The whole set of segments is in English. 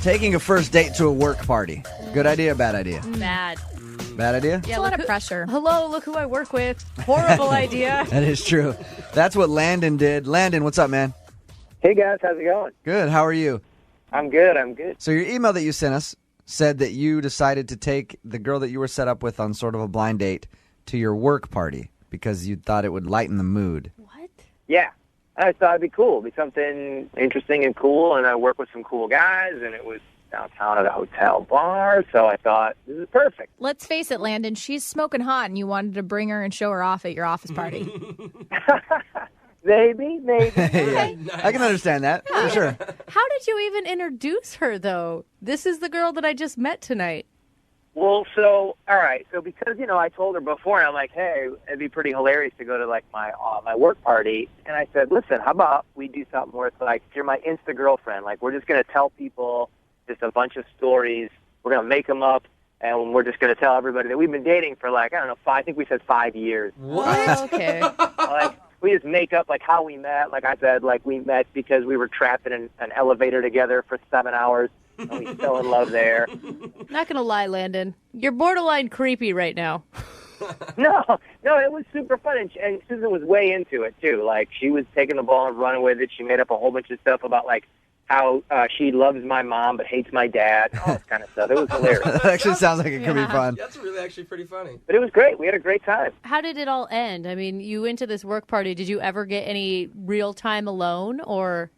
Taking a first date to a work party. Good idea, bad idea? Bad. Bad idea? Yeah, a lot of pressure. Hello, look who I work with. Horrible idea. That is true. That's what Landon did. Landon, what's up, man? Hey guys, how's it going? Good. How are you? I'm good. So your email that you sent us said that you decided to take the girl that you were set up with on sort of a blind date to your work party because you thought it would lighten the mood. What? Yeah, I thought it'd be cool, be something interesting and cool, and I work with some cool guys, and it was downtown at a hotel bar, so I thought this is perfect. Let's face it, Landon, she's smoking hot, and you wanted to bring her and show her off at your office party. Maybe. Yeah, nice. I can understand that, for sure. How did you even introduce her, though? This is the girl that I just met tonight. Well, all right, so because, I told her before, and I'm like, hey, it'd be pretty hilarious to go to, like, my work party, and I said, listen, how about we do something where it's like, you're my Insta girlfriend, like, we're just going to tell people just a bunch of stories, we're going to make them up, and we're just going to tell everybody that we've been dating for, like, I don't know, I think we said 5 years. What? Oh, okay. Like, we just make up, like, how we met. Like I said, like, we met because we were trapped in an elevator together for 7 hours, and we fell in love there. Not going to lie, Landon. You're borderline creepy right now. No, it was super fun, and Susan was way into it, too. Like, she was taking the ball and running with it. She made up a whole bunch of stuff about, like, how she loves my mom but hates my dad, all this kind of stuff. It was hilarious. That actually sounds like it could be fun. That's really actually pretty funny. But it was great. We had a great time. How did it all end? I mean, you went to this work party. Did you ever get any real time alone, or?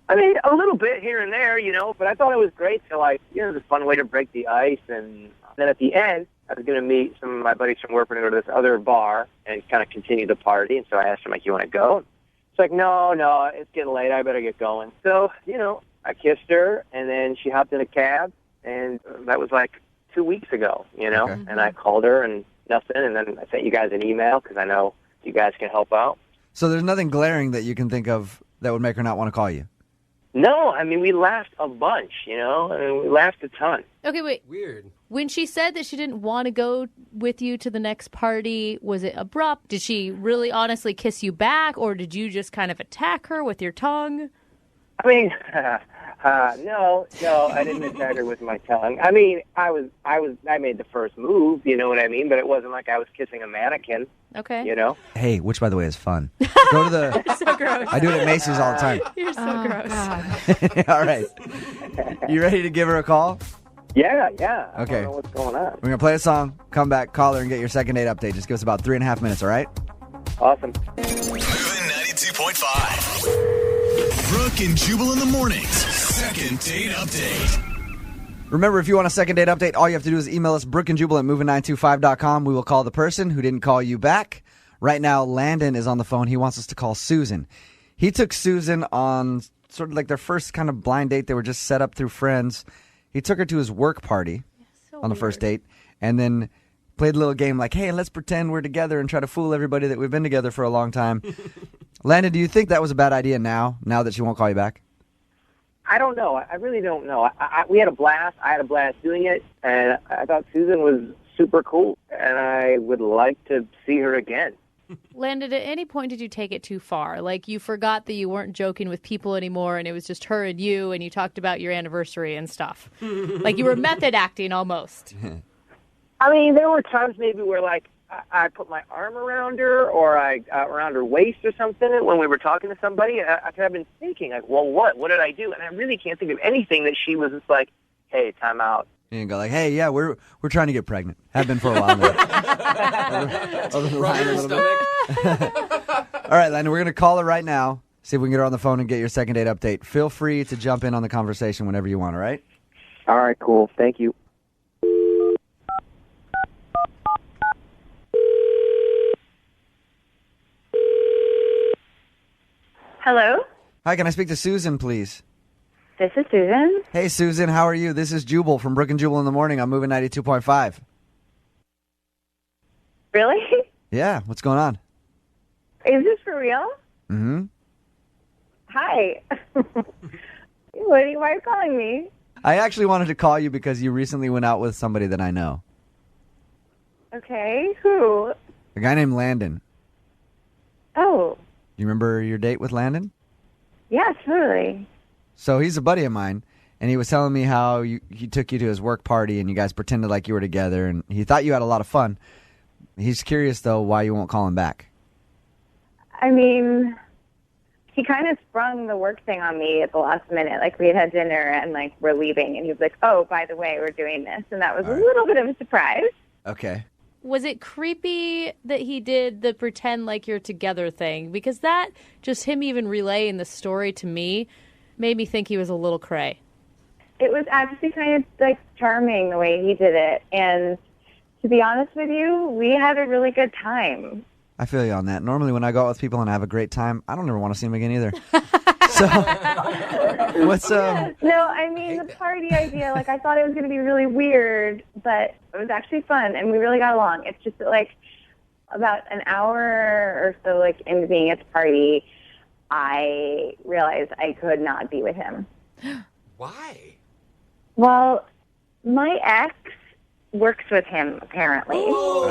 I mean, a little bit here and there, but I thought it was great to, like, it was a fun way to break the ice. And then at the end, I was going to meet some of my buddies from work and go to this other bar and kind of continue the party. And so I asked him, like, you want to go? It's like, no, it's getting late. I better get going. So, I kissed her, and then she hopped in a cab, and that was like 2 weeks ago, Okay. And I called her and nothing, and then I sent you guys an email because I know you guys can help out. So there's nothing glaring that you can think of that would make her not want to call you? No, I mean, we laughed a bunch, and we laughed a ton. Okay, wait. Weird. When she said that she didn't want to go with you to the next party, was it abrupt? Did she really honestly kiss you back, or did you just kind of attack her with your tongue? I mean, no, I didn't attack her with my tongue. I mean, I made the first move, you know what I mean? But it wasn't like I was kissing a mannequin. Okay. Hey, which, by the way, is fun. Go to the... You're so gross. I do it at Macy's all the time. You're so gross. God. All right. You ready to give her a call? Yeah. Okay. I don't know what's going on. We're going to play a song, come back, call her, and get your second date update. Just give us about 3.5 minutes, all right? Awesome. Moving 92.5. Brooke and Jubal in the mornings. Second date update. Remember, if you want a second date update, all you have to do is email us, brookandjubal at moving925.com. We will call the person who didn't call you back. Right now, Landon is on the phone. He wants us to call Susan. He took Susan on sort of like their first kind of blind date. They were just set up through friends. He took her to his work party on the first date and then played a little game like, hey, let's pretend we're together and try to fool everybody that we've been together for a long time. Landon, do you think that was a bad idea now that she won't call you back? I don't know. I really don't know. We had a blast. I had a blast doing it, and I thought Susan was super cool, and I would like to see her again. Landon, at any point did you take it too far? Like you forgot that you weren't joking with people anymore and it was just her and you talked about your anniversary and stuff. Like you were method acting almost. I mean, there were times maybe where, like, I put my arm around her or around her waist or something when we were talking to somebody. I've been thinking, like, well, what did I do? And I really can't think of anything that she was just like, hey, time out. You can go like, hey, yeah, we're trying to get pregnant. Have been for a while now. Rub your stomach. All right, Landon, we're going to call her right now, see if we can get her on the phone and get your second date update. Feel free to jump in on the conversation whenever you want, all right? All right, cool. Thank you. Hello, Hi, can I speak to Susan, please? this is Susan. Hey, Susan, how are you? This is Jubal from Brooke and Jubal in the morning. I'm moving 92.5. Really? Yeah, what's going on? Is this for real? Mm-hmm. Hi. Why are you calling me? I actually wanted to call you because you recently went out with somebody that I know. Okay, who? A guy named Landon. Oh, You remember your date with Landon? yeah, totally. So he's a buddy of mine, and he was telling me how he took you to his work party and you guys pretended like you were together, and he thought you had a lot of fun. He's curious, though, why you won't call him back. I mean, he kind of sprung the work thing on me at the last minute. Like, we had dinner and, like, we're leaving. And he was like, oh, by the way, we're doing this. And that was a little bit of a surprise. Okay. Was it creepy that he did the pretend like you're together thing? Because that, just him even relaying the story to me, made me think he was a little cray. It was actually kind of, like, charming the way he did it. And to be honest with you, we had a really good time. I feel you on that. Normally when I go out with people and I have a great time, I don't ever want to see them again either. So, what's No, I mean, the party idea, like, I thought it was going to be really weird, but it was actually fun, and we really got along. It's just that, like, about an hour or so, like, into being at the party, I realized I could not be with him. Why? Well, my ex works with him, apparently. Oh,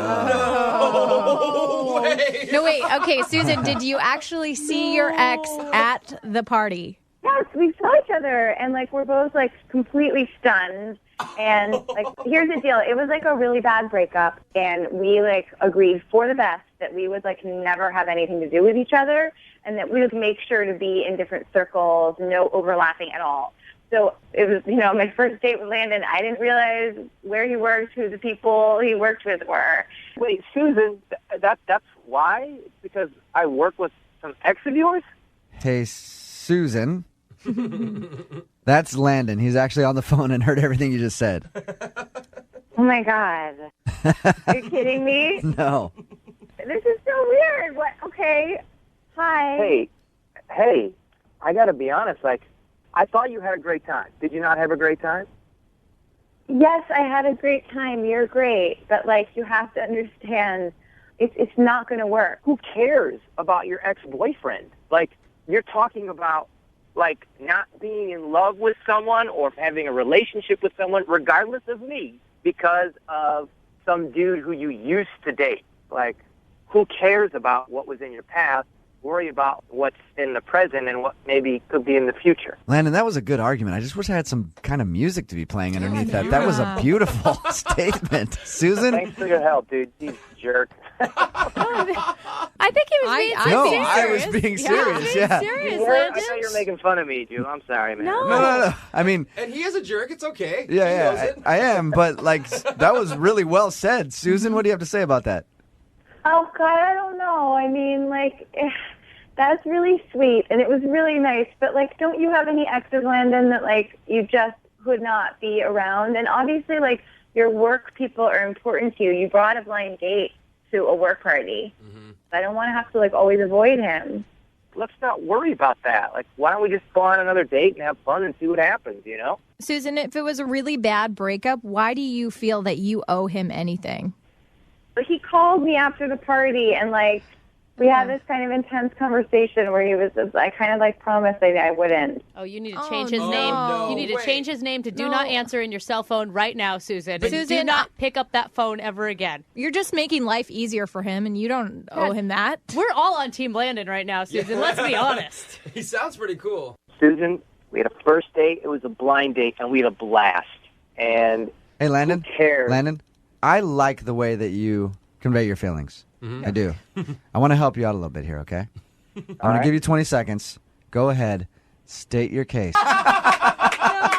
no way. No, wait. Okay, Susan, did you actually see your ex at the party? Yes, we saw each other, and, like, we're both, like, completely stunned. And, like, here's the deal. It was, like, a really bad breakup, and we, like, agreed for the best that we would, like, never have anything to do with each other, and that we would make sure to be in different circles, no overlapping at all. So it was, my first date with Landon. I didn't realize where he worked, who the people he worked with were. Wait, Susan, that's why? It's because I work with some ex of yours? Hey, Susan. That's Landon. He's actually on the phone and heard everything you just said. Oh, my God. Are you kidding me? No. This is so weird. What? Okay. Hi. Hey, I got to be honest, like, I thought you had a great time. Did you not have a great time? Yes, I had a great time. You're great. But, like, you have to understand, it's not going to work. Who cares about your ex-boyfriend? Like, you're talking about, like, not being in love with someone or having a relationship with someone, regardless of me, because of some dude who you used to date. Like, who cares about what was in your past? Worry about what's in the present and what maybe could be in the future. Landon, that was a good argument. I just wish I had some kind of music to be playing underneath that. That was a beautiful statement. Susan? Thanks for your help, dude. You jerk. I think he was being serious. I was being serious, yeah. Serious, I Landon. thought you were making fun of me, Jubal. I'm sorry, man. No. I mean, And he is a jerk. It's okay. yeah, He knows it. I am, but, like, that was really well said. Susan, what do you have to say about that? Oh, God, I don't know. I mean, like, that's really sweet, and it was really nice. But, like, don't you have any exes, Landon, that, like, you just could not be around? And obviously, like, your work people are important to you. You brought a blind date to a work party. Mm-hmm. I don't want to have to, like, always avoid him. Let's not worry about that. Like, why don't we just go on another date and have fun and see what happens, you know? Susan, if it was a really bad breakup, why do you feel that you owe him anything? But he called me after the party, and, like, we had this kind of intense conversation where he was just, I kind of, like, promised that I wouldn't. Oh, you need to change his name. no. You need to change his name to do not answer in your cell phone right now, Susan. And Susan, do not pick up that phone ever again. You're just making life easier for him, and you don't owe him that. We're all on Team Landon right now, Susan. Let's be honest. He sounds pretty cool. Susan, we had a first date. It was a blind date, and we had a blast. And Hey, Landon? who cares? Landon, I like the way that you convey your feelings. I do. I want to help you out a little bit here, okay? I'm going to give you 20 seconds. Go ahead. State your case. No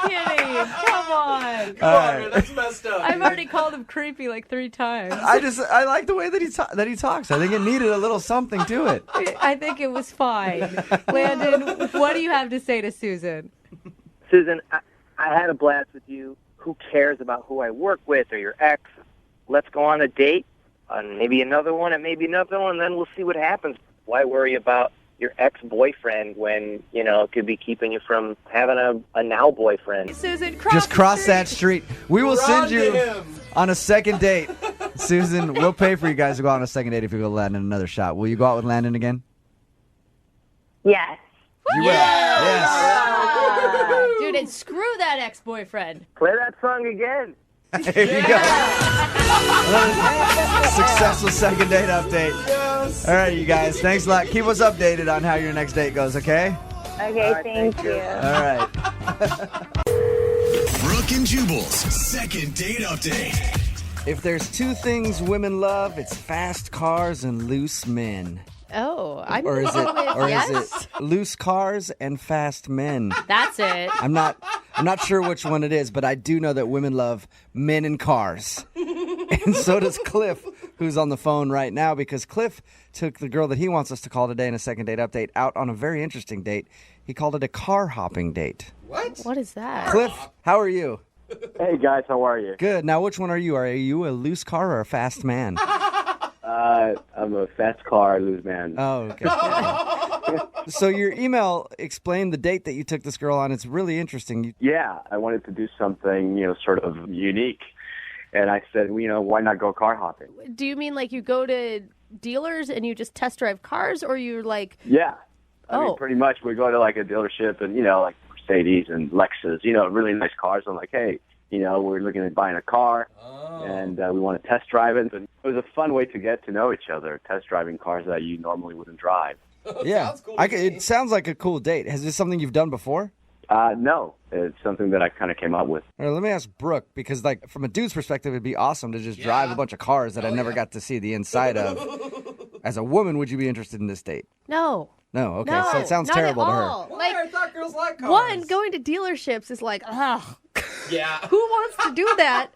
kidding. Come on. Come on, man. That's messed up. I've already called him creepy like 3 times. I like the way that he talks. I think it needed a little something to it. I think it was fine. Landon, what do you have to say to Susan? Susan, I had a blast with you. Who cares about who I work with or your ex? Let's go on a date, and maybe another one, and maybe another one, and then we'll see what happens. Why worry about your ex-boyfriend when, it could be keeping you from having a now boyfriend? Susan, Just cross that street. We will send Run to you him. on a second date. Susan, we'll pay for you guys to go out on a second date if you go Landon another shot. Will you go out with Landon again? Yes. You will. Yes. Dude, and screw that ex-boyfriend. Play that song again. Here you go. Successful second date update. Yes. All right, you guys. Thanks a lot. Keep us updated on how your next date goes, okay? Okay, thank you. All right. and Jubal's second date update. If there's two things women love, it's fast cars and loose men. Oh, I'm Or is going with yes. is it loose cars and fast men? That's it. I'm not sure which one it is, but I do know that women love men and cars. And so does Cliff, who's on the phone right now, because Cliff took the girl that he wants us to call today in a second date update out on a very interesting date. He called it a car hopping date. What? What is that? Cliff, how are you? Hey guys, how are you? Good. Now, which one are you? Are you a loose car or a fast man? I'm a fast car loose man. Oh, okay. So your email explained the date that you took this girl on. It's really interesting. Yeah, I wanted to do something, sort of unique. And I said, why not go car hopping? Do you mean like you go to dealers and you just test drive cars, or you're like... Yeah. I Oh. mean, pretty much we go to like a dealership and, like Mercedes and Lexus, really nice cars. I'm like, hey, we're looking at buying a car and we want to test drive it. And it was a fun way to get to know each other, test driving cars that you normally wouldn't drive. Yeah. Sounds cool to me. It sounds like a cool date. Is this something you've done before? No, it's something that I kind of came up with. All right, let me ask Brooke, because like from a dude's perspective, it'd be awesome to just drive a bunch of cars that I never got to see the inside of. As a woman, would you be interested in this date? No. No, okay. No, So it sounds not terrible at to her. all. Why? Like, I thought girls like cars. one, going to dealerships is like, ugh. Yeah. Who wants to do that?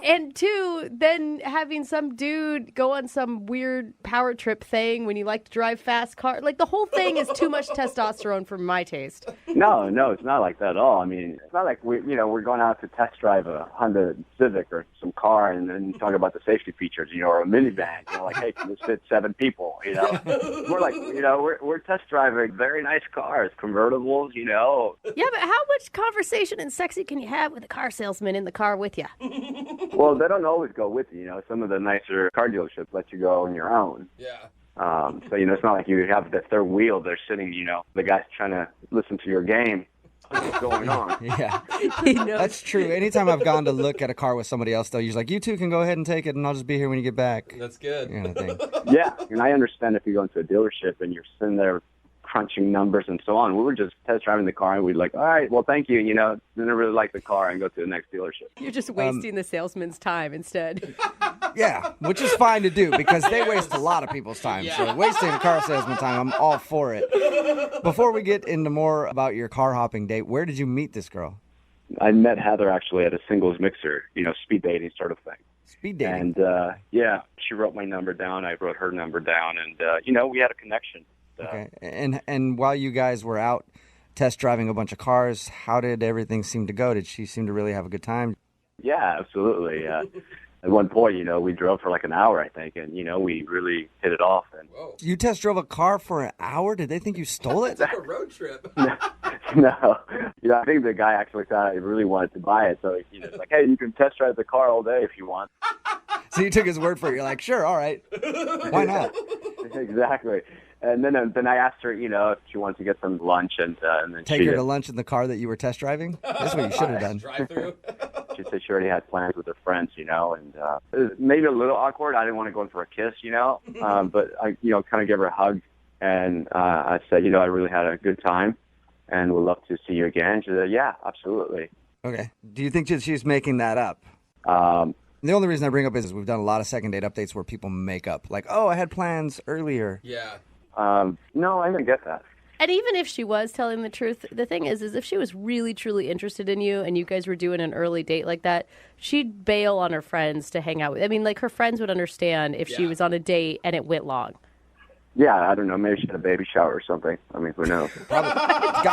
And two, then having some dude go on some weird power trip thing when you like to drive fast cars. Like, the whole thing is too much testosterone for my taste. No, it's not like that at all. I mean, it's not like we're going out to test drive a Honda Civic or some car and then talk about the safety features, or a minivan. Like, hey, can this fit 7 people? We're like, we're test driving very nice cars, convertibles. Yeah, but how much conversation and sexy can you have with a car salesman in the car with you? Well, they don't always go with you. Some of the nicer car dealerships let you go on your own. Yeah. So it's not like you have the third wheel. They're sitting, the guy's trying to listen to your game. What's going on? Yeah. That's true. Anytime I've gone to look at a car with somebody else, though, you're like, you two can go ahead and take it, and I'll just be here when you get back. That's good. Kind of thing. Yeah, and I understand if you go into a dealership and you're sitting there crunching numbers and so on. We were just test driving the car, and we're like, all right, well, thank you. Didn't really like the car, and go to the next dealership. You're just wasting the salesman's time instead. Yeah, which is fine to do because they waste a lot of people's time. Yeah. So wasting a car salesman time, I'm all for it. Before we get into more about your car hopping date, where did you meet this girl? I met Heather actually at a singles mixer, speed dating sort of thing. Speed dating. And, she wrote my number down. I wrote her number down, and, we had a connection. Okay. And while you guys were out test driving a bunch of cars, how did everything seem to go? Did she seem to really have a good time? Yeah, absolutely. At one point, we drove for like an hour, I think, and, we really hit it off. And Whoa. You test drove a car for an hour? Did they think you stole it? It's like a road trip. No, I think the guy actually thought I really wanted to buy it. So, it's like, hey, you can test drive the car all day if you want. So you took his word for it. You're like, sure, all right. Why not? Exactly. And then I asked her, if she wanted to get some lunch, and then Take she her to lunch in the car that you were test driving? That's what you should have done. Drive through. She said she already had plans with her friends, and it was maybe a little awkward. I didn't want to go in for a kiss, but I, kind of gave her a hug, and I said, I really had a good time, and would love to see you again. She said, yeah, absolutely. Okay. Do you think that she's making that up? The only reason I bring up is we've done a lot of second date updates where people make up. Like, oh, I had plans earlier. Yeah. No, I didn't get that. And even if she was telling the truth, the thing is if she was really, truly interested in you and you guys were doing an early date like that, she'd bail on her friends to hang out with. I mean, like, her friends would understand if she Yeah. was on a date and it went long. Yeah, I don't know. Maybe she had a baby shower or something. I mean, who knows? Probably.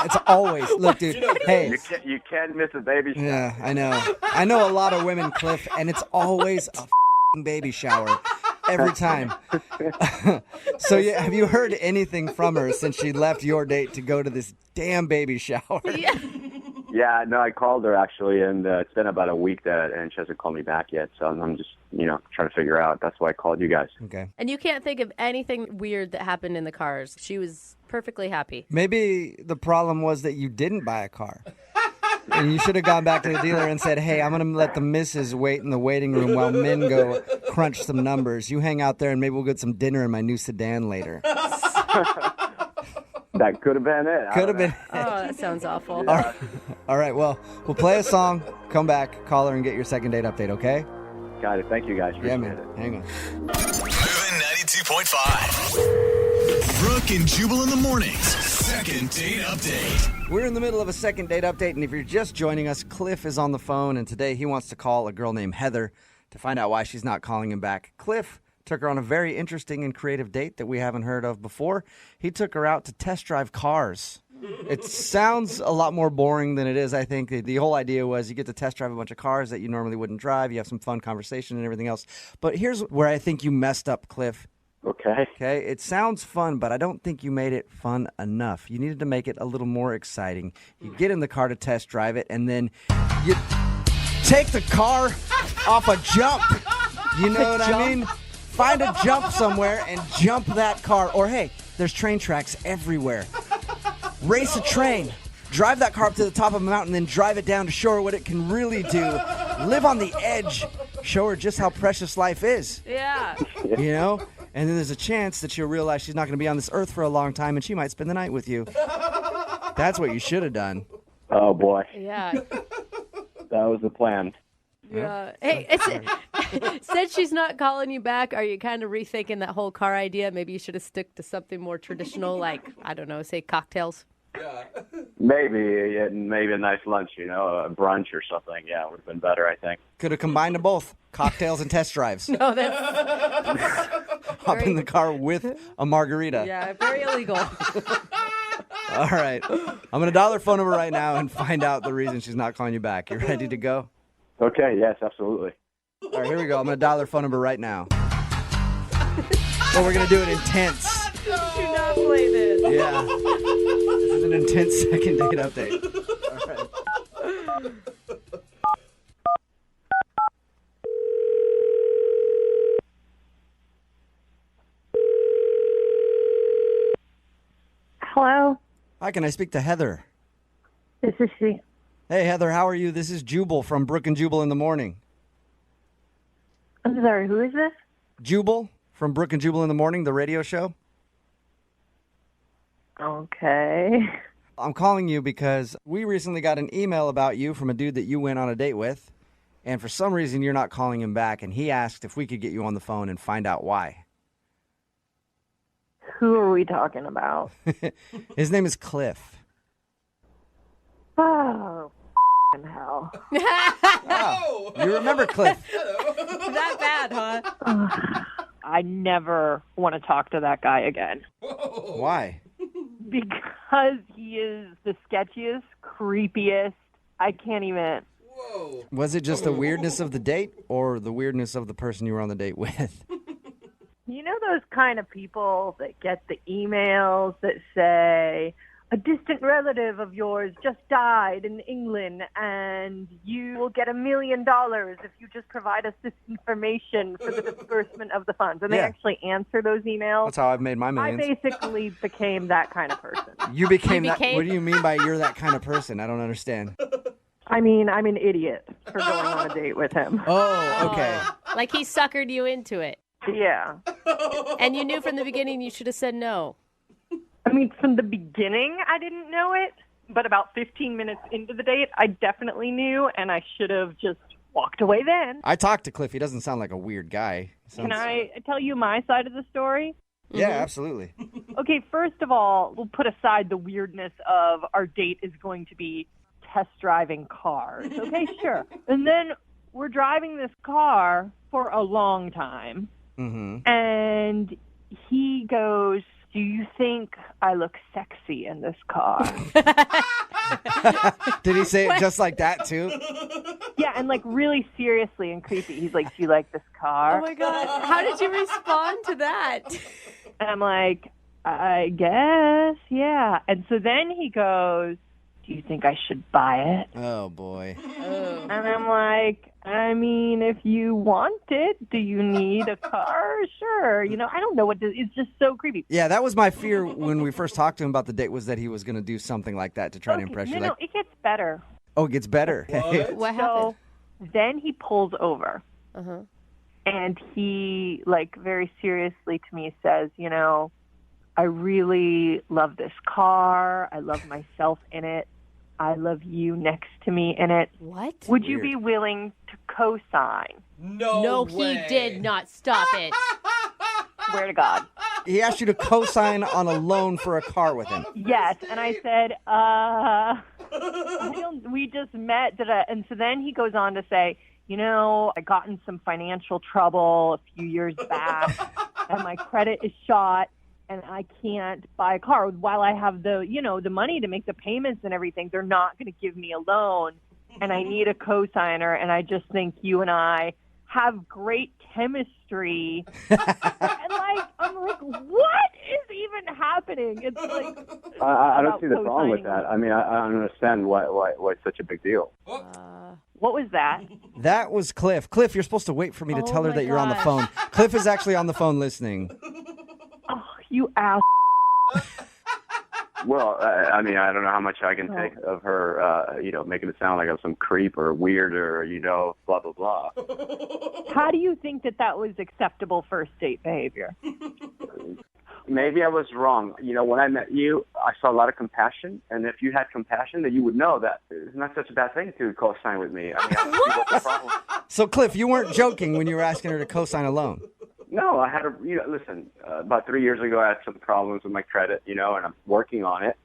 It's always, look, dude, hey. You can't miss a baby shower. Yeah, I know. I know a lot of women, Cliff, and it's always a baby shower. Every time. So yeah, have you heard anything from her since she left your date to go to this damn baby shower? Yeah. Yeah, no, I called her actually, and it's been about a week and she hasn't called me back yet. So I'm just, trying to figure out. That's why I called you guys. Okay. And you can't think of anything weird that happened in the cars. She was perfectly happy. Maybe the problem was that you didn't buy a car. And you should have gone back to the dealer and said, hey, I'm going to let the missus wait in the waiting room while men go crunch some numbers. You hang out there and maybe we'll get some dinner in my new sedan later. That could have been it. I Could don't have been. know. Oh, that sounds awful. All right, well, we'll play a song, come back, call her, and get your second date update, okay? Got it. Thank you, guys. Yeah, Appreciate man. it. Hang on. Moving 92.5. Brooke and Jubal in the mornings. Second date update. We're in the middle of a second date update, and if you're just joining us, Cliff is on the phone, and today he wants to call a girl named Heather to find out why she's not calling him back. Cliff took her on a very interesting and creative date that we haven't heard of before. He took her out to test drive cars. It sounds a lot more boring than it is, I think. The whole idea was you get to test drive a bunch of cars that you normally wouldn't drive. You have some fun conversation and everything else. But here's where I think you messed up, Cliff. Okay. Okay, it sounds fun, but I don't think you made it fun enough. You needed to make it a little more exciting. You get in the car to test drive it, and then you take the car off a jump. You know what I mean? Find a jump somewhere and jump that car. Or, hey, there's train tracks everywhere. Race a train. Drive that car up to the top of a mountain, then drive it down to show her what it can really do. Live on the edge. Show her just how precious life is. Yeah. You know? And then there's a chance that she'll realize she's not going to be on this earth for a long time, and she might spend the night with you. That's what you should have done. Oh, boy. Yeah. That was the plan. Yeah. Hey, since she's not calling you back, are you kind of rethinking that whole car idea? Maybe you should have stuck to something more traditional, like, I don't know, say cocktails. Maybe a nice lunch, a brunch or something. Yeah, it would have been better, I think. Could have combined them both, cocktails and test drives. Oh, that's Hop in the car with a margarita. yeah, very illegal. All right. I'm going to dial her phone number right now and find out the reason she's not calling you back. You ready to go? Okay, yes, absolutely. All right, here we go. I'm going to dial her phone number right now. But we're going to do it intense. Do not play this. Yeah. This is an intense second date update. All right. Hello, Hi, can I speak to Heather? this is she. Hey, Heather, how are you? This is Jubal from Brooke and Jubal in the morning. I'm sorry, who is this? Jubal from Brooke and Jubal in the morning, the radio show. Okay. I'm calling you because we recently got an email about you from a dude that you went on a date with, and for some reason you're not calling him back, and he asked if we could get you on the phone and find out why. Who are we talking about? His name is Cliff. Oh, hell. Wow. You remember Cliff. That bad, huh? I never want to talk to that guy again Why? because he is the sketchiest, creepiest. I can't even. Was it just the weirdness of the date or the weirdness of the person you were on the date with? You know those kind of people that get the emails that say, a distant relative of yours just died in England and you will get $1 million if you just provide us this information for the disbursement of the funds. And they Yeah. actually answer those emails. That's how I've made my I millions. basically became that kind of person. You became that. became- What do you mean by you're that kind of person? I don't understand. I mean, I'm an idiot for going on a date with him. Oh, okay. Like he suckered you into it. Yeah. And you knew from the beginning you should have said no. I mean, from the beginning, I didn't know it, but about 15 minutes into the date, I definitely knew, and I should have just walked away then. I talked to Cliff. He doesn't sound like a weird guy. Can I tell you my side of the story? Yeah, absolutely. Okay, first of all, we'll put aside the weirdness of our date is going to be test driving cars. Okay, sure. And then we're driving this car for a long time, and he goes, do you think I look sexy in this car? Did he say it just like that, too? Yeah, and like really seriously and creepy. He's like, do you like this car? Oh my God. How did you respond to that? And I'm like, I guess, yeah. And so then he goes, do you think I should buy it? Oh, boy. And I'm like, I mean, if you want it, do you need a car? Sure. I don't know it's just so creepy. Yeah, that was my fear when we first talked to him about the date, was that he was going to do something like that to try to impress you. No, it gets better. Oh, it gets better. What happened? So then he pulls over. Uh-huh. And he, very seriously to me says, I really love this car. I love myself in it. I love you next to me in it. What? Would you be willing to co-sign? No, way. he did not. Stop it. Swear to God. He asked you to co-sign on a loan for a car with him. Yes, and I said, we just met. And so then he goes on to say, I got in some financial trouble a few years back, and my credit is shot, and I can't buy a car. While I have the money to make the payments and everything, they're not going to give me a loan, and I need a co-signer, and I just think you and I have great chemistry. And I'm like, what is even happening? It's like I don't see the problem with that. I mean, I don't understand why it's such a big deal. What was that? That was Cliff. Cliff, you're supposed to wait for me to tell her my that you're on the gosh. phone. Cliff is actually on the phone listening. Oh, you ass. Well, I mean, I don't know how much I can take of her, making it sound like I'm some creep or weird or, blah, blah, blah. How do you think that was acceptable first date behavior? Maybe I was wrong. When I met you, I saw a lot of compassion. And if you had compassion, then you would know that it's not such a bad thing to co-sign with me. I mean, I don't see what's the problem. So, Cliff, you weren't joking when you were asking her to co-sign a loan. No, I had listen, about 3 years ago, I had some problems with my credit, and I'm working on it.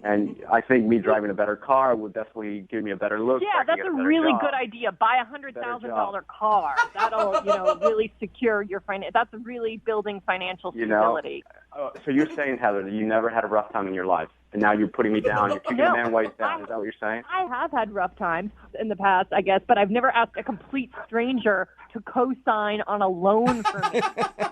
And I think me driving a better car would definitely give me a better look. Yeah, that's a really good idea. Buy a $100,000 car. That'll, really secure your finance. That's really building financial stability. So you're saying, Heather, that you never had a rough time in your life, and now you're putting me down. You're kicking a man while he's down. Is that what you're saying? I have had rough times in the past, I guess, but I've never asked a complete stranger to co-sign on a loan for me.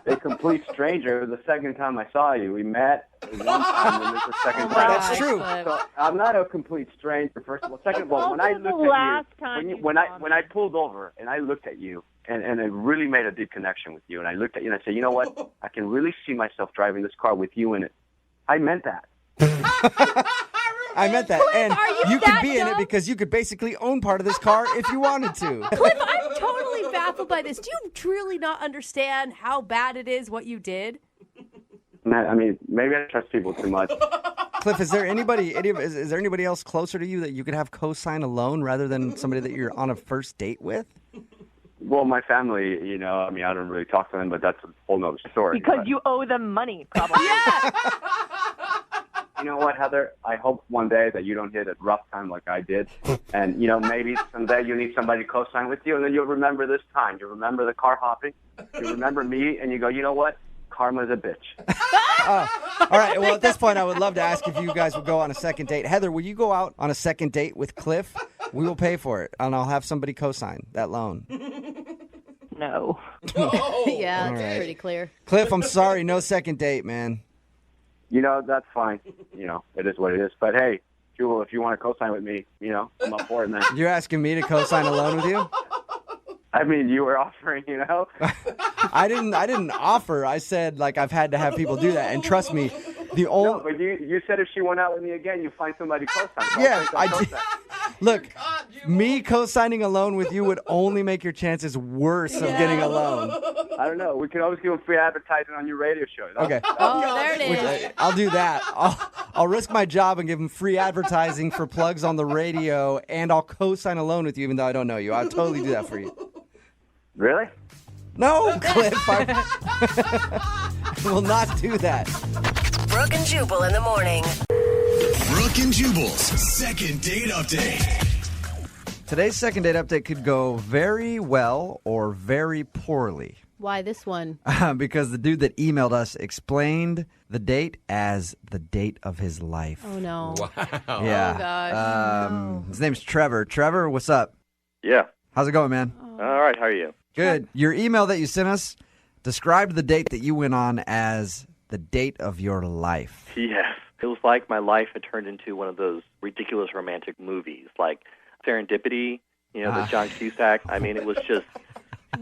A complete stranger. The second time I saw you, we met one time, and this is the second time. That's true. So I'm not a complete stranger. First of all, second of all, when I looked at you, when I pulled over and I looked at you, and it really made a deep connection with you, and I looked at you and I said, you know what? I can really see myself driving this car with you in it. I meant that. I meant that. Cliff, and are could you that be in it dumb? because you could basically own part of this car if you wanted to. Cliff, I'm totally baffled by this. Do you truly not understand how bad it is what you did? I mean, maybe I trust people too much. Cliff, is there anybody else closer to you that you could have co-sign a loan rather than somebody that you're on a first date with? Well, my family, I mean, I don't really talk to them, but that's a whole nother story. Because you owe them money, probably. Yeah. You know what, Heather? I hope one day that you don't hit a rough time like I did. And, maybe someday you need somebody to co-sign with you, and then you'll remember this time. You'll remember the car hopping. You'll remember me, and you go, you know what? Karma's a bitch. All right. Well, at this point, I would love to ask if you guys would go on a second date. Heather, will you go out on a second date with Cliff? We will pay for it, and I'll have somebody co-sign that loan. No. Yeah, All it's right. pretty clear. Cliff, I'm sorry. No second date, man. That's fine. It is what it is. But, hey, Jubal, if you want to co-sign with me, I'm up for it, man. You're asking me to co-sign a loan with you? I mean, you were offering, I didn't offer. I said, I've had to have people do that. And trust me, the No, only... but you said if she went out with me again, you find somebody to co-sign. Yeah, I did. Look, me co-signing a loan with you would only make your chances worse of getting a loan. I don't know. We can always give them free advertising on your radio show. Okay. Oh, there it is. I'll do that. I'll risk my job and give them free advertising for plugs on the radio, and I'll co-sign a loan with you even though I don't know you. I'll totally do that for you. Really? No, Cliff. I will not do that. Brooke and Jubal in the morning. Brooke and Jubal's second date update. Today's second date update could go very well or very poorly. Why this one? Because the dude that emailed us explained the date as the date of his life. Oh, no. Wow. Yeah. Oh, gosh. His name's Trevor. Trevor, what's up? Yeah. How's it going, man? All right. How are you? Good. Your email that you sent us described the date that you went on as the date of your life. Yes. It was like my life had turned into one of those ridiculous romantic movies, like Serendipity, the John Cusack. I mean, it was just,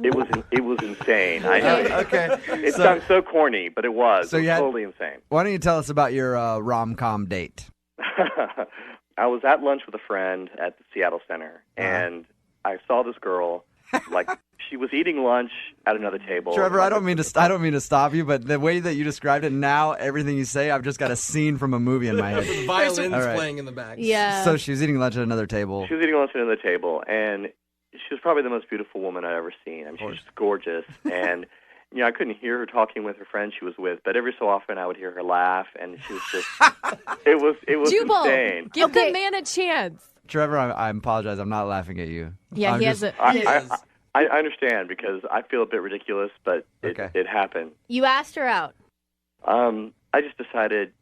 it was insane. I know. Okay. It sounds so corny, but it was. So it was totally insane. Why don't you tell us about your rom-com date? I was at lunch with a friend at the Seattle Center, and I saw this girl, she was eating lunch at another table. Trevor, I don't mean to stop you, but the way that you described it now, everything you say, I've just got a scene from a movie in my head. Violins All right. playing in the back. Yeah. So she was eating lunch at another table. She was eating lunch at another table, and she was probably the most beautiful woman I've ever seen. I mean, she was just gorgeous, and I couldn't hear her talking with her friend she was with, but every so often I would hear her laugh, and she was just, it was Jubal, insane. give the man a chance. Trevor, I apologize. I'm not laughing at you. Yeah, I'm he just- has a. I understand because I feel a bit ridiculous, but it happened. You asked her out. I just decided,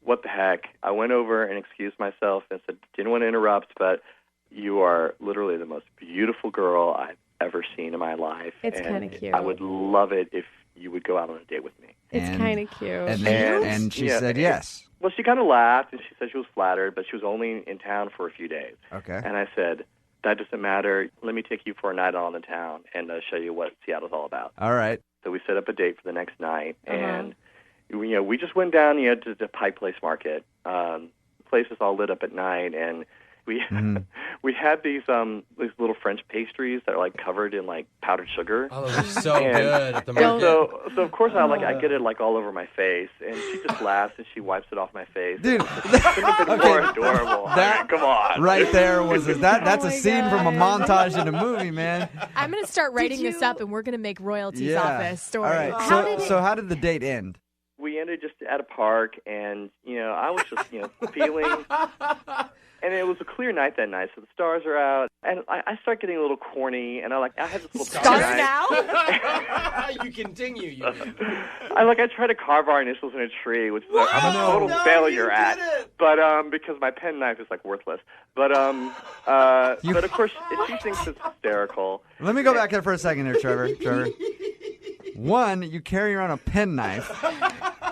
what the heck. I went over and excused myself and said, didn't want to interrupt, but you are literally the most beautiful girl I've ever seen in my life. It's kind of cute. I would love it if you would go out on a date with me. It's kind of cute. And she said yes. Well, she kind of laughed, and she said she was flattered, but she was only in town for a few days. Okay. And I said, that doesn't matter. Let me take you for a night out on the town and show you what Seattle's all about. All right. So we set up a date for the next night, and we just went down to the Pike Place Market. The place is all lit up at night, and we we had these little French pastries that are like covered in like powdered sugar. Oh, those are so good at the market. So of course I get it like all over my face, and she just laughs and she wipes it off my face. Dude, couldn't have been more adorable. Come on, right there was that's a scene from a montage in a movie, man. I'm going to start writing this up, and we're going to make royalties off this story. All right. So how did the date end? We ended just at a park, and I was just feeling. And it was a clear night that night, so the stars are out. And I start getting a little corny, and I had this little stars now. You continue. I try to carve our initials in a tree, which is a total failure at. But because my pen knife is like worthless. But but of course she thinks it's hysterical. Let me go back there for a second here, Trevor. One, you carry around a pen knife.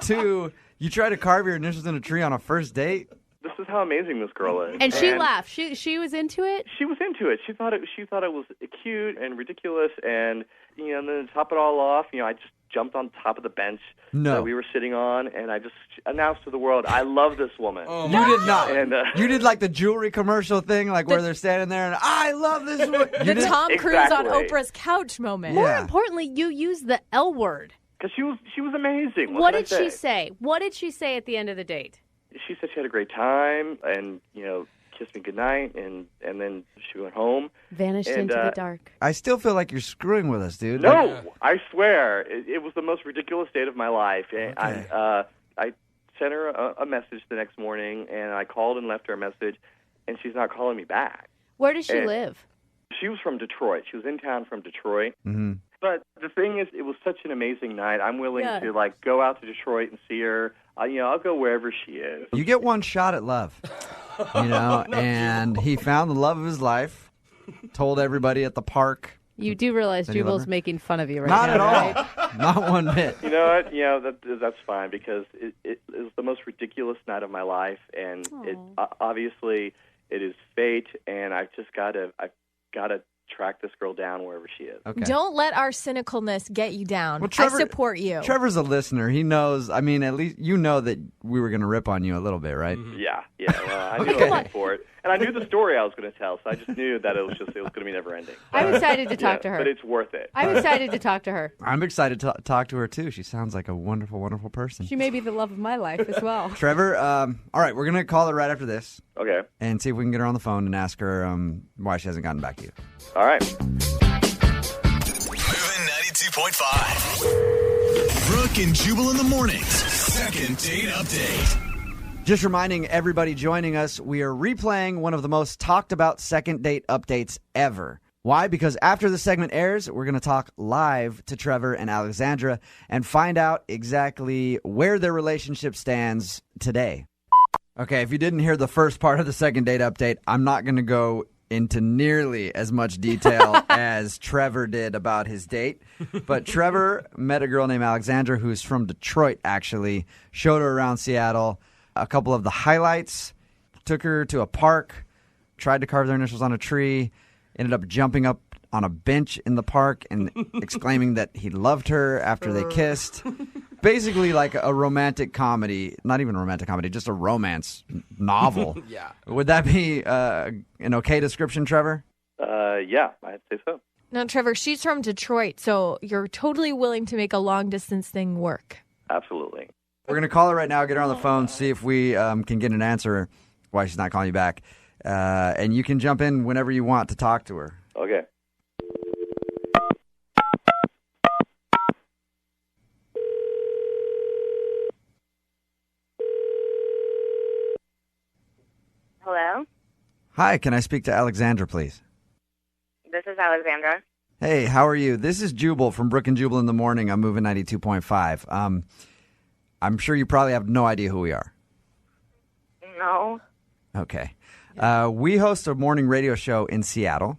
Two, you try to carve your initials in a tree on a first date. This is how amazing this girl is. And she laughed. She was into it? She was into it. She thought it was cute and ridiculous, and and then to top it all off, I just jumped on top of the bench that we were sitting on, and I just announced to the world, I love this woman. You did not. And you did like the jewelry commercial thing, like where they're standing there and I love this woman. The Tom Cruise on Oprah's couch moment. More importantly, you used the L word. Because she was amazing. What did she say? What did she say at the end of the date? She said she had a great time, and kissed me goodnight, and then she went home. Vanished into the dark. I still feel like you're screwing with us, dude. No, I swear, it was the most ridiculous date of my life. Okay. I sent her a message the next morning, and I called and left her a message, and she's not calling me back. Where does she live? She was from Detroit. She was in town from Detroit. Mm-hmm. But the thing is, it was such an amazing night. I'm willing to go out to Detroit and see her. I'll go wherever she is. You get one shot at love, and he found the love of his life, told everybody at the park. You do realize Jubal's making fun of you right Not now, at all. right? Not one bit. You know what? That's fine because it was the most ridiculous night of my life, and obviously it is fate, and I've got to track this girl down wherever she is. Okay. Don't let our cynicalness get you down. Well, Trevor, I support you. Trevor's a listener. He knows. I mean, at least you know that we were going to rip on you a little bit, right? Mm-hmm. Yeah. Well, I knew I was in for it, and I knew the story I was going to tell, so I just knew that it was going to be never ending. I'm excited to talk to her. But it's worth it. I'm excited to talk to her. I'm excited to talk to her too. She sounds like a wonderful, wonderful person. She may be the love of my life as well. Trevor, all right, we're going to call her right after this. Okay. And see if we can get her on the phone and ask her why she hasn't gotten back to you. All right. Moving 92.5. Brooke and Jubal in the mornings. Second date update. Just reminding everybody joining us, we are replaying one of the most talked about second date updates ever. Why? Because after the segment airs, we're going to talk live to Trevor and Alexandra and find out exactly where their relationship stands today. Okay, if you didn't hear the first part of the second date update, I'm not going to go into nearly as much detail as Trevor did about his date. But Trevor met a girl named Alexandra who's from Detroit, actually, showed her around Seattle. A couple of the highlights, took her to a park, tried to carve their initials on a tree, ended up jumping up on a bench in the park and exclaiming that he loved her after they kissed. Basically like a romantic comedy, not even a romantic comedy, just a romance novel. Yeah. Would that be an okay description, Trevor? Yeah, I'd say so. Now, Trevor, she's from Detroit, so you're totally willing to make a long-distance thing work. Absolutely. We're going to call her right now, get her on the phone, see if we can get an answer why she's not calling you back. And you can jump in whenever you want to talk to her. Okay. Hello, Hi, can I speak to Alexandra, please? this is Alexandra. Hey, how are you? This is Jubal from Brooke and Jubal in the morning. I'm moving 92.5. I'm sure you probably have no idea who we are. No. Okay. We host a morning radio show in Seattle,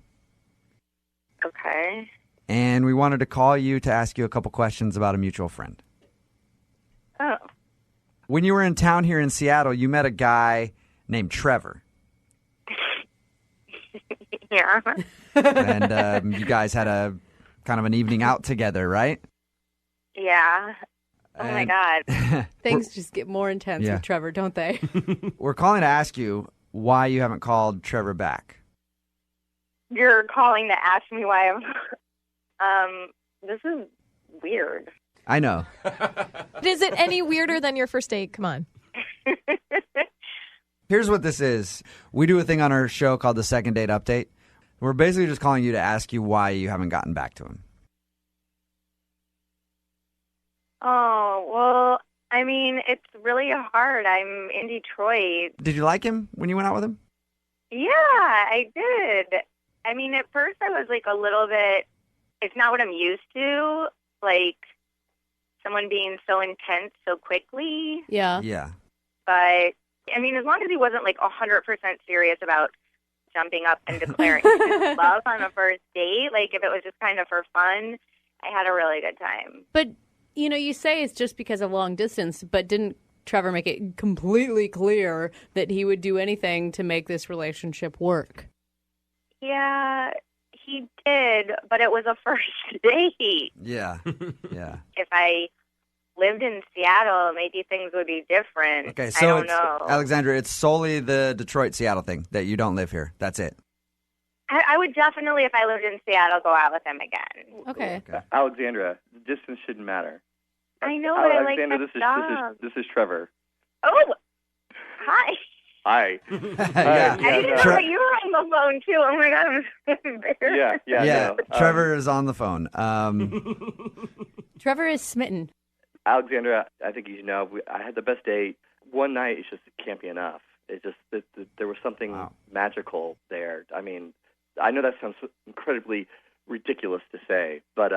Okay. and we wanted to call you to ask you a couple questions about a mutual friend. Oh. When you were in town here in Seattle, you met a guy named Trevor, Yeah. and you guys had a kind of an evening out together, right? Yeah. Oh my And- God. Things just get more intense Yeah. with Trevor, don't they? We're calling to ask you why you haven't called Trevor back. You're calling to ask me why I'm. This is weird. I know. Is it any weirder than your first date? Come on. Here's what this is. We do a thing on our show called the Second Date Update. We're basically just calling you to ask you why you haven't gotten back to him. Oh, well, I mean, it's really hard. I'm in Detroit. Did you like him when you went out with him? Yeah, I did. I mean, at first I was like a little bit, it's not what I'm used to, like someone being so intense so quickly. Yeah. Yeah. But, I mean, as long as he wasn't like 100% serious about jumping up and declaring his love on a first date, like if it was just kind of for fun, I had a really good time. But, you know, you say it's just because of long distance, but didn't Trevor make it completely clear that he would do anything to make this relationship work? Yeah, he did, but it was a first date. Yeah. Yeah. If I lived in Seattle, maybe things would be different. Okay, I so don't it's, know. Alexandra, it's solely the Detroit-Seattle thing that you don't live here. That's it. I would definitely, if I lived in Seattle, go out with him again. Okay. Alexandra, the distance shouldn't matter. I know, but I like Alexandra, to this stop. is Trevor. Oh, hi. Hi. Yeah. I didn't know Tre- that you were on the phone, too. Oh, my God, I'm so embarrassed. Yeah, no. Trevor is on the phone. Trevor is smitten. Alexandra, I think you know, I had the best date. One night, it can't be enough. It just there was something magical there. I mean, I know that sounds incredibly ridiculous to say, but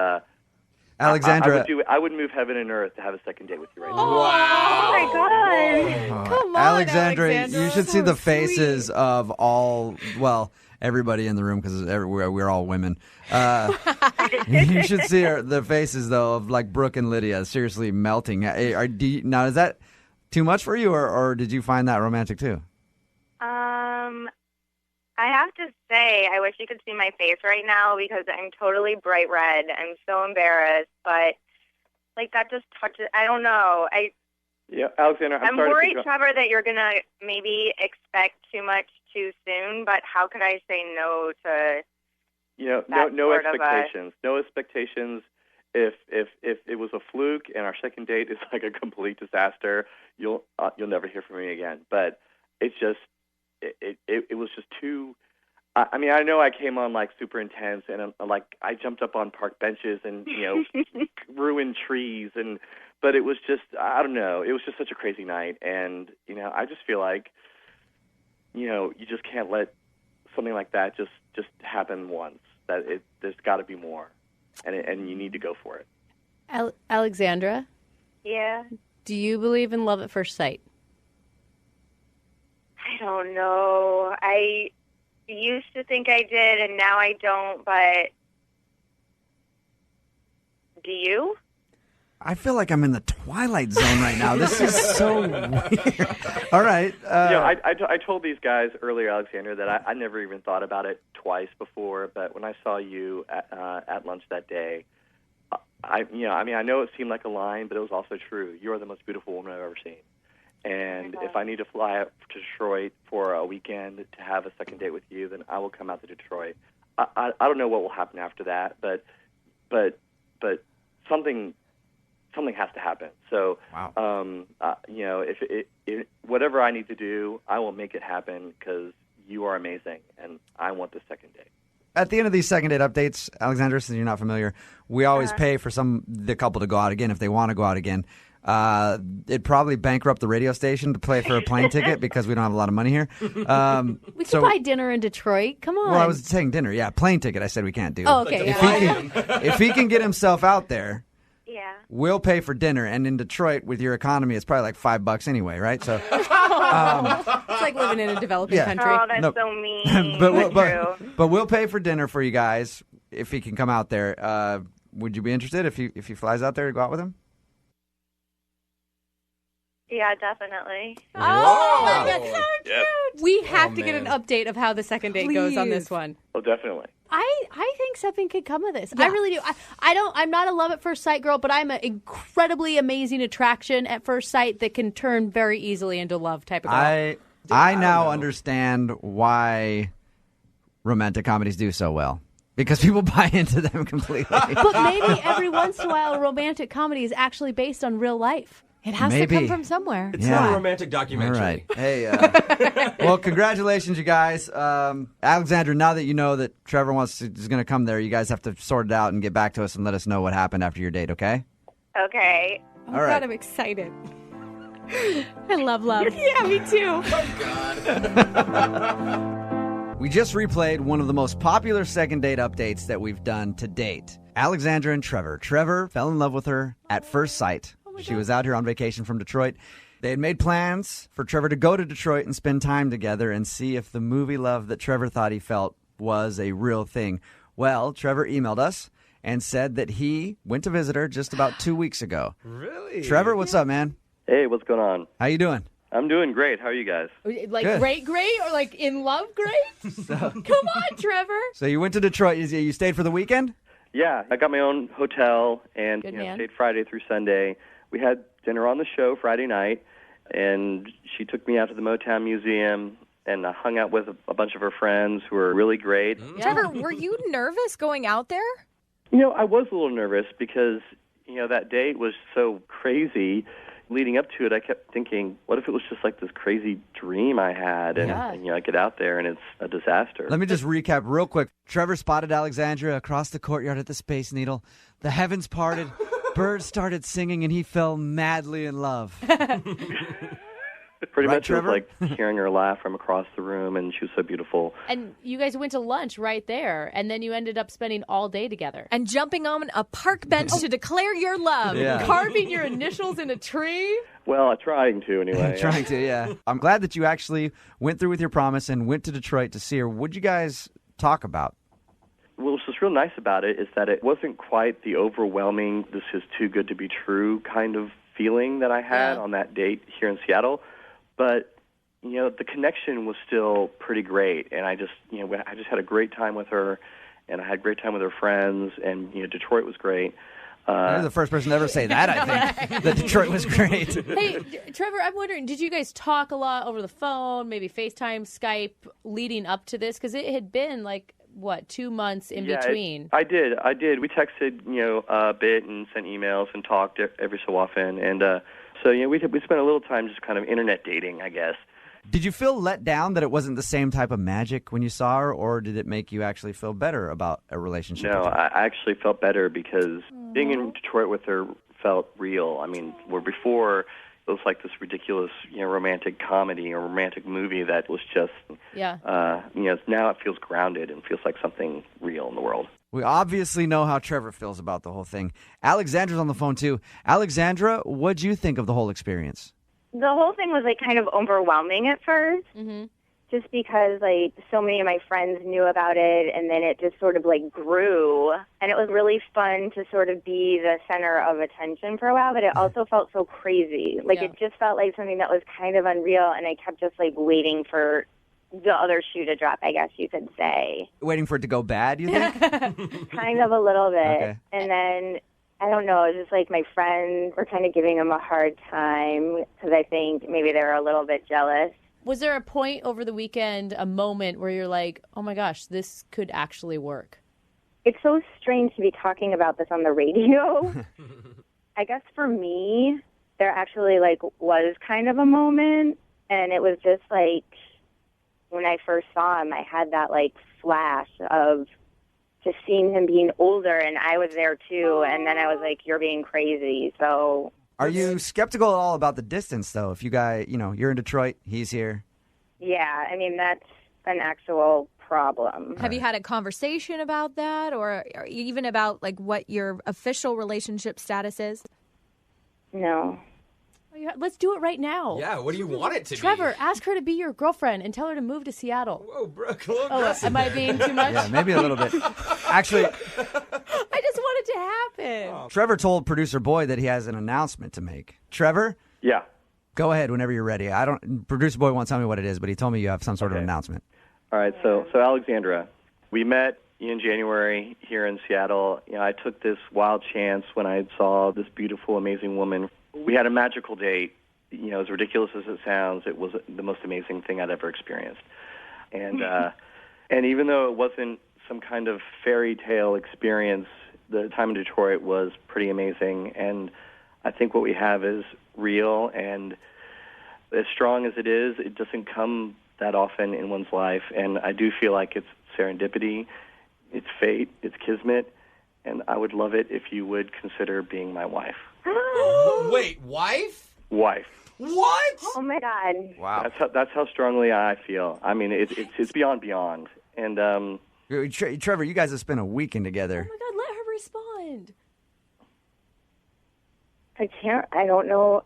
Alexandra, I would move heaven and earth to have a second date with you right now. Oh, my God. Come on, Alexandra, Alexandra. you should see the faces of all, well, everybody in the room because we're all women. You should see the faces, though, of like Brooke and Lydia seriously melting. Now, is that too much for you, or did you find that romantic too? I have to say, I wish you could see my face right now because I'm totally bright red. I'm so embarrassed, but like that just touches. I don't know. Yeah, Alexandra, I'm sorry worried, to pick Trevor, that you're gonna maybe expect too much too soon. But how could I say no to? no sort of expectations. No expectations. If it was a fluke and our second date is like a complete disaster, you'll never hear from me again. But it's just it was just too. I mean, I know I came on like super intense and like I jumped up on park benches and ruined trees but it was just I don't know. It was just such a crazy night and I just feel like you just can't let something like that just happen once. There's got to be more, and you need to go for it. Alexandra, Yeah. do you believe in love at first sight? I don't know. I used to think I did, and now I don't. But do you? I feel like I'm in the Twilight Zone right now. This is so weird. All right. I told these guys earlier, Alexander, that I never even thought about it twice before. But when I saw you at lunch that day, I know it seemed like a line, but it was also true. You are the most beautiful woman I've ever seen. And if I need to fly out to Detroit for a weekend to have a second date with you, then I will come out to Detroit. I don't know what will happen after that, but something has to happen. So, if whatever I need to do, I will make it happen because you are amazing, and I want the second date. At the end of these second date updates, Alexandra, since you're not familiar, we always pay for the couple to go out again if they want to go out again. It'd probably bankrupt the radio station to pay for a plane ticket because we don't have a lot of money here. We could buy dinner in Detroit. Come on. Well, I was saying dinner. Yeah, plane ticket I said we can't do. Oh, okay. If he can get himself out there, Yeah. we'll pay for dinner. And in Detroit, with your economy, it's probably like $5 anyway, right? So It's like living in a developing country. Oh, that's so mean. but we'll pay for dinner for you guys if he can come out there. Would you be interested if he flies out there to go out with him? Yeah, definitely. Oh, that's so cute. Yes. We have to get an update of how the second date goes on this one. Oh, definitely. I think something could come of this. Yeah. I really do. I'm not a love at first sight girl, but I'm an incredibly amazing attraction at first sight that can turn very easily into love type of girl. I now understand why romantic comedies do so well. Because people buy into them completely. But maybe every once in a while a romantic comedy is actually based on real life. It has to come from somewhere. It's not a romantic documentary. All right. Hey, well, congratulations, you guys. Alexandra, now that you know that Trevor is going to come there, you guys have to sort it out and get back to us and let us know what happened after your date, okay? Okay. Oh, all right. God, I'm excited. I love love. Yeah, me too. We just replayed one of the most popular second date updates that we've done to date. Alexandra and Trevor. Trevor fell in love with her at first sight. She was out here on vacation from Detroit. They had made plans for Trevor to go to Detroit and spend time together and see if the movie love that Trevor thought he felt was a real thing. Well, Trevor emailed us and said that he went to visit her just about 2 weeks ago. Really? Trevor, what's up, man? Hey, what's going on? How you doing? I'm doing great. How are you guys? Like Good. great or like in love great? Come on, Trevor. So you went to Detroit. You stayed for the weekend? Yeah, I got my own hotel and stayed Friday through Sunday. We had dinner on the show Friday night, and she took me out to the Motown Museum, and I hung out with a bunch of her friends who were really great. Trevor, were you nervous going out there? I was a little nervous because, that date was so crazy. Leading up to it, I kept thinking, what if it was just like this crazy dream I had, and I get out there and it's a disaster. Let me just recap real quick. Trevor spotted Alexandra across the courtyard at the Space Needle. The heavens parted. Birds started singing, and he fell madly in love. Pretty Right, much Trevor? it was like hearing her laugh from across the room, and she was so beautiful. And you guys went to lunch right there, and then you ended up spending all day together. And jumping on a park bench to declare your love. Yeah. Carving your initials in a tree. Well, trying to anyway. Trying to, yeah. I'm glad that you actually went through with your promise and went to Detroit to see her. What'd you guys talk about? Well, what's real nice about it is that it wasn't quite the overwhelming, this is too good to be true kind of feeling that I had on that date here in Seattle. But, the connection was still pretty great. And I just had a great time with her, and I had a great time with her friends, and, Detroit was great. You're the first person to ever say that, I think, that Detroit was great. Hey, Trevor, I'm wondering, did you guys talk a lot over the phone, maybe FaceTime, Skype, leading up to this? Because it had been 2 months in between? I did. We texted, a bit and sent emails and talked every so often. And so, we spent a little time just kind of internet dating, I guess. Did you feel let down that it wasn't the same type of magic when you saw her, or did it make you actually feel better about a relationship? No, with her? I actually felt better because being in Detroit with her felt real. I mean, where before it was like this ridiculous, romantic comedy or romantic movie that was just, now it feels grounded and feels like something real in the world. We obviously know how Trevor feels about the whole thing. Alexandra's on the phone, too. Alexandra, what'd you think of the whole experience? The whole thing was kind of overwhelming at first, just because so many of my friends knew about it, and then it just sort of grew, and it was really fun to sort of be the center of attention for a while. But it also felt so crazy, it just felt like something that was kind of unreal, and I kept just waiting for the other shoe to drop, I guess you could say. Waiting for it to go bad, you think? Kind of a little bit, Okay. and then. I don't know, it was just my friends were kind of giving him a hard time because I think maybe they were a little bit jealous. Was there a point over the weekend, a moment where you're like, oh my gosh, this could actually work? It's so strange to be talking about this on the radio. I guess for me, there actually was kind of a moment, and it was just when I first saw him, I had that flash of just seeing him being older, and I was there too, and then I was like, you're being crazy. So Are you skeptical at all about the distance, though? If you guys, you're in Detroit, he's here. yeah, I mean, that's an actual problem. Have you had a conversation about that, or even about what your official relationship status is? No. Let's do it right now. Yeah, what do you want it to be? Trevor, ask her to be your girlfriend and tell her to move to Seattle. Whoa, Brooke, a little aggressive. Am I being too much? Yeah, maybe a little bit. Actually, I just want it to happen. Trevor told producer Boy that he has an announcement to make. Trevor, Yeah. go ahead whenever you're ready. Producer Boy won't tell me what it is, but he told me you have some sort of announcement. All right, so Alexandra, we met in January here in Seattle. I took this wild chance when I saw this beautiful, amazing woman. We had a magical date. As ridiculous as it sounds, it was the most amazing thing I'd ever experienced. And and even though it wasn't some kind of fairy tale experience, the time in Detroit was pretty amazing. And I think what we have is real, and as strong as it is, it doesn't come that often in one's life. And I do feel like it's serendipity, it's fate, it's kismet, and I would love it if you would consider being my wife. Wait, wife? Wife. What? Oh my God. Wow. That's how strongly I feel. I mean, it's beyond. And Trevor, you guys have spent a weekend together. Oh my God, let her respond. I don't know.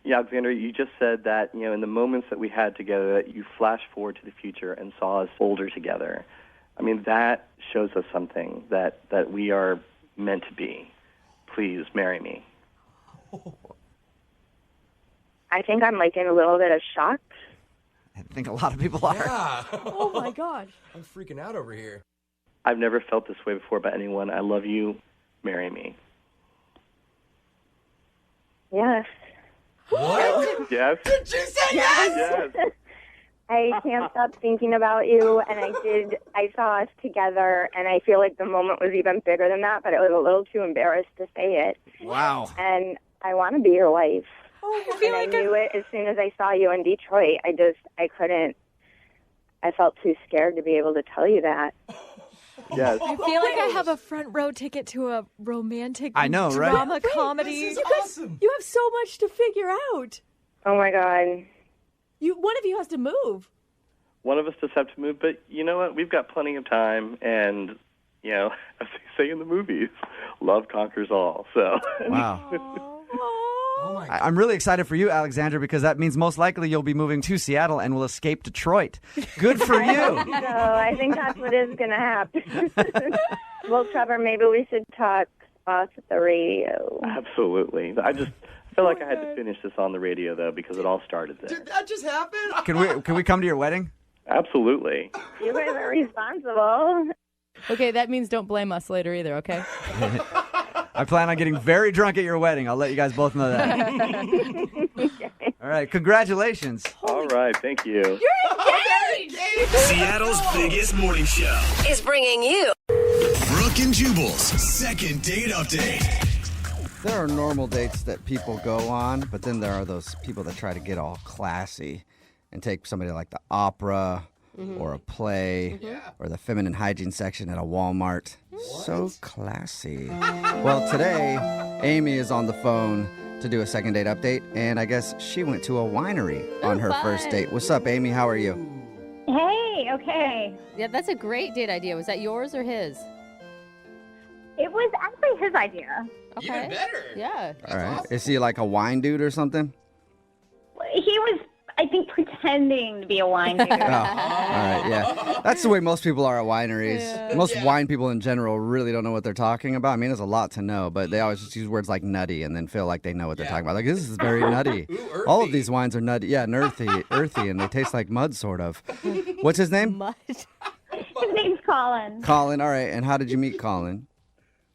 yeah, Alexander, you just said that in the moments that we had together, that you flash forward to the future and saw us older together. I mean, that shows us something that we are meant to be. Please marry me. I think I'm in a little bit of shock. I think a lot of people are. Yeah. Oh my God. I'm freaking out over here. I've never felt this way before about anyone. I love you. Marry me. Yes. What? Yes. Did you say yes? Yes. I can't stop thinking about you, and I saw us together, and I feel like the moment was even bigger than that, but I was a little too embarrassed to say it. Wow. And I want to be your wife. I feel And I knew it as soon as I saw you in Detroit. I couldn't, I felt too scared to be able to tell you that. Yes. I feel like I have a front row ticket to a romantic I know, right? drama comedy. This is awesome. You have so much to figure out. Oh my God. One of you has to move. One of us does have to move, but you know what? We've got plenty of time, and, as they say in the movies, love conquers all. So. Wow. Oh my God. I'm really excited for you, Alexander, because that means most likely you'll be moving to Seattle and will escape Detroit. Good for you. So I think that's what is going to happen. Well, Trevor, maybe we should talk off the radio. Absolutely. I feel like I had to finish this on the radio, though, because it all started there. Did that just happen? Can we come to your wedding? Absolutely. You guys are responsible. Okay, that means don't blame us later either, okay? I plan on getting very drunk at your wedding. I'll let you guys both know that. All right, congratulations. All right, thank you. You're engaged! Seattle's biggest morning show. Is bringing you Brooke and Jubal's second date update. There are normal dates that people go on, but then there are those people that try to get all classy and take somebody like the opera or a play or the feminine hygiene section at a Walmart. So classy. Well, today, Amy is on the phone to do a second date update, and I guess she went to a winery on her first date. What's up, Amy? How are you? Hey, okay. Yeah, that's a great date idea. Was that yours or his? It was actually his idea. Okay. Even better. Yeah. All right. Is he like a wine dude or something? He was, I think, pretending to be a wine dude. Oh, all right, yeah. That's the way most people are at wineries. Most wine people in general really don't know what they're talking about. I mean, there's a lot to know, but they always just use words like nutty and then feel like they know what they're talking about. Like, this is very nutty. Ooh, All of these wines are nutty. Yeah, and earthy, and they taste like mud, sort of. What's his name? Mud. His name's Colin. Colin. All right, and how did you meet Colin?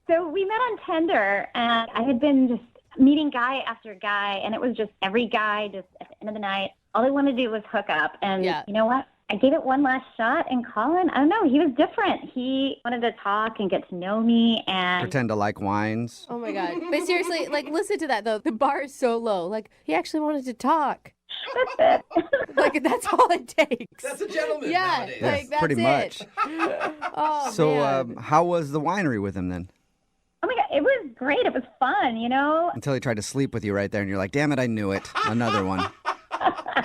So we met on Tinder, and I had been just meeting guy after guy, and it was just every guy just at the end of the night, all I wanted to do was hook up. And Yeah. you know what? I gave it one last shot, and Colin, I don't know, he was different. He wanted to talk and get to know me, and Pretend to like wines. Oh my God. But seriously, like, listen to that though. The bar is so low. Like, he actually wanted to talk. that's it. Like, that's all it takes. That's a gentleman Yeah, nowadays. like that's pretty it. much. Oh, So, man. how was the winery with him then? Oh my God, it was great. It was fun, you know, Until he tried to sleep with you right there, and you're like, damn it, I knew it. Another one.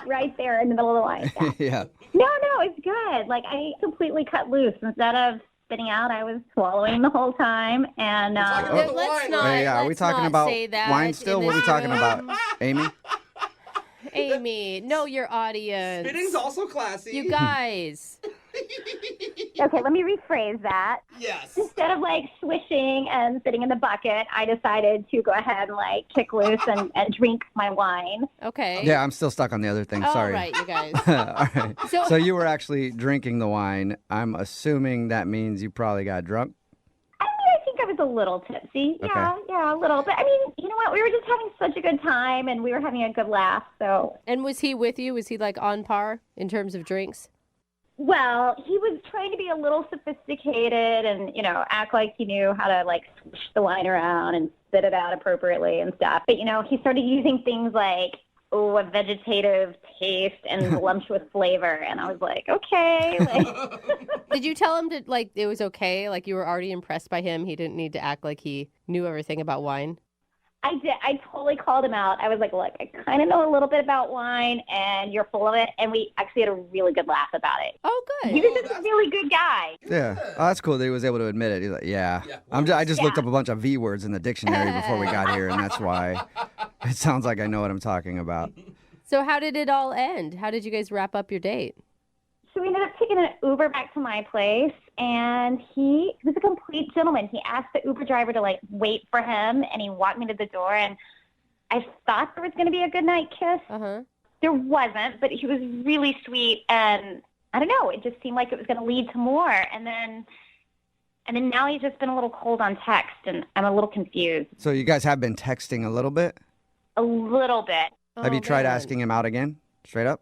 right there in the middle of the line. Yeah. Yeah. No, it's good. Like, I completely cut loose. Instead of spitting out, I was swallowing the whole time. And Talking about the Let's wine. not- Hey, are we let's talking not about say that wine still? in What are we this talking room. about? Amy? Amy, know your audience. Spitting's also classy. You guys. okay, let me rephrase that. Yes. Instead of like swishing and sitting in the bucket, I decided to go ahead and like kick loose and drink my wine. Okay. Yeah, I'm still stuck on the other thing. All Sorry. right, you guys. All right. So- So you were actually drinking the wine. I'm assuming that means you probably got drunk. I think I was a little tipsy. Yeah, a little bit. I mean, you know what? We were just having such a good time, and we were having a good laugh. So, And was he with you? Was he like on par in terms of drinks? well, he was trying to be a little sophisticated and, you know, act like he knew how to like swish the wine around and spit it out appropriately and stuff. But, you know, he started using things like, oh, a vegetative taste and voluptuous flavor. And I was like, okay. Like, Did you tell him to like it was okay? Like you were already impressed by him. He didn't need to act like he knew everything about wine. I did. I totally called him out. I was like, look, I kind of know a little bit about wine, and you're full of it. And we actually had a really good laugh about it. Oh, good. He was just a really good guy. Yeah. Oh, that's cool that he was able to admit it. He's like, yeah. Yeah. I just looked Yeah. up a bunch of V words in the dictionary before we got here, and that's why it sounds like I know what I'm talking about. So how did it all end? How did you guys wrap up your date? So we ended up taking an Uber back to my place, and he was a complete gentleman. He asked the Uber driver to like wait for him, and he walked me to the door. And I thought there was going to be a goodnight kiss. Uh-huh. There wasn't, but he was really sweet, and I don't know. It just seemed like it was going to lead to more. And then now he's just been a little cold on text, and I'm a little confused. So you guys have been texting a little bit? A little bit. Have you tried man. asking him out again? Straight up?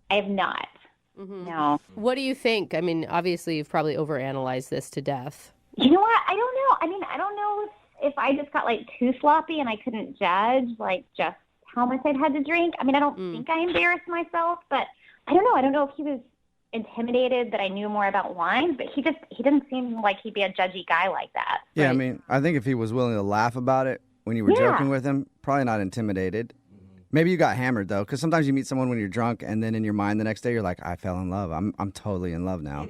I have not. Mhm. No. What do you think? I mean, obviously you've probably overanalyzed this to death. You know what? I don't know. I mean, I don't know if I just got like too sloppy and I couldn't judge like just how much I'd had to drink. I mean, I don't think I embarrassed myself, but I don't know. I don't know if he was intimidated that I knew more about wine, but he didn't seem like he'd be a judgy guy like that. Yeah, I Right. mean, I think if he was willing to laugh about it when you were Yeah. joking with him, probably not intimidated. Maybe you got hammered though, because sometimes you meet someone when you're drunk, and then in your mind the next day you're like, I fell in love. I'm totally in love now.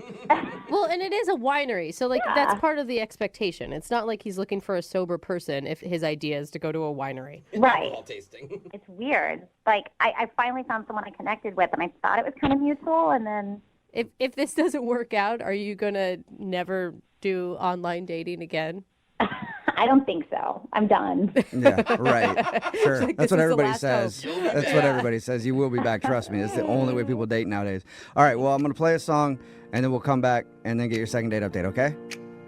Well, and it is a winery, so like that's part of the expectation. It's not like he's looking for a sober person if his idea is to go to a winery. Right. Alcohol tasting. It's weird. Like I finally found someone I connected with, and I thought it was kind of mutual, and then If this doesn't work out, are you gonna never do online dating again? I don't think so. I'm done. Yeah, right. Sure. Like, That's this what is the everybody last says. hope. That's what everybody says. You will be back. Trust me. It's the only way people date nowadays. All right. Well, I'm going to play a song, and then we'll come back and then get your second date update, okay?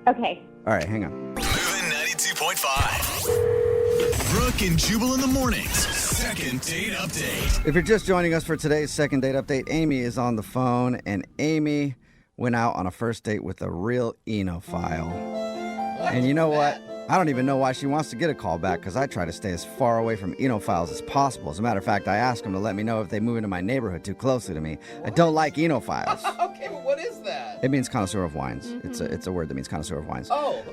Okay. All right. Hang on. Moving 92.5. Brooke and Jubal in the mornings. Second date update. If you're just joining us for today's second date update, Amy is on the phone, and Amy went out on a first date with a real enophile. And you know what? I don't even know why she wants to get a call back, because I try to stay as far away from enophiles as possible. As a matter of fact, I ask them to let me know if they move into my neighborhood too closely to me. I don't like enophiles. Okay, well, what is that? It means connoisseur of wines. It's a word that means connoisseur of wines. Oh.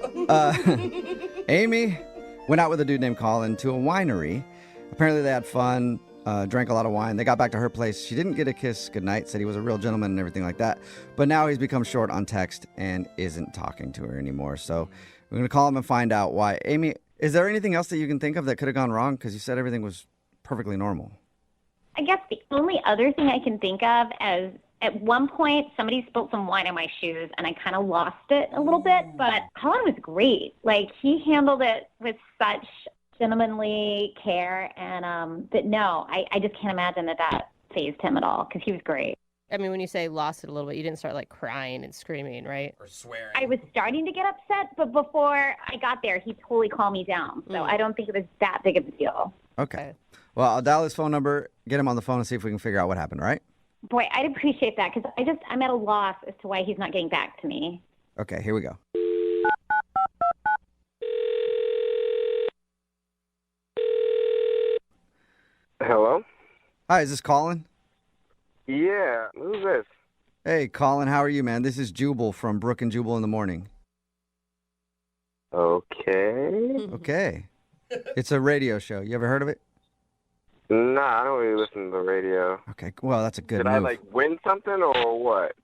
Amy went out with a dude named Colin to a winery. Apparently they had fun, drank a lot of wine. They got back to her place. She didn't get a kiss goodnight, said he was a real gentleman and everything like that. But now he's become short on text and isn't talking to her anymore. So we're going to call him and find out why. Amy, is there anything else that you can think of that could have gone wrong? Because you said everything was perfectly normal. I guess the only other thing I can think of is at one point somebody spilled some wine on my shoes and I kind of lost it a little bit, but Colin was great. Like he handled it with such gentlemanly care and but no, I just can't imagine that fazed him at all because he was great. I mean, when you say lost it a little bit, you didn't start like crying and screaming, right? Or swearing. I was starting to get upset, but before I got there, he totally calmed me down. So I don't think it was that big of a deal. All Okay. Well, I'll dial his phone number, get him on the phone, and see if we can figure out what happened, all right? Boy, I'd appreciate that because I'm at a loss as to why he's not getting back to me. Okay, here we go. Hello? Hi, is this Colin? Yeah, who's this? Hey, Colin, how are you, man? This is Jubal from Brooke and Jubal in the Morning. Okay. Okay. It's a radio show. You ever heard of it? Nah, I don't really listen to the radio. Okay, well, that's a good Did move. I, like, win something or what?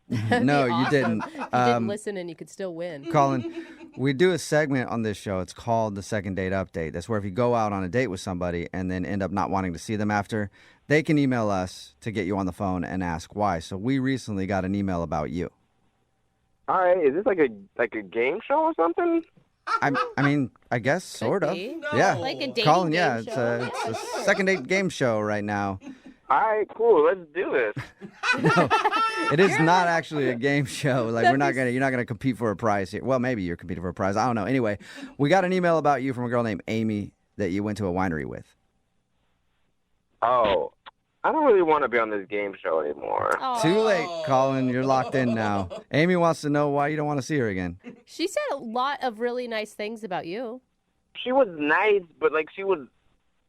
No, you didn't. You didn't listen and you could still win. Colin, we do a segment on this show. It's called the Second Date Update. That's where if you go out on a date with somebody and then end up not wanting to see them after, they can email us to get you on the phone and ask why. So we recently got an email about you. All right, is this like a game show or something? I mean, I guess sort of. be. No. Yeah, Like a dating Colin. game Yeah, show. it's a second date game show right now. All right, cool, let's do this. No, it is not actually a game show. Like you're not gonna compete for a prize here. Well, maybe you're competing for a prize. I don't know. Anyway, we got an email about you from a girl named Amy that you went to a winery with. Oh, I don't really want to be on this game show anymore. Too late, Colin. You're locked in now. Amy wants to know why you don't want to see her again. She said a lot of really nice things about you. She was nice, but like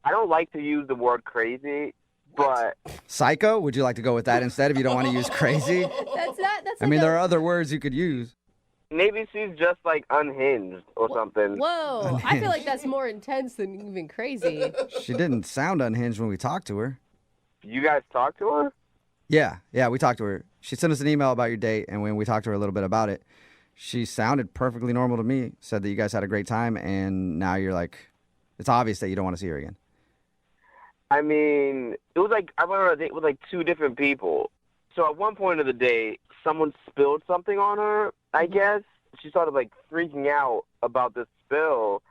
I don't like to use the word crazy, but Psycho? Would you like to go with that instead if you don't want to use crazy? That's I mean, there are other words you could use. maybe she's just like unhinged or something. Whoa. I feel like that's more intense than even crazy. She didn't sound unhinged when we talked to her. You guys talked to her? Yeah, we talked to her. She sent us an email about your date, and when we talked to her a little bit about it, she sounded perfectly normal to me, said that you guys had a great time, and now you're like, it's obvious that you don't want to see her again. I mean, it was like I went on a date with like two different people. So at one point of the day, someone spilled something on her, I guess. She started like freaking out about this spill.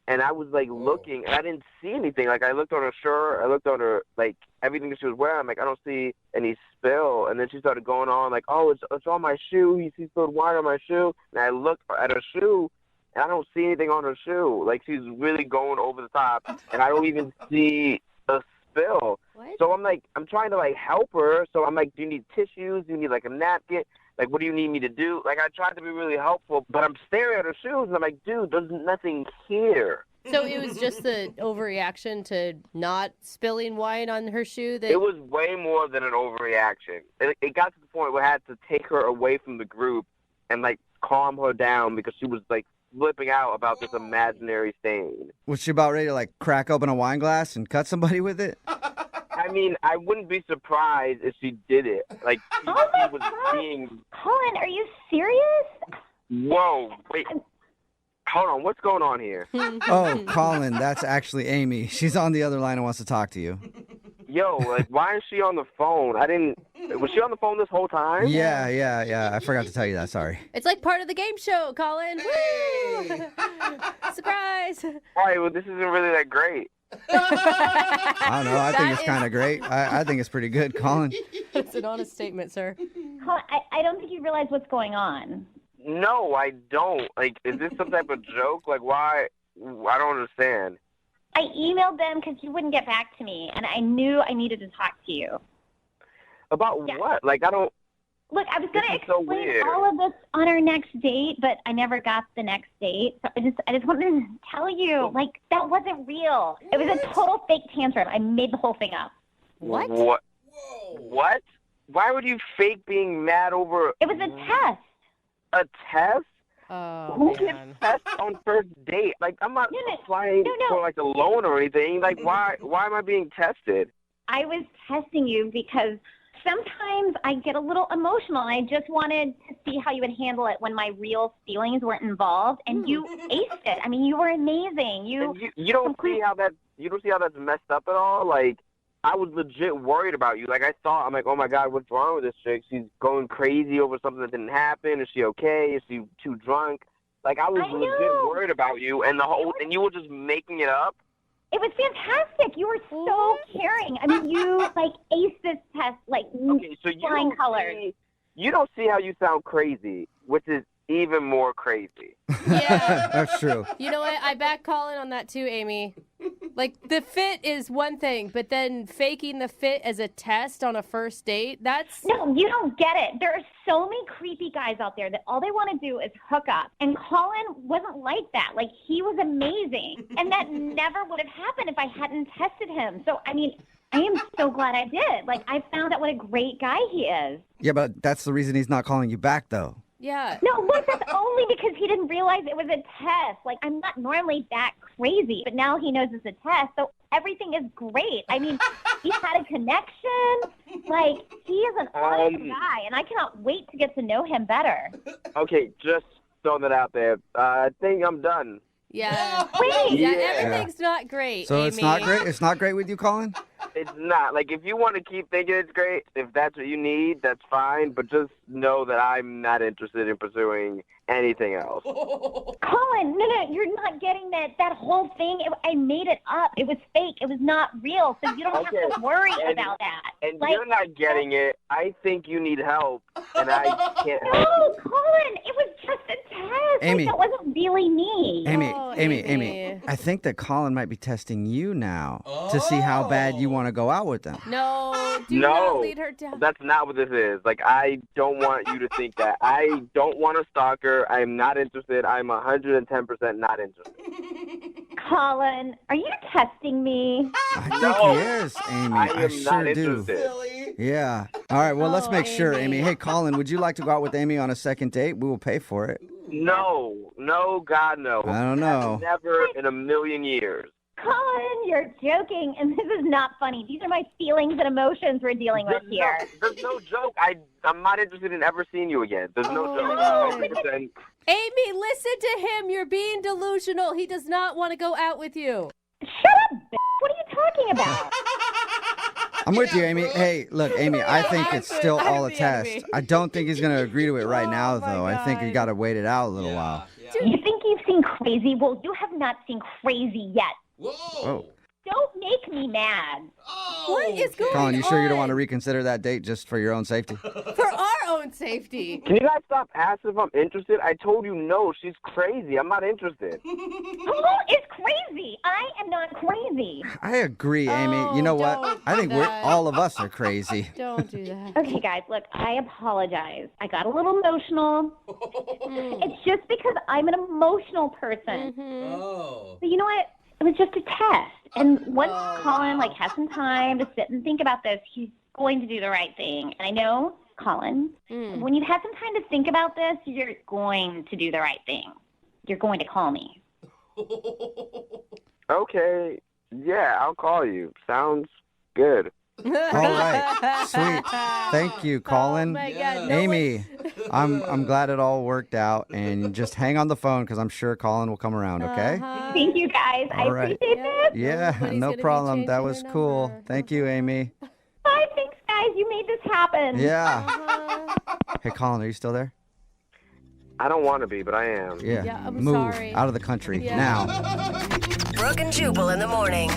And I was like looking, and I didn't see anything. Like I looked on her shirt, I looked on her, like everything that she was wearing. I'm like, I don't see any spill. And then she started going on like, oh, it's on my shoe. He spilled wine on my shoe. And I looked at her shoe, and I don't see anything on her shoe. Like she's really going over the top, and I don't even see a spill. What? So I'm like, I'm trying to like help her. So I'm like, do you need tissues? Do you need like a napkin? Like, what do you need me to do? Like, I tried to be really helpful, but I'm staring at her shoes, and I'm like, dude, there's nothing here. So it was just the overreaction to not spilling wine on her shoe? That It was way more than an overreaction. It got to the point where I had to take her away from the group and, like, calm her down because she was, like, flipping out about this imaginary stain. Was she about ready to, like, crack open a wine glass and cut somebody with it? I mean, I wouldn't be surprised if she did it. Like, she was being... Colin, are you serious? Whoa, wait. Hold on, what's going on here? Oh, Colin, that's actually Amy. She's on the other line and wants to talk to you. Yo, like, why is she on the phone? Was she on the phone this whole time? Yeah. I forgot to tell you that. Sorry. it's like part of the game show, Colin. Woo! Surprise! All right, well, this isn't really that great. I don't know. I think it's kind of great. I think it's pretty good, Colin. That's an honest statement, sir. Colin, I don't think you realize what's going on. No, I don't. Like, is this some type of joke? Like, why? I don't understand. I emailed them because you wouldn't get back to me, and I knew I needed to talk to you. About what? Like, I don't... Look, I was going to This is so explain weird. all of this on our next date, but I never got the next date. So I just wanted to tell you, like, that wasn't real. It was a total fake tantrum. I made the whole thing up. What? What? What? Why would you fake being mad over... It was a test. A test? Oh, Who gets man. tests on first date? Like, I'm not applying for, like, a loan or anything. Like, why am I being tested? I was testing you because sometimes I get a little emotional, and I just wanted to see how you would handle it when my real feelings weren't involved, and you aced it. I mean, you were amazing. You don't see how that's messed up at all? Like, I was legit worried about you. Like, I'm like, oh my God, what's wrong with this chick? She's going crazy over something that didn't happen. Is she okay? Is she too drunk? Like, I was legit worried about you, and and you were just making it up. It was fantastic. You were so caring. I mean, you, like, aced this test, like, Okay, so flying colors. You don't see how you sound crazy, which is even more crazy. Yeah. That's true. You know what? I back Colin on that too, Amy. Like, the fit is one thing, but then faking the fit as a test on a first date, that's... No, you don't get it. There are so many creepy guys out there that all they want to do is hook up. And Colin wasn't like that. Like, he was amazing. And that never would have happened if I hadn't tested him. So, I mean, I am so glad I did. Like, I found out what a great guy he is. Yeah, but that's the reason he's not calling you back, though. Yeah. No, look, that's only because he didn't realize it was a test. Like, I'm not normally that crazy, but now he knows it's a test, so everything is great. I mean, he had a connection. Like, he is an awesome guy, and I cannot wait to get to know him better. Okay, just throwing that out there. I think I'm done. Yeah. Wait. Yeah, everything's not great, So Amy. it's not great? It's not great with you, Colin? It's not. Like, if you want to keep thinking it's great, if that's what you need, that's fine. But just know that I'm not interested in pursuing anything else. Colin, no, you're not getting that whole thing. I made it up. It was fake. It was not real, so you don't have to worry about that. And like, you're not getting it. I think you need help, and I can't help No, you. Colin, it was just a test. Amy. Like, that wasn't really me. Amy, I think that Colin might be testing you now to see how bad you want to go out with them. No, do not lead her down. That's not what this is. Like, I don't want you to think that. I don't want a stalker. I'm not interested. I'm 110% not interested. Colin, are you testing me? I think he is, Amy. I I am sure not do. interested. Yeah. All right, well, let's make sure, Amy. Amy. Hey, Colin, would you like to go out with Amy on a second date? We will pay for it. No, God, no. I don't know. Never in a million years. Colin, you're joking, and this is not funny. These are my feelings and emotions we're dealing with here. There's no joke. I'm not interested in ever seeing you again. There's no joke. no. 100%. Amy, listen to him. You're being delusional. He does not want to go out with you. Shut up, bitch. What are you talking about? I'm with you, Amy. Hey, look, Amy, I think it's still all a test. I don't think he's going to agree to it right now, though. I think you got to wait it out a little while. You think you've seen crazy? Well, you have not seen crazy yet. Whoa. Oh. Don't make me mad. What is going on? Colin, you sure you don't want to reconsider that date just for your own safety? For our own safety. Can you guys stop asking if I'm interested? I told you no. She's crazy. I'm not interested. Who is crazy? I am not crazy. I agree, Amy. You know what? don't I do think that. all of us are crazy. Don't do that. Okay, guys, look, I apologize. I got a little emotional. It's just because I'm an emotional person. Oh. But you know what? It was just a test. And once Colin has some time to sit and think about this, he's going to do the right thing. And I know, Colin, when you've had some time to think about this, you're going to do the right thing. You're going to call me. Okay. Yeah, I'll call you. Sounds good. All right. Sweet. Thank you, Colin. Oh my God. Amy, I'm glad it all worked out. And just hang on the phone because I'm sure Colin will come around, okay? Thank you, guys. All I right. appreciate this. Yeah, Nobody's no gonna be problem. That changing was your cool. number. Thank you, Amy. Bye, thanks, guys. You made this happen. Yeah. Hey, Colin, are you still there? I don't want to be, but I am. Yeah. Yeah, I'm Move sorry. out of the country Yeah. now. Brooke and Jubal in the morning.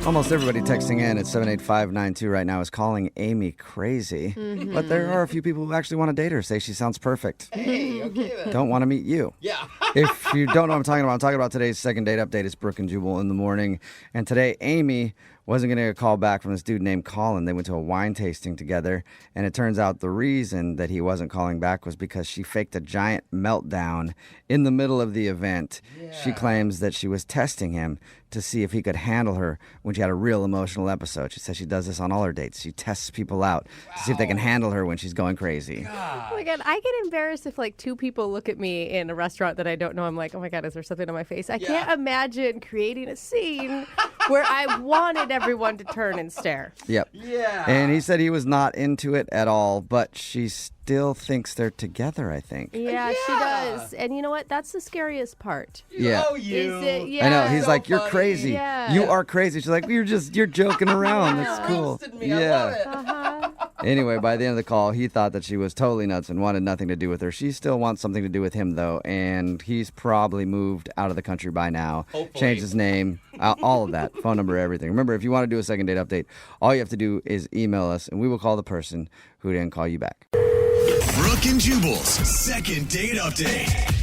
Almost everybody texting in at 78592 right now is calling Amy crazy. But there are a few people who actually want to date her, say she sounds perfect. Hey, okay then. Don't want to meet you. Yeah. If you don't know what I'm talking about today's second date update. It's Brooke and Jubal in the morning. And today, Amy wasn't going to get a call back from this dude named Colin. They went to a wine tasting together. And it turns out the reason that he wasn't calling back was because she faked a giant meltdown in the middle of the event. She claims that she was testing him to see if he could handle her when she had a real emotional episode. She says she does this on all her dates. She tests people out to see if they can handle her when she's going crazy. Oh my God, I get embarrassed if two people look at me in a restaurant that I don't know. I'm like, oh my God, is there something on my face? I can't imagine creating a scene where I wanted everyone to turn and stare. Yep. Yeah. And he said he was not into it at all, but she still thinks they're together, I think. Yeah, she does. And you know what? That's the scariest part. Yeah. Oh, you. Is it? Yeah. I know. He's So like, you're funny. crazy. Yeah. You are crazy. She's like, you're joking around. That's cool. Roasted me. I love it. Uh-huh. Anyway, by the end of the call, he thought that she was totally nuts and wanted nothing to do with her. She still wants something to do with him, though, and he's probably moved out of the country by now. Hopefully. Changed his name, all of that, phone number, everything. Remember, if you want to do a second date update, all you have to do is email us, and we will call the person who didn't call you back. Brooke and Jubal's second date update.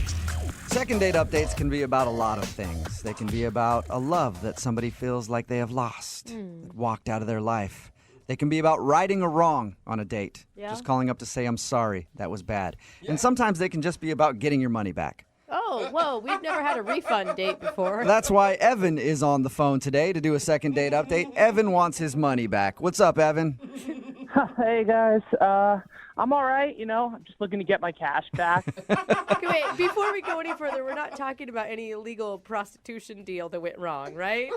Second date updates can be about a lot of things. They can be about a love that somebody feels like they have lost, that walked out of their life. They can be about righting a wrong on a date, just calling up to say, I'm sorry, that was bad. And sometimes they can just be about getting your money back. Oh, whoa, we've never had a refund date before. That's why Evan is on the phone today to do a second date update. Evan wants his money back. What's up, Evan? Hey, guys. I'm all right, I'm just looking to get my cash back. Okay, wait, before we go any further, we're not talking about any illegal prostitution deal that went wrong, right?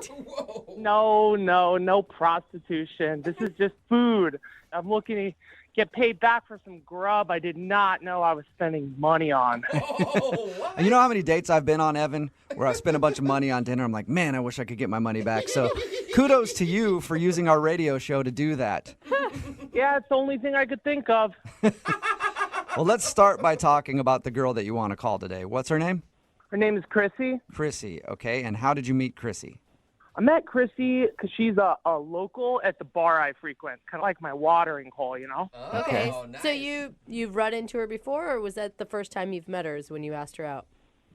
No prostitution. This is just food. I'm looking to get paid back for some grub I did not know I was spending money on. You know how many dates I've been on, Evan, where I've spent a bunch of money on dinner? I'm like, man, I wish I could get my money back. So kudos to you for using our radio show to do that. Yeah, it's the only thing I could think of. Well, let's start by talking about the girl that you want to call today. What's her name? Her name is Chrissy. Chrissy, okay. And how did you meet Chrissy? I met Chrissy because she's a local at the bar I frequent, kind of like my watering hole, Okay, nice. so you've run into her before, or was that the first time you've met her is when you asked her out?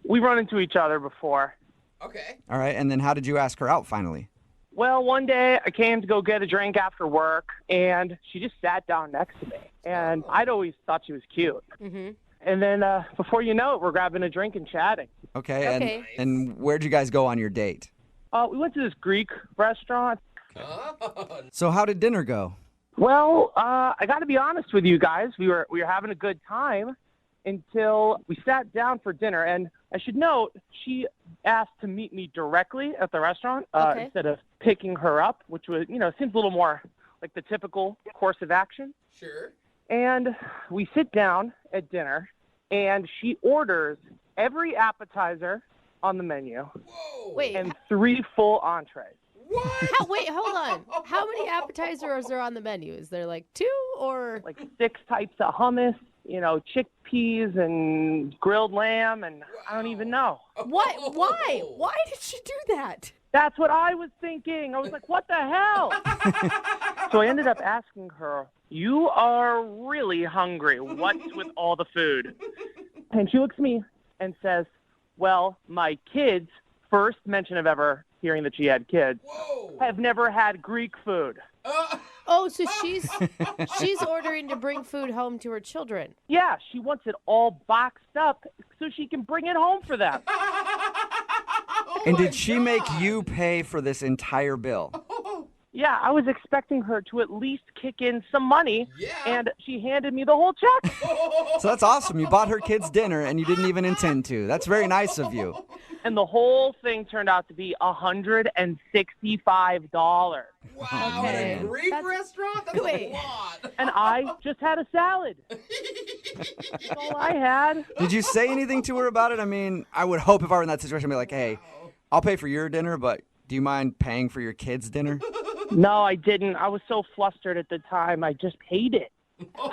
We run into each other before. Okay. All right, and then how did you ask her out finally? Well, one day I came to go get a drink after work, and she just sat down next to me. And I'd always thought she was cute. Mm-hmm. And then before you know it, we're grabbing a drink and chatting. Okay. And where'd you guys go on your date? We went to this Greek restaurant. So how did dinner go? Well, I got to be honest with you guys. We were having a good time until we sat down for dinner. And I should note, she asked to meet me directly at the restaurant instead of picking her up, which was, seems a little more like the typical course of action. Sure. And we sit down at dinner, and she orders every appetizer on the menu. Whoa. Wait, and 3 full entrees. What? wait, hold on. How many appetizers are on the menu? Is there like 2 or? Like 6 types of hummus, chickpeas and grilled lamb, and I don't even know. What? Why? Why did she do that? That's what I was thinking. I was like, what the hell? So I ended up asking her, you are really hungry. What's with all the food? And she looks at me and says, well, my kids, first mention of ever hearing that she had kids, have never had Greek food. Oh, so she's ordering to bring food home to her children. Yeah, she wants it all boxed up so she can bring it home for them. And did she make you pay for this entire bill? Yeah, I was expecting her to at least kick in some money, and she handed me the whole check. So that's awesome. You bought her kids dinner, and you didn't even intend to. That's very nice of you. And the whole thing turned out to be $165. Wow, Okay. at a Greek restaurant? That's a lot. And I just had a salad. That's all I had. Did you say anything to her about it? I mean, I would hope if I were in that situation, I'd be like, hey, I'll pay for your dinner, but do you mind paying for your kids' dinner? No, I didn't. I was so flustered at the time. I just paid it.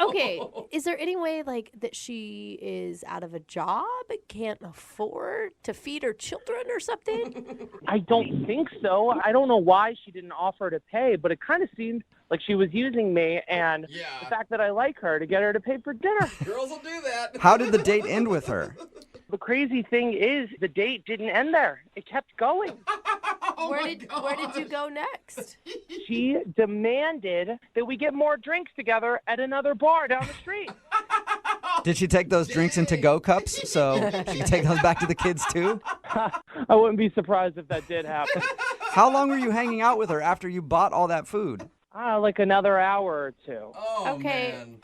Okay, is there any way that she is out of a job, can't afford to feed her children or something? I don't think so. I don't know why she didn't offer to pay, but it kind of seemed like she was using me and the fact that I like her to get her to pay for dinner. Girls will do that. How did the date end with her? The crazy thing is the date didn't end there. It kept going. Where did you go next? She demanded that we get more drinks together at another bar down the street. Did she take those drinks in to-go cups so she could take those back to the kids too? I wouldn't be surprised if that did happen. How long were you hanging out with her after you bought all that food? Like another hour or 2. Oh, Okay. man.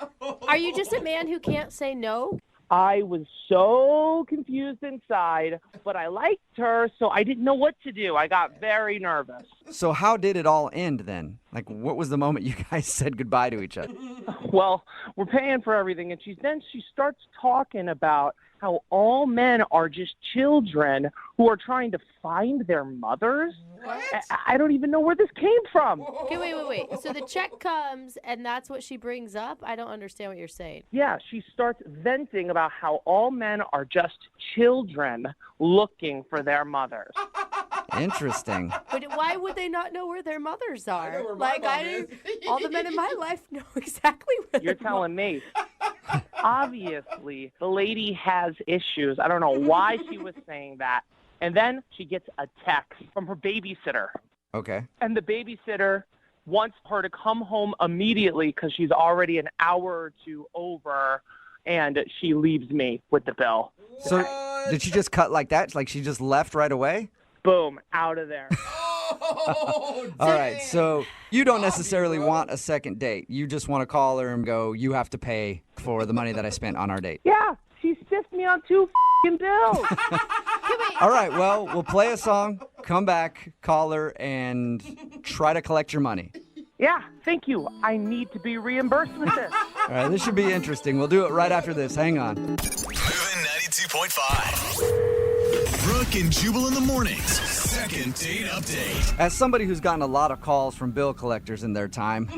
Are you just a man who can't say no? I was so confused inside, but I liked her, so I didn't know what to do. I got very nervous. So how did it all end then? Like, what was the moment you guys said goodbye to each other? Well, we're paying for everything, and she starts talking about how all men are just children who are trying to find their mothers. What? I don't even know where this came from. Okay, wait. So the check comes, and that's what she brings up? I don't understand what you're saying. Yeah, she starts venting about how all men are just children looking for their mothers. Interesting. But why would they not know where their mothers are? know where my mom is. All the men in my life know exactly where You're their telling me. Obviously, the lady has issues. I don't know why she was saying that. And then she gets a text from her babysitter. Okay. And the babysitter wants her to come home immediately because she's already an hour or two over, and she leaves me with the bill. So did she just cut like that? Like she just left right away? Boom, out of there. Oh, All right, so you don't necessarily want a second date. You just want to call her and go, you have to pay for the money that I spent on our date. Yeah, she stiffed me on 2 bills. All right, well, we'll play a song, come back, call her, and try to collect your money. Yeah, thank you. I need to be reimbursed with this. All right, this should be interesting. We'll do it right after this. Hang on. Moving 92.5. Brooke and Jubal in the mornings. Second date update. As somebody who's gotten a lot of calls from bill collectors in their time,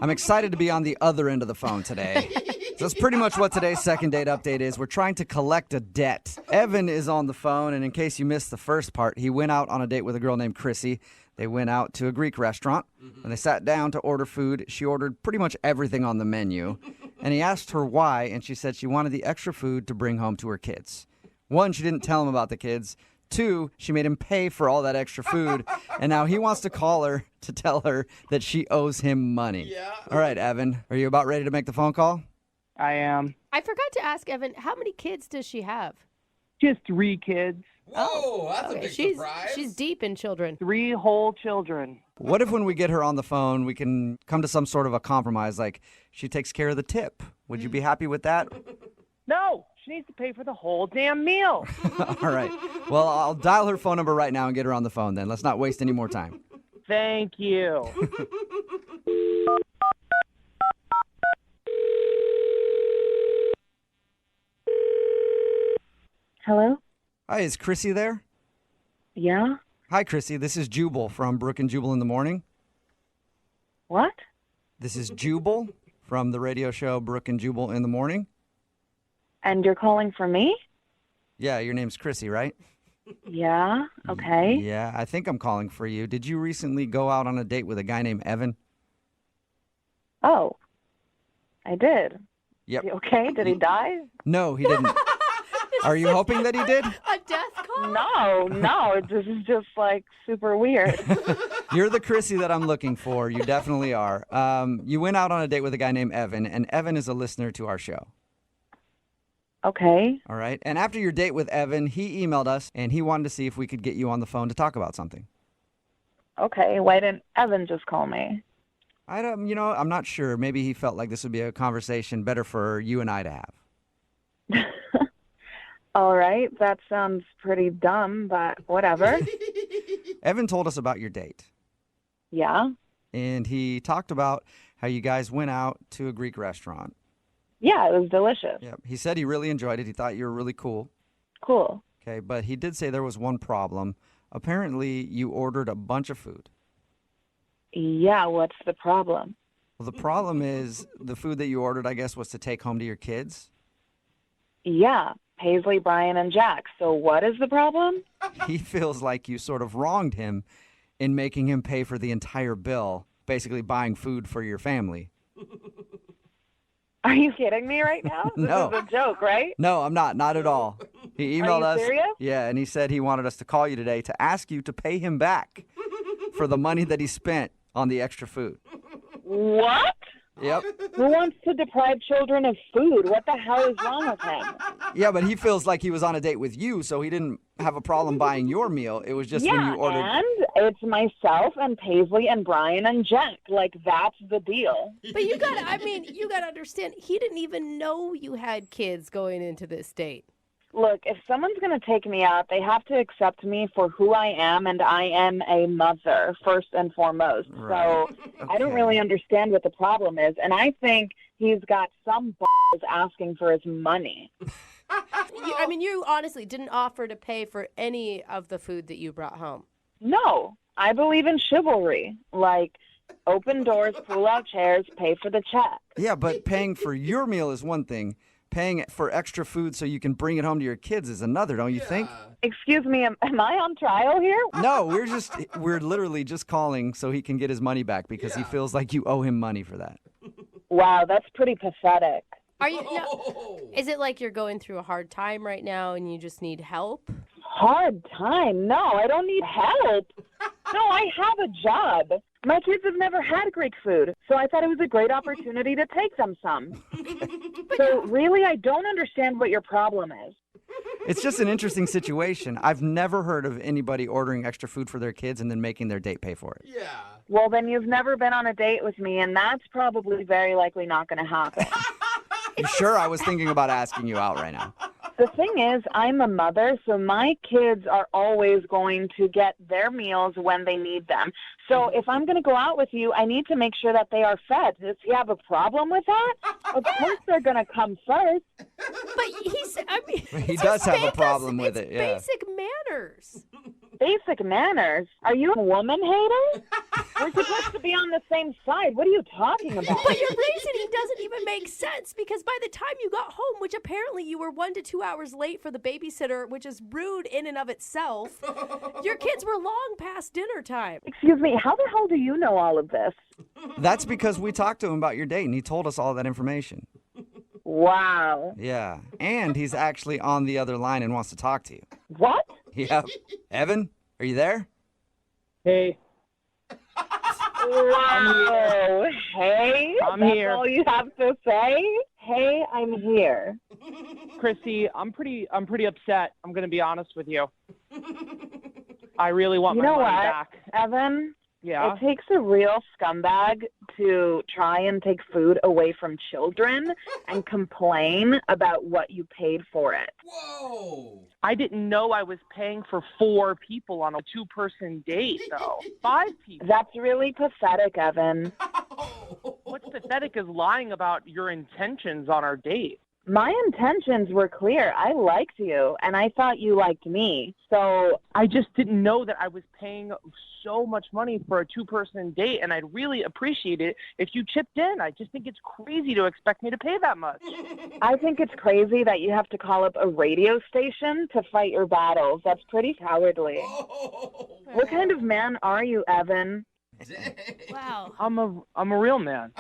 I'm excited to be on the other end of the phone today. So that's pretty much what today's second date update is. We're trying to collect a debt. Evan is on the phone, and in case you missed the first part, he went out on a date with a girl named Kissy. They went out to a Greek restaurant. When they sat down to order food, she ordered pretty much everything on the menu. And he asked her why, and she said she wanted the extra food to bring home to her kids. 1, she didn't tell him about the kids. 2, she made him pay for all that extra food, and now he wants to call her to tell her that she owes him money. Yeah. All right, Evan, are you about ready to make the phone call? I am. I forgot to ask Evan, how many kids does she have? Just 3 kids. Whoa, that's a big she's surprise. she's deep in children. 3 whole children. What if when we get her on the phone, we can come to some sort of a compromise, like she takes care of the tip? Would you be happy with that? No, she needs to pay for the whole damn meal. All right. Well, I'll dial her phone number right now and get her on the phone then. Let's not waste any more time. Thank you. Hello? Hi, is Kissy there? Yeah? Hi, Kissy. This is Jubal from Brooke and Jubal in the morning. What? This is Jubal from the radio show Brooke and Jubal in the morning. And you're calling for me? Yeah, your name's Kissy, right? Yeah, okay. Yeah, I think I'm calling for you. Did you recently go out on a date with a guy named Evan? Oh, I did. Yep. Is he okay? Did he die? No, he didn't. Are you hoping that he did? A death call? No, this is just like super weird. You're the Kissy that I'm looking for. You definitely are. You went out on a date with a guy named Evan, and Evan is a listener to our show. Okay. All right. And after your date with Evan, he emailed us, and he wanted to see if we could get you on the phone to talk about something. Okay, why didn't Evan just call me? I'm not sure. Maybe he felt like this would be a conversation better for you and I to have. All right, that sounds pretty dumb, but whatever. Evan told us about your date. Yeah? And he talked about how you guys went out to a Greek restaurant. Yeah, it was delicious. Yep. He said he really enjoyed it. He thought you were really cool. Cool. Okay, but he did say there was one problem. Apparently, you ordered a bunch of food. Yeah, what's the problem? Well, the problem is the food that you ordered, I guess, was to take home to your kids. Yeah, Paisley, Brian, and Jack. So what is the problem? He feels like you sort of wronged him in making him pay for the entire bill, basically buying food for your family. Are you kidding me right now? No. This is a joke, right? No, I'm not. Not at all. He emailed Are you us. serious? Yeah, and he said he wanted us to call you today to ask you to pay him back for the money that he spent on the extra food. What? Yep. Who wants to deprive children of food? What the hell is wrong with him? Yeah, but he feels like he was on a date with you, so he didn't have a problem buying your meal. It was just when you ordered. And it's myself and Paisley and Brian and Jack. Like, that's the deal. But you gotta understand, he didn't even know you had kids going into this date. Look, if someone's going to take me out, they have to accept me for who I am, and I am a mother, first and foremost. Right. So I don't really understand what the problem is, and I think he's got some balls asking for his money. You honestly didn't offer to pay for any of the food that you brought home. No, I believe in chivalry. Like, open doors, pull out chairs, pay for the check. Yeah, but paying for your meal is one thing. Paying for extra food so you can bring it home to your kids is another, don't you think? Excuse me, am I on trial here? No, we're literally just calling so he can get his money back because he feels like you owe him money for that. Wow, that's pretty pathetic. Are you? No, is it like you're going through a hard time right now and you just need help? Hard time? No, I don't need help. No, I have a job. My kids have never had Greek food, so I thought it was a great opportunity to take them some. So really, I don't understand what your problem is. It's just an interesting situation. I've never heard of anybody ordering extra food for their kids and then making their date pay for it. Yeah. Well, then you've never been on a date with me, and that's probably very likely not going to happen. You sure? I was thinking about asking you out right now. The thing is, I'm a mother, so my kids are always going to get their meals when they need them. So if I'm going to go out with you, I need to make sure that they are fed. Does he have a problem with that? Of course they're going to come first. But He does have a problem with it. Yeah. Basic manners. Basic manners? Are you a woman hater? We're supposed to be on the same side. What are you talking about? But your reasoning doesn't even make sense because by the time you got home, which apparently you were 1 to 2 hours late for the babysitter, which is rude in and of itself, your kids were long past dinner time. Excuse me, how the hell do you know all of this? That's because we talked to him about your date and he told us all that information. Wow. Yeah. And he's actually on the other line and wants to talk to you. What? Yep. Evan, are you there? Hey. Wow. Hey? I'm That's here. all you have to say? Hey, I'm here. Chrissy, I'm pretty upset. I'm going to be honest with you. I really want You my know money what, back. Evan? Yeah. It takes a real scumbag to try and take food away from children and complain about what you paid for it. Whoa. I didn't know I was paying for 4 people on a 2-person date, though. 5 people. That's really pathetic, Evan. What's pathetic is lying about your intentions on our date. My intentions were clear. I liked you, and I thought you liked me. So I just didn't know that I was paying so much money for a 2-person date, and I'd really appreciate it if you chipped in. I just think it's crazy to expect me to pay that much. I think it's crazy that you have to call up a radio station to fight your battles. That's pretty cowardly. What kind of man are you, Evan? Wow. I'm a real man.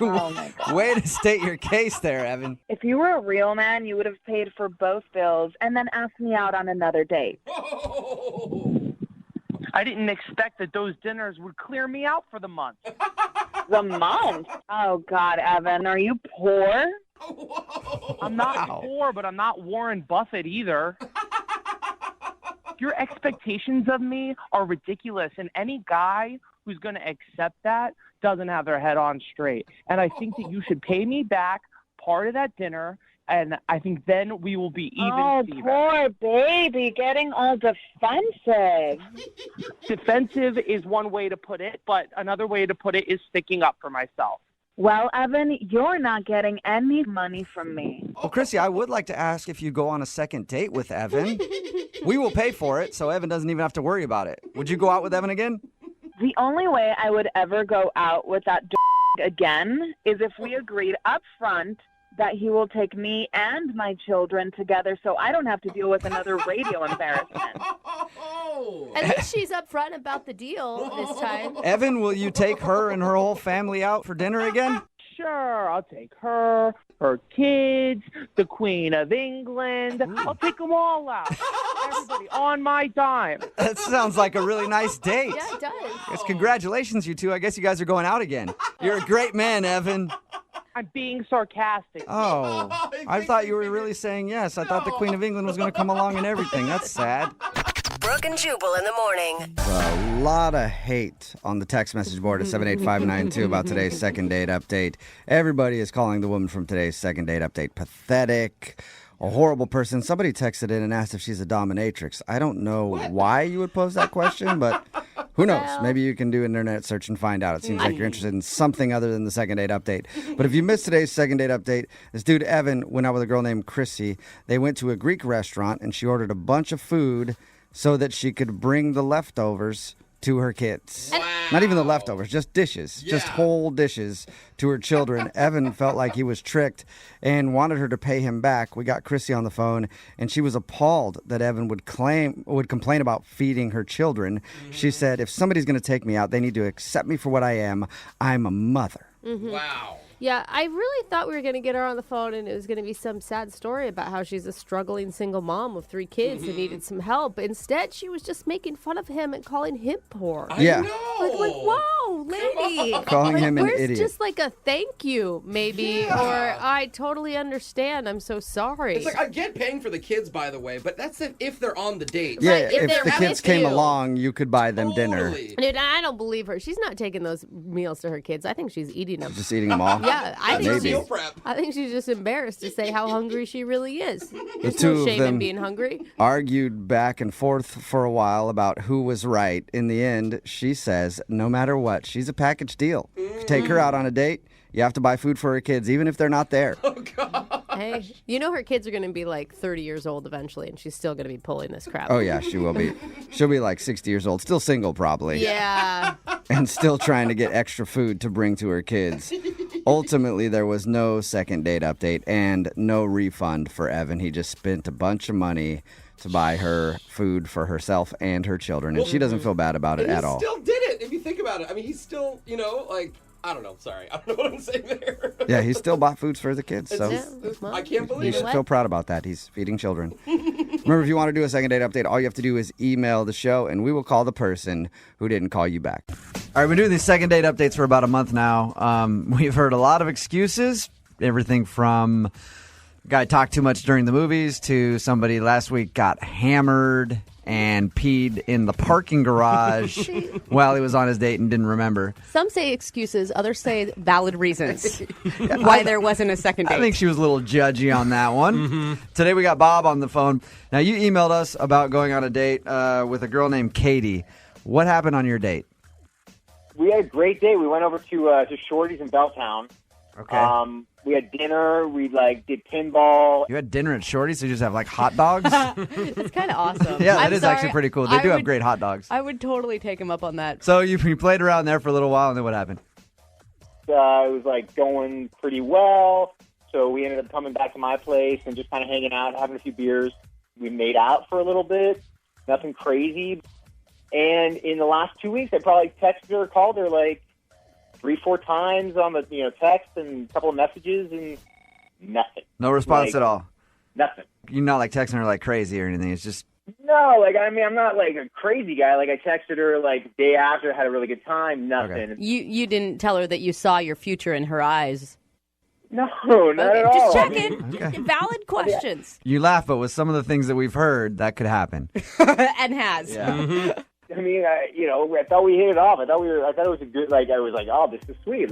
Oh my God. Way to state your case there, Evan. If you were a real man, you would have paid for both bills and then asked me out on another date. I didn't expect that those dinners would clear me out for the month. The month? Oh, God, Evan, are you poor? I'm not poor, but I'm not Warren Buffett either. Your expectations of me are ridiculous, and any guy who's going to accept that doesn't have their head on straight. And I think that you should pay me back part of that dinner, and I think then we will be even. Oh, Steven. poor baby, getting all defensive. Defensive is one way to put it, but another way to put it is sticking up for myself. Well, Evan, you're not getting any money from me. Well, Chrissy, I would like to ask if you go on a second date with Evan. We will pay for it, so Evan doesn't even have to worry about it. Would you go out with Evan again? The only way I would ever go out with that again is if we agreed up front that he will take me and my children together so I don't have to deal with another radio embarrassment. At least she's upfront about the deal this time. Evan, will you take her and her whole family out for dinner again? Sure, I'll take her, her kids, the Queen of England. I'll take them all out. Everybody on my dime. That sounds like a really nice date. Yeah, it does. Yes, congratulations, you two. I guess you guys are going out again. You're a great man, Evan. I'm being sarcastic. Oh, I thought you were really saying yes. I thought the Queen of England was going to come along and everything. That's sad. Brooke and Jubal in the morning. A lot of hate on the text message board at 78592 about today's second date update. Everybody is calling the woman from today's second date update pathetic, a horrible person. Somebody texted in and asked if she's a dominatrix. I don't know why you would pose that question, but who knows? Well, maybe you can do an internet search and find out. It seems like you're interested in something other than the second date update. But if you missed today's second date update, this dude Evan went out with a girl named Kissy. They went to a Greek restaurant and she ordered a bunch of food so that she could bring the leftovers to her kids. Wow. Not even the leftovers, just dishes, just Yeah. whole dishes to her children. Evan felt like he was tricked and wanted her to pay him back. We got Kissy on the phone, and she was appalled that Evan would complain about feeding her children. She said, if somebody's going to take me out, they need to accept me for what I am. I'm a mother. Wow. Yeah, I really thought we were going to get her on the phone and it was going to be some sad story about how she's a struggling single mom with 3 kids and needed some help. Instead, she was just making fun of him and calling him poor. Yeah. Like, whoa, lady. Calling him an where's idiot. just like a thank you, maybe? Yeah. Or I totally understand. I'm so sorry. It's like, I get paying for the kids, by the way, but that's if they're on the date. Yeah, Right, if they're the kids with came you. along, you could buy them dinner. Dude, I don't believe her. She's not taking those meals to her kids. I think she's eating them. Just eating them all. Yeah, I think Maybe. she's just embarrassed to say how hungry she really is. There's two no of shame in them being hungry. Argued back and forth for a while about who was right. In the end, she says no matter what, she's a package deal. If you take her out on a date, you have to buy food for her kids, even if they're not there. Hey, you know her kids are going to be like 30 years old eventually, and she's still going to be pulling this crap. Oh, yeah, she will be. She'll be like 60 years old, still single probably. Yeah. And still trying to get extra food to bring to her kids. Ultimately, there was no second date update and no refund for Evan. He just spent a bunch of money to buy her food for herself and her children, and she doesn't feel bad about it And at all. He still did it, if you think about it. I mean, he's still, like, I don't know. Sorry. I don't know what I'm saying there. Yeah, he still bought foods for the kids, so I can't you believe should it. feel proud about that. He's feeding children. Remember, if you want to do a second date update, all you have to do is email the show, and we will call the person who didn't call you back. All right, we've been doing these second date updates for about a month now. We've heard a lot of excuses, everything from guy talked too much during the movies to somebody last week got hammered and peed in the parking garage while he was on his date and didn't remember. Some say excuses, others say valid reasons why there wasn't a second date. I think she was a little judgy on that one. Today we got Bob on the phone. Now, you emailed us about going on a date with a girl named Katie. What happened on your date? We had a great day. We went over to Shorty's in Belltown. Okay. We had dinner. We did pinball. You had dinner at Shorty's, so you just have like hot dogs? It's kind of awesome. Yeah, that I'm is sorry. actually pretty cool. They do have great hot dogs. I would totally take him up on that. So you played around there for a little while, and then what happened? It was going pretty well. So we ended up coming back to my place and just kind of hanging out, having a few beers. We made out for a little bit. Nothing crazy. And in the last 2 weeks, I probably texted her or called her 3-4 times on the text and a couple of messages and nothing. No response at all? Nothing. You're not texting her like crazy or anything. It's just... No, I'm not a crazy guy. I texted her day after, had a really good time, nothing. Okay. You didn't tell her that you saw your future in her eyes. No, not at all. Just checking. Valid questions. You laugh, but with some of the things that we've heard, that could happen. And has. Yeah. I mean, I thought we hit it off. I thought it was a good, I was like, oh, this is sweet.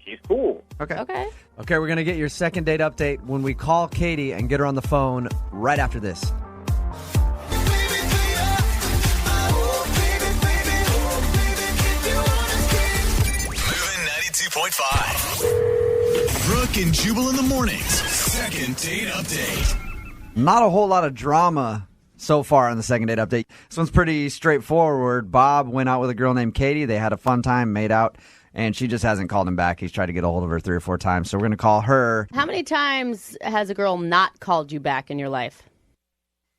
She's cool. Okay. Okay, we're going to get your second date update when we call Katie and get her on the phone right after this. Moving 92.5. Brooke and Jubal in the mornings. Second date update. Not a whole lot of drama so far on the second date update. This one's pretty straightforward. Bob went out with a girl named Katie. They had a fun time, made out, and she just hasn't called him back. He's tried to get a hold of her 3 or 4 times, so we're going to call her. How many times has a girl not called you back in your life?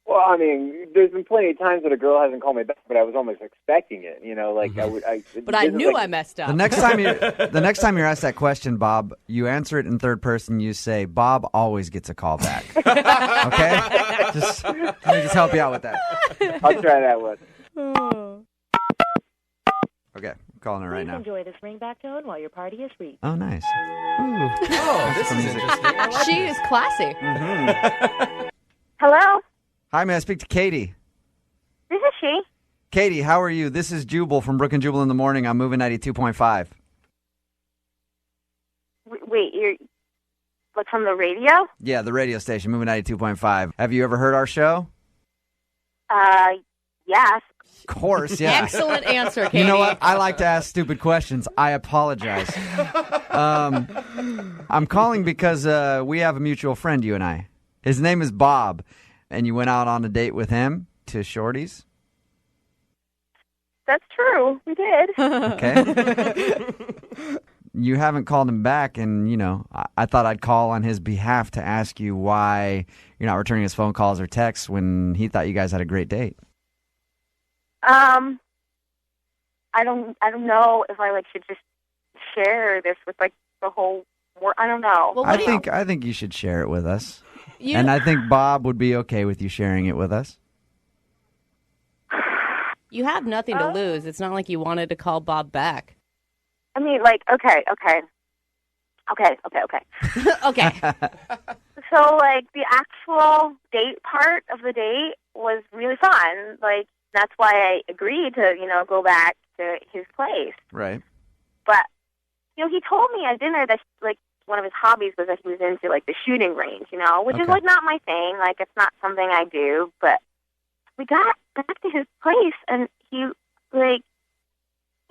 Well, I mean, there's been plenty of times that a girl hasn't called me back, but I was almost expecting it. But I knew I messed up. The next time you're asked that question, Bob, you answer it in third person. You say, "Bob always gets a call back." Okay? Let me just help you out with that. I'll try that one. Okay, I'm calling her right now. Enjoy this ringback tone while your party is reached. Oh, nice. Oh, this is interesting. She is classy. Hello? Hi, may I speak to Katie? This is she. Katie, how are you? This is Jubal from Brooke and Jubal in the morning. I'm moving 92.5. Wait, you're from the radio? Yeah, the radio station, moving 92.5. Have you ever heard our show? Yes. Of course, yeah. Excellent answer, Katie. You know what? I like to ask stupid questions. I apologize. I'm calling because we have a mutual friend, you and I. His name is Bob, and you went out on a date with him to Shorty's? That's true. We did. Okay. You haven't called him back, and, I thought I'd call on his behalf to ask you why you're not returning his phone calls or texts when he thought you guys had a great date. I don't know if I should just share this with the whole I don't know. Well, I think you should share it with us. You- And I think Bob would be okay with you sharing it with us. You have nothing to lose. It's not like you wanted to call Bob back. I mean, like, okay. Okay. So, like, the actual date part of the date was really fun. Like, that's why I agreed to, go back to his place. Right. But, he told me at dinner that, like, one of his hobbies was that he was into, like, the shooting range, which is, like, not my thing. Like, it's not something I do. But we got back to his place, and he, like,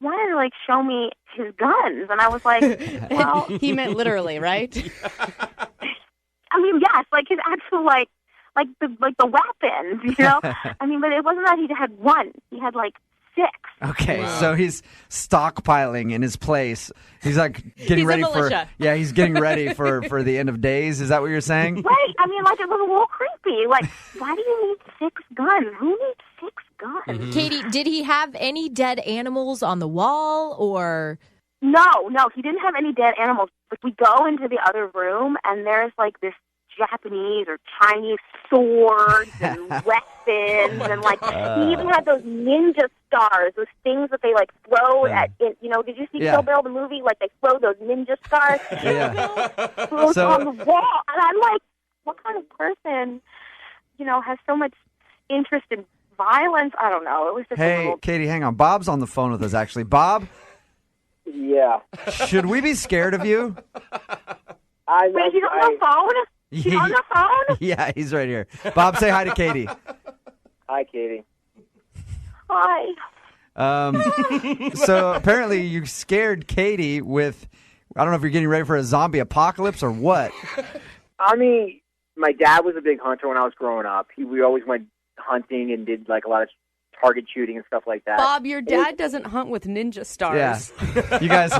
wanted to, like, show me his guns. And I was like, well... He meant literally, right? I mean, yes, like, his actual, like the weapons, I mean, but it wasn't that he had one. He had, like, 6. Okay, so he's stockpiling in his place. He's like getting He's a ready for militia. he's getting ready for the end of days. Is that what you're saying? Right. I mean, like, it was a little creepy. Like, why do you need 6 guns? Who needs 6 guns? Katie, did he have any dead animals on the wall or? No, he didn't have any dead animals. But we go into the other room, and there's, like, this Japanese or Chinese swords and weapons, and, like, he even had those ninja stars, those things that they, like, throw at, did you see Kill Bill, the movie? Like, they throw those ninja stars on the wall. And I'm like, what kind of person, has so much interest in violence? I don't know. It was just a Hey, little... Katie, hang on. Bob's on the phone with us, actually. Bob, Yeah. should we be scared of you? Wait, he's on the phone? He's on the phone? Yeah, he's right here. Bob, say hi to Katie. Hi, Katie. Hi. So apparently you scared Katie with, I don't know if you're getting ready for a zombie apocalypse or what. I mean, my dad was a big hunter when I was growing up. We always went hunting and did, like, a lot of target shooting and stuff like that. Bob, your dad doesn't hunt with ninja stars. Yeah. You guys...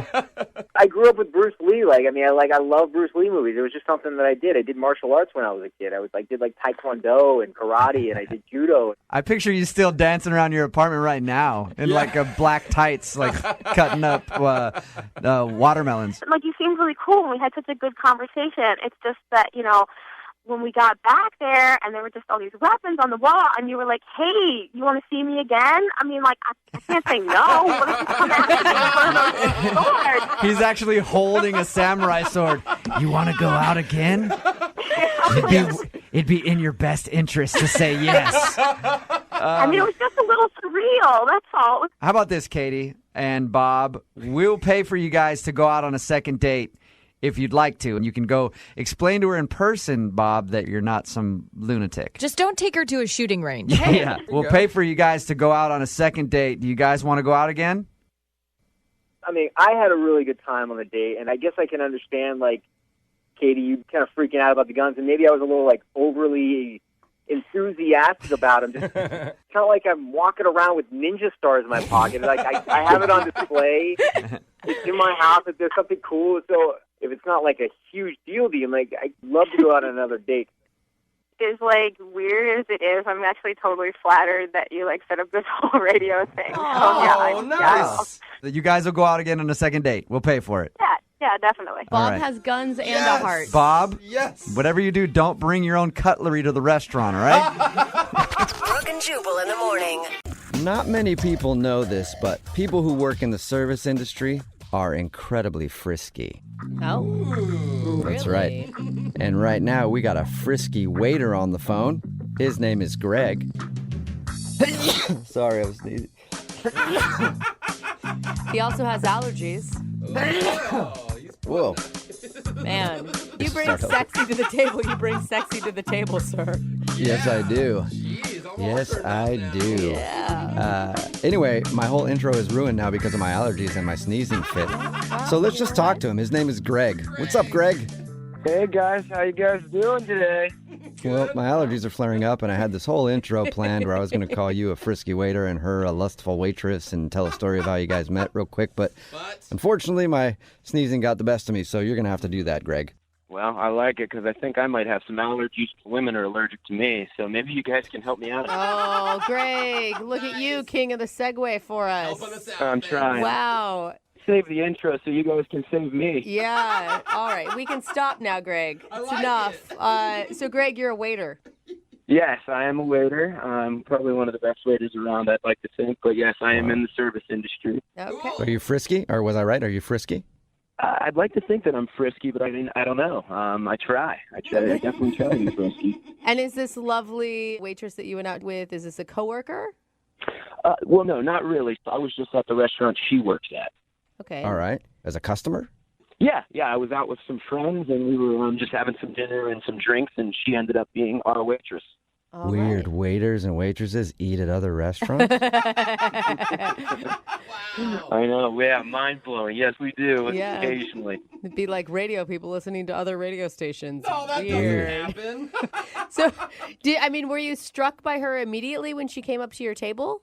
I grew up with Bruce Lee. I love Bruce Lee movies. It was just something that I did. I did martial arts when I was a kid. I did Taekwondo and karate, and I did judo. I picture you still dancing around your apartment right now in like a black tights, like cutting up watermelons. Like, you seemed really cool, and we had such a good conversation. It's just that, when we got back there and there were just all these weapons on the wall, and you were like, hey, you want to see me again? I mean, like, I can't say no. What if you come after me with one of those swords? He's actually holding a samurai sword. You want to go out again? It'd be in your best interest to say yes. I mean, it was just a little surreal, that's all. How about this, Katie and Bob? We'll pay for you guys to go out on a second date if you'd like to. And you can go explain to her in person, Bob, that you're not some lunatic. Just don't take her to a shooting range. Yeah, we'll pay for you guys to go out on a second date. Do you guys want to go out again? I mean, I had a really good time on the date, and I guess I can understand, like, Katie, you kind of freaking out about the guns, and maybe I was a little, like, overly enthusiastic about them. Just kind of like I'm walking around with ninja stars in my pocket. Like, I have it on display. It's in my house. If there's something cool, so if it's not like a huge deal to you, like, I'd love to go out on another date. As, like, weird as it is, I'm actually totally flattered that you, like, set up this whole radio thing. Nice. You guys will go out again on a second date. We'll pay for it. Yeah, definitely. All Bob right. has guns and a heart. Bob, Yes. whatever you do, don't bring your own cutlery to the restaurant, all right? Brooke and Jubal in the morning. Not many people know this, but people who work in the service industry are incredibly frisky. Oh, That's really? right. And right now, we got a frisky waiter on the phone. His name is Greg. Sorry, I was sneezing. He also has allergies. Whoa. Man, you bring Start over. sexy to the table. You bring sexy to the table, sir. Yes, I do. Yes, I do. Yeah. Anyway, my whole intro is ruined now because of my allergies and my sneezing fit. So let's just talk to him. His name is Greg. What's up, Greg? Hey guys, how you guys doing today? Well, my allergies are flaring up, and I had this whole intro planned where I was going to call you a frisky waiter and her a lustful waitress and tell a story of how you guys met real quick. But unfortunately, my sneezing got the best of me, so you're going to have to do that, Greg. Well, I like it because I think I might have some allergies. Women are allergic to me, so maybe you guys can help me out. Oh, Greg, look at you, king of the Segway for us. I'm trying. Wow. save the intro so you guys can save me. Yeah. All right. We can stop now, Greg. It's enough. So, Greg, you're a waiter. Yes, I am a waiter. I'm probably one of the best waiters around, I'd like to think. But yes, I am in the service industry. Okay. Are you frisky, or was I right? Are you frisky? I'd like to think that I'm frisky, but I don't know. I try. I definitely try to be frisky. And is this lovely waitress that you went out with, is this a coworker? Well, no, not really. I was just at the restaurant she works at. Okay. All right. As a customer? Yeah. I was out with some friends, and we were just having some dinner and some drinks, and she ended up being our waitress. All Weird. right. Waiters and waitresses eat at other restaurants? I know. Yeah, mind-blowing. Yes, we do occasionally. It'd be like radio people listening to other radio stations. Oh, that Weird. doesn't happen. So, were you struck by her immediately when she came up to your table?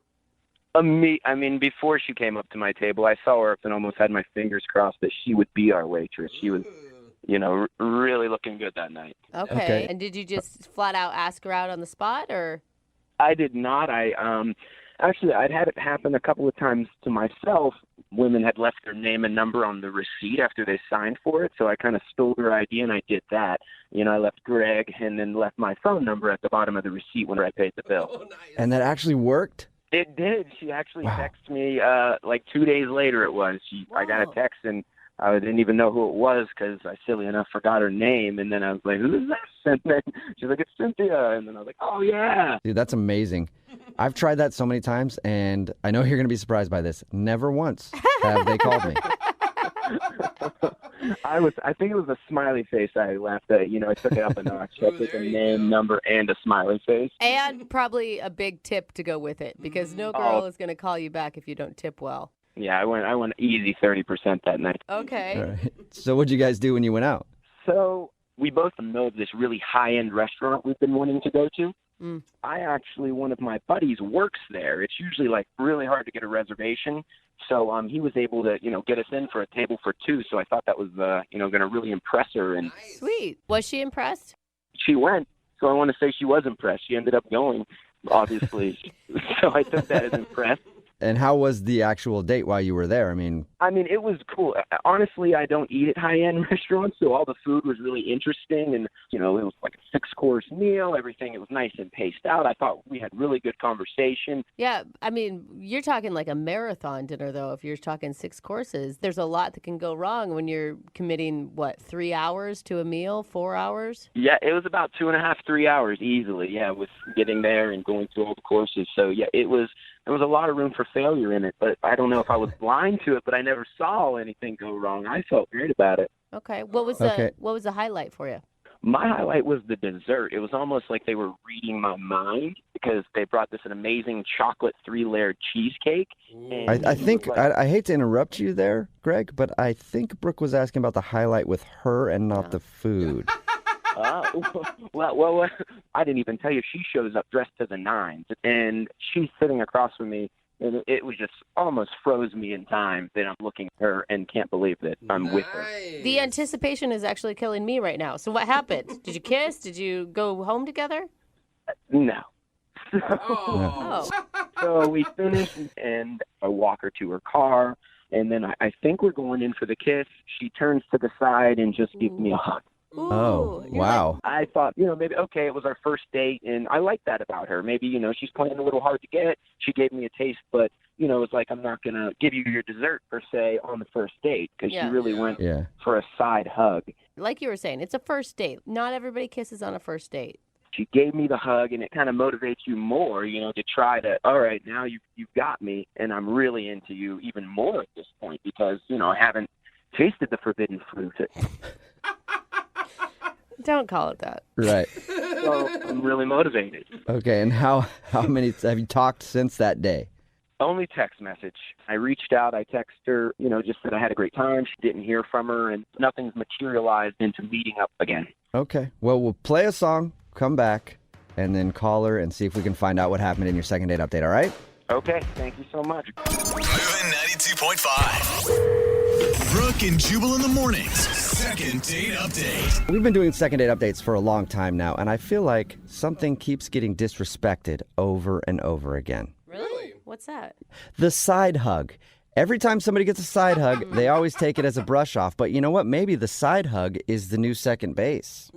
Before she came up to my table, I saw her and almost had my fingers crossed that she would be our waitress. She was, really looking good that night. Okay. And did you just flat out ask her out on the spot, or? I did not. Actually, I'd had it happen a couple of times to myself. Women had left their name and number on the receipt after they signed for it, so I kind of stole her ID and I did that. I left Greg and then left my phone number at the bottom of the receipt when I paid the bill. Oh, nice. And that actually worked? It did. She actually texted me like 2 days later it was. I got a text and I didn't even know who it was because I, silly enough, forgot her name. And then I was like, who is this? And then she's like, it's Cynthia. And then I was like, oh, yeah. Dude, that's amazing. I've tried that so many times, and I know you're going to be surprised by this. Never once have they called me. I think it was a smiley face I left. I took it up a notch. I took a name, number, and a smiley face. And probably a big tip to go with it, because no girl is going to call you back if you don't tip well. Yeah, I went easy 30% that night. Okay. All right. So what'd you guys do when you went out? So we both know of this really high-end restaurant we've been wanting to go to. One of my buddies works there. It's usually like really hard to get a reservation. So he was able to, get us in for a table for two. So I thought that was, going to really impress her. And Sweet. Was she impressed? she went. So I want to say she was impressed. She ended up going, obviously. So I took that as impressed. And how was the actual date while you were there? I mean, it was cool. Honestly, I don't eat at high-end restaurants, so all the food was really interesting. And, it was like a 6-course meal, everything. It was nice and paced out. I thought we had really good conversation. Yeah, you're talking like a marathon dinner, though. If you're talking 6 courses, there's a lot that can go wrong when you're committing, 3 hours to a meal, 4 hours? Yeah, it was about 2.5, 3 hours easily, with getting there and going through all the courses. So, there was a lot of room for failure in it, but I don't know if I was blind to it, but I never saw anything go wrong. I felt great about it. Okay. What was the highlight for you? My highlight was the dessert. It was almost like they were reading my mind because they brought an amazing chocolate 3-layered cheesecake. And I think, I hate to interrupt you there, Greg, but I think Brooke was asking about the highlight with her and not the food. Well, I didn't even tell you. She shows up dressed to the nines, and she's sitting across from me, and it was just almost froze me in time that I'm looking at her and can't believe that I'm with her. The anticipation is actually killing me right now. So what happened? Did you kiss? Did you go home together? No. Oh. So we finished, and I walk her to her car, and then I think we're going in for the kiss. She turns to the side and just gives me a hug. Ooh, oh, wow. I thought, maybe, okay, it was our first date, and I like that about her. Maybe, she's playing a little hard to get. She gave me a taste, but, it's like I'm not going to give you your dessert, per se, on the first date, because she really went for a side hug. Like you were saying, it's a first date. Not everybody kisses on a first date. She gave me the hug, and it kind of motivates you more, to try to, all right, now you've got me, and I'm really into you even more at this point because, I haven't tasted the forbidden fruit. Don't call it that. Right. So I'm really motivated. Okay, and how many have you talked since that day? Only text message. I reached out, I texted her, just said I had a great time. She didn't hear from her, and nothing's materialized into meeting up again. Okay. Well, we'll play a song, come back, and then call her and see if we can find out what happened in your second date update, all right? Okay, thank you so much. Moving 92.5. Brooke and Jubal in the mornings. Second date update. We've been doing second date updates for a long time now, and I feel like something keeps getting disrespected over and over again. Really? What's that? The side hug. Every time somebody gets a side hug, they always take it as a brush off. But you know what? Maybe the side hug is the new second base.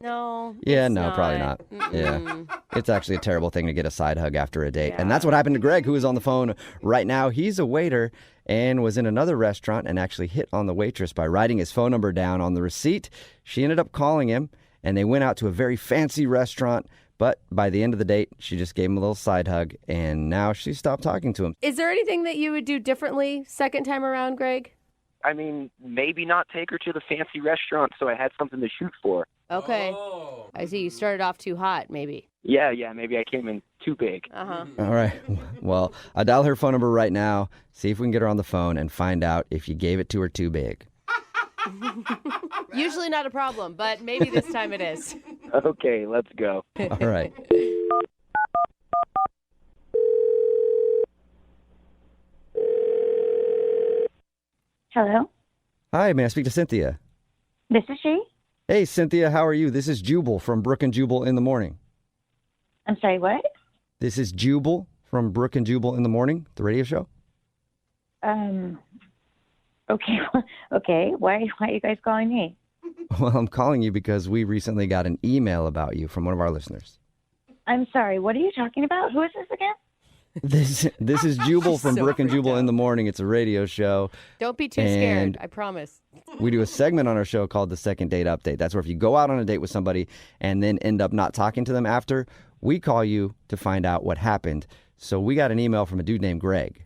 No. Yeah, it's no, probably not. Yeah. Mm-mm. It's actually a terrible thing to get a side hug after a date. And that's what happened to Greg, who is on the phone right now. He's a waiter and was in another restaurant and actually hit on the waitress by writing his phone number down on the receipt. She ended up calling him, and they went out to a very fancy restaurant. But by the end of the date, she just gave him a little side hug, and now she stopped talking to him. Is there anything that you would do differently second time around, Greg? I mean, maybe not take her to the fancy restaurant so I had something to shoot for. Okay. I see you started off too hot, maybe. Yeah, maybe I came in too big. Uh-huh. All right. Well, I'll dial her phone number right now, see if we can get her on the phone, and find out if you gave it to her too big. Usually not a problem, but maybe this time it is. Okay, let's go. All right. Hello? Hi, may I speak to Cynthia? This is she? Hey, Cynthia, how are you? This is Jubal from Brooke and Jubal in the Morning. I'm sorry, what? This is Jubal from Brooke and Jubal in the Morning, the radio show. Okay. Okay. Why are you guys calling me? Well, I'm calling you because we recently got an email about you from one of our listeners. I'm sorry, what are you talking about? Who is this again? This is Jubal from So Brooke and freaked Jubal out. in the Morning. It's a radio show. Don't be too And scared, I promise. We do a segment on our show called the Second Date Update. That's where if you go out on a date with somebody and then end up not talking to them after, we call you to find out what happened. So we got an email from a dude named Greg.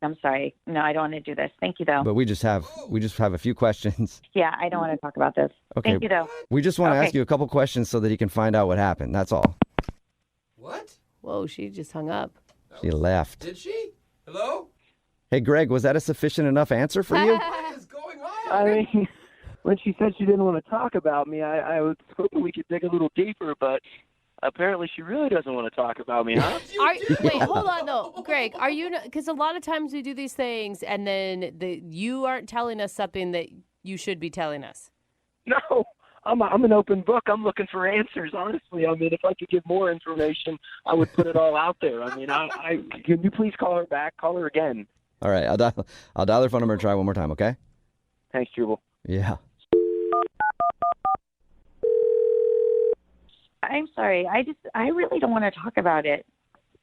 I'm sorry. No, I don't want to do this. Thank you, though. But we just have a few questions. Yeah, I don't want to talk about this. Okay. Thank you, though. We just want to Okay. ask you a couple questions so that he can find out what happened. That's all. What? Whoa, she just hung up. She left. Did she? Hello? Hey, Greg, was that a sufficient enough answer for you? What is going on? I mean, when she said she didn't want to talk about me, I was hoping we could dig a little deeper, but apparently she really doesn't want to talk about me, huh? Wait, hold on though, Greg. Are you? Because a lot of times we do these things, and then you aren't telling us something that you should be telling us. No, I'm an open book. I'm looking for answers, honestly. I mean, if I could give more information, I would put it all out there. I mean, can you please call her back? Call her again. All right, I'll dial her phone number and try one more time, okay? Thanks, Jubal. Yeah. I'm sorry. I really don't want to talk about it.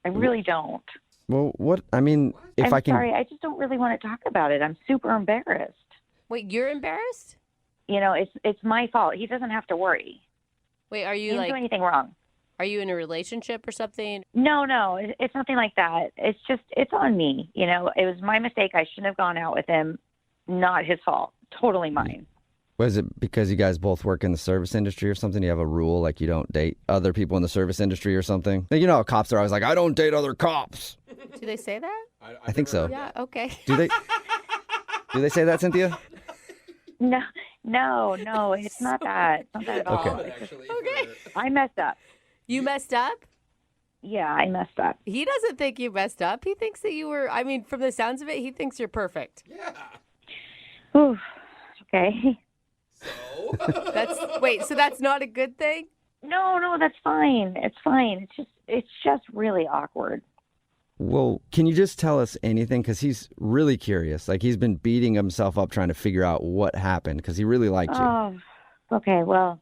I really don't. Well, what? I mean, if I'm I can... sorry. I just don't really want to talk about it. I'm super embarrassed. Wait, you're embarrassed? You know, it's my fault. He doesn't have to worry. Wait, are He you didn't like? do anything wrong. Are you in a relationship or something? No, it's nothing like that. It's on me. You know, it was my mistake. I shouldn't have gone out with him. Not his fault. Totally mine. Was it because you guys both work in the service industry or something? You have a rule like you don't date other people in the service industry or something? You know how cops are always like, I don't date other cops. Do they say that? I think so. Yeah. Okay. Do they say that, Cynthia? No, it's not that. It's not that at all. Okay. It's just- I messed up. You messed up? Yeah, I messed up. He doesn't think you messed up. He thinks that you were. I mean, from the sounds of it, he thinks you're perfect. Yeah. Ooh, okay. So that's not a good thing? No, that's fine. It's fine. It's just really awkward. Well, can you just tell us anything? Because he's really curious. Like, he's been beating himself up trying to figure out what happened because he really liked you. Oh, okay. Well,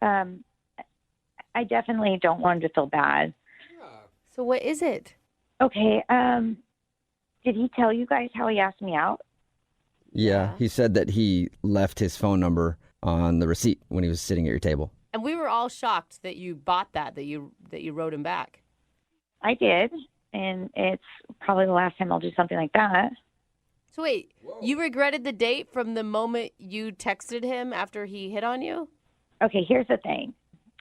I definitely don't want him to feel bad. So what is it? Okay. Did he tell you guys how he asked me out? Yeah, he said that he left his phone number on the receipt when he was sitting at your table. And we were all shocked that you bought that you wrote him back. I did, and it's probably the last time I'll do something like that. So wait, you regretted the date from the moment you texted him after he hit on you? Okay, here's the thing.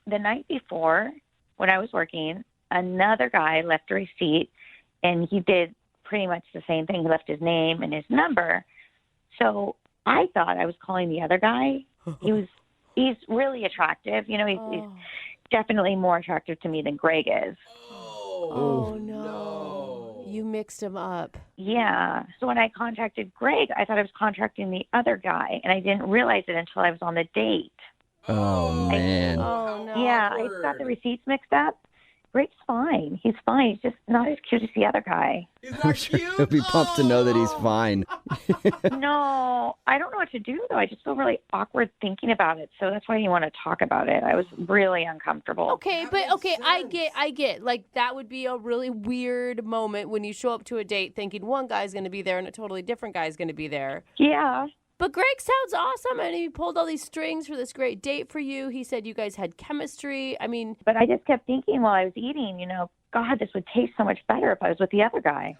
The night before, when I was working, another guy left a receipt, and he did pretty much the same thing. He left his name and his number. So I thought I was calling the other guy. He's really attractive. You know, he's definitely more attractive to me than Greg is. Oh no. You mixed him up. Yeah. So when I contacted Greg, I thought I was contacting the other guy, and I didn't realize it until I was on the date. Oh, man. Oh no. Yeah, I got the receipts mixed up, Greg's fine. He's fine. He's just not as cute as the other guy. I'm sure he'll be pumped to know that he's fine. No, I don't know what to do, though. I just feel really awkward thinking about it. So that's why you want to talk about it. I was really uncomfortable. Okay, I get. Like, that would be a really weird moment when you show up to a date thinking one guy's going to be there and a totally different guy's going to be there. Yeah. But Greg sounds awesome, and he pulled all these strings for this great date for you. He said you guys had chemistry. I mean... But I just kept thinking while I was eating, God, this would taste so much better if I was with the other guy.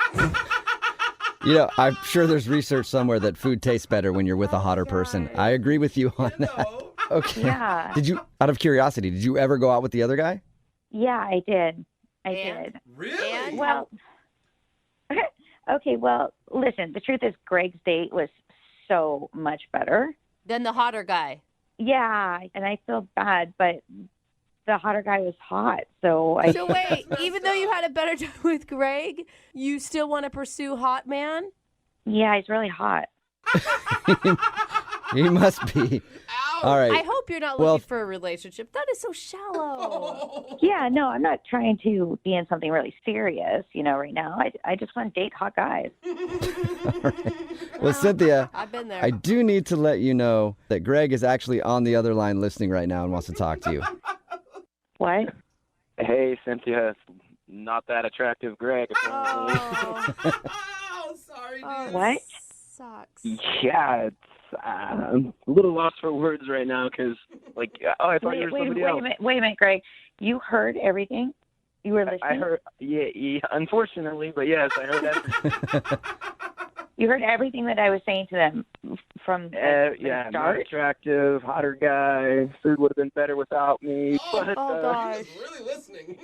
I'm sure there's research somewhere that food tastes better when you're with a hotter person. I agree with you on that. Okay. Yeah. Out of curiosity, did you ever go out with the other guy? Yeah, I did. I did. Really? Well, okay, well, listen, the truth is Greg's date was so much better. Then the hotter guy. Yeah, and I feel bad, but the hotter guy was hot, so So wait, even though you had a better time with Greg, you still want to pursue hot man? Yeah, he's really hot. He must be. All right. I hope you're not looking for a relationship. That is so shallow. Yeah, no, I'm not trying to be in something really serious, right now. I just want to date hot guys. Well, Cynthia, I've been there. I do need to let you know that Greg is actually on the other line listening right now and wants to talk to you. What? Hey, Cynthia, it's not that attractive Greg, apparently. Oh, sorry, dude. What? Sucks. Yeah, I'm a little lost for words right now because, I thought you were somebody else. Wait a minute, Greg. You heard everything? You were listening? I heard, yeah, unfortunately, but yes, I heard everything. You heard everything that I was saying to them from the not start? attractive, hotter guy. Food would have been better without me. But, gosh. He's really listening.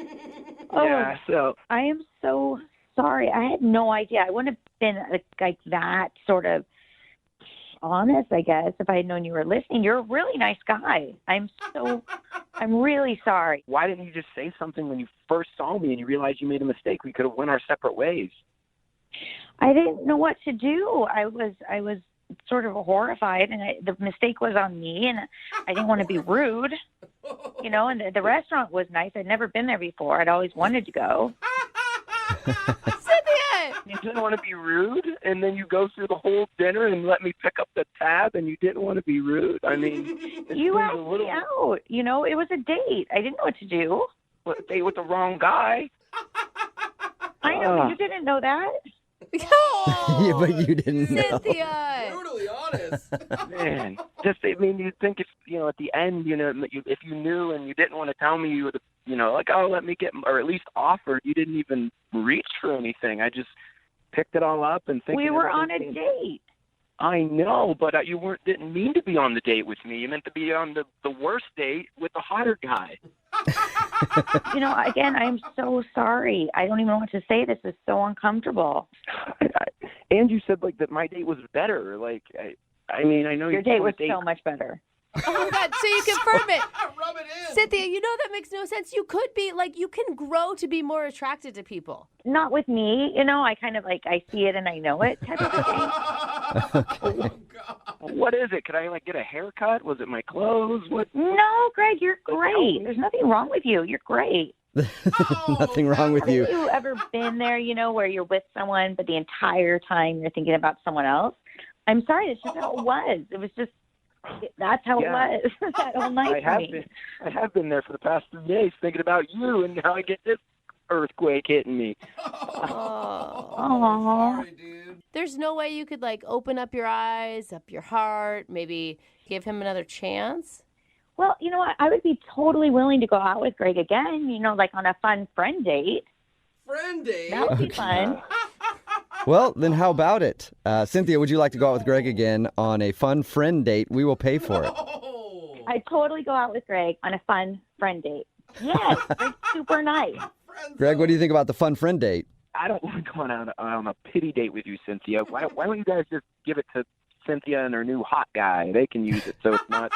Yeah, so. I am so sorry. I had no idea. I wouldn't have been like that sort of honest, I guess, if I had known you were listening. You're a really nice guy. I'm really sorry. Why didn't you just say something when you first saw me and you realized you made a mistake? We could have went our separate ways. I didn't know what to do. I was sort of horrified, and the mistake was on me, and I didn't want to be rude, and the restaurant was nice. I'd never been there before. I'd always wanted to go. Cynthia! You didn't want to be rude, and then you go through the whole dinner and let me pick up the tab, and you didn't want to be rude. I mean, you asked me out. It was a date. I didn't know what to do. Well, a date with the wrong guy. I know, but you didn't know that. Yeah, but you didn't know. Cynthia! Brutally honest. Man, you'd think if, at the end, if you knew and you didn't want to tell me, you would have, let me get, or at least offered. You didn't even reach for anything. I just picked it all up and thinking. We were on a date. I know, but you didn't mean to be on the date with me. You meant to be on the worst date with the hotter guy. Again, I'm so sorry. I don't even know what to say. This is so uncomfortable. And you said that my date was better. I know your date was so much better. Oh my God! So you confirm it, Rub it in. Cynthia. That makes no sense. You could be you can grow to be more attracted to people. Not with me. I kind of I see it and I know it type of a thing. What is it? Could I get a haircut? Was it my clothes? What? No, Greg, you're great. There's nothing wrong with you. You're great. Nothing wrong with you. Have you ever been there, where you're with someone, but the entire time you're thinking about someone else? I'm sorry, that's just how it was. It was just, that's how it was that whole night for me. I have been there for the past 3 days thinking about you, and now I get this earthquake hitting me. Oh. Sorry, dude. There's no way you could open up your eyes, up your heart, maybe give him another chance? Well, you know what? I would be totally willing to go out with Greg again, on a fun friend date. Friend date? That would be fun. Well, then how about it? Cynthia, would you like to go out with Greg again on a fun friend date? We will pay for it. I'd totally go out with Greg on a fun friend date. Yes, Greg's super nice. Greg, what do you think about the fun friend date? I don't want to go on a pity date with you, Cynthia. Why don't you guys just give it to Cynthia and her new hot guy? They can use it, so it's not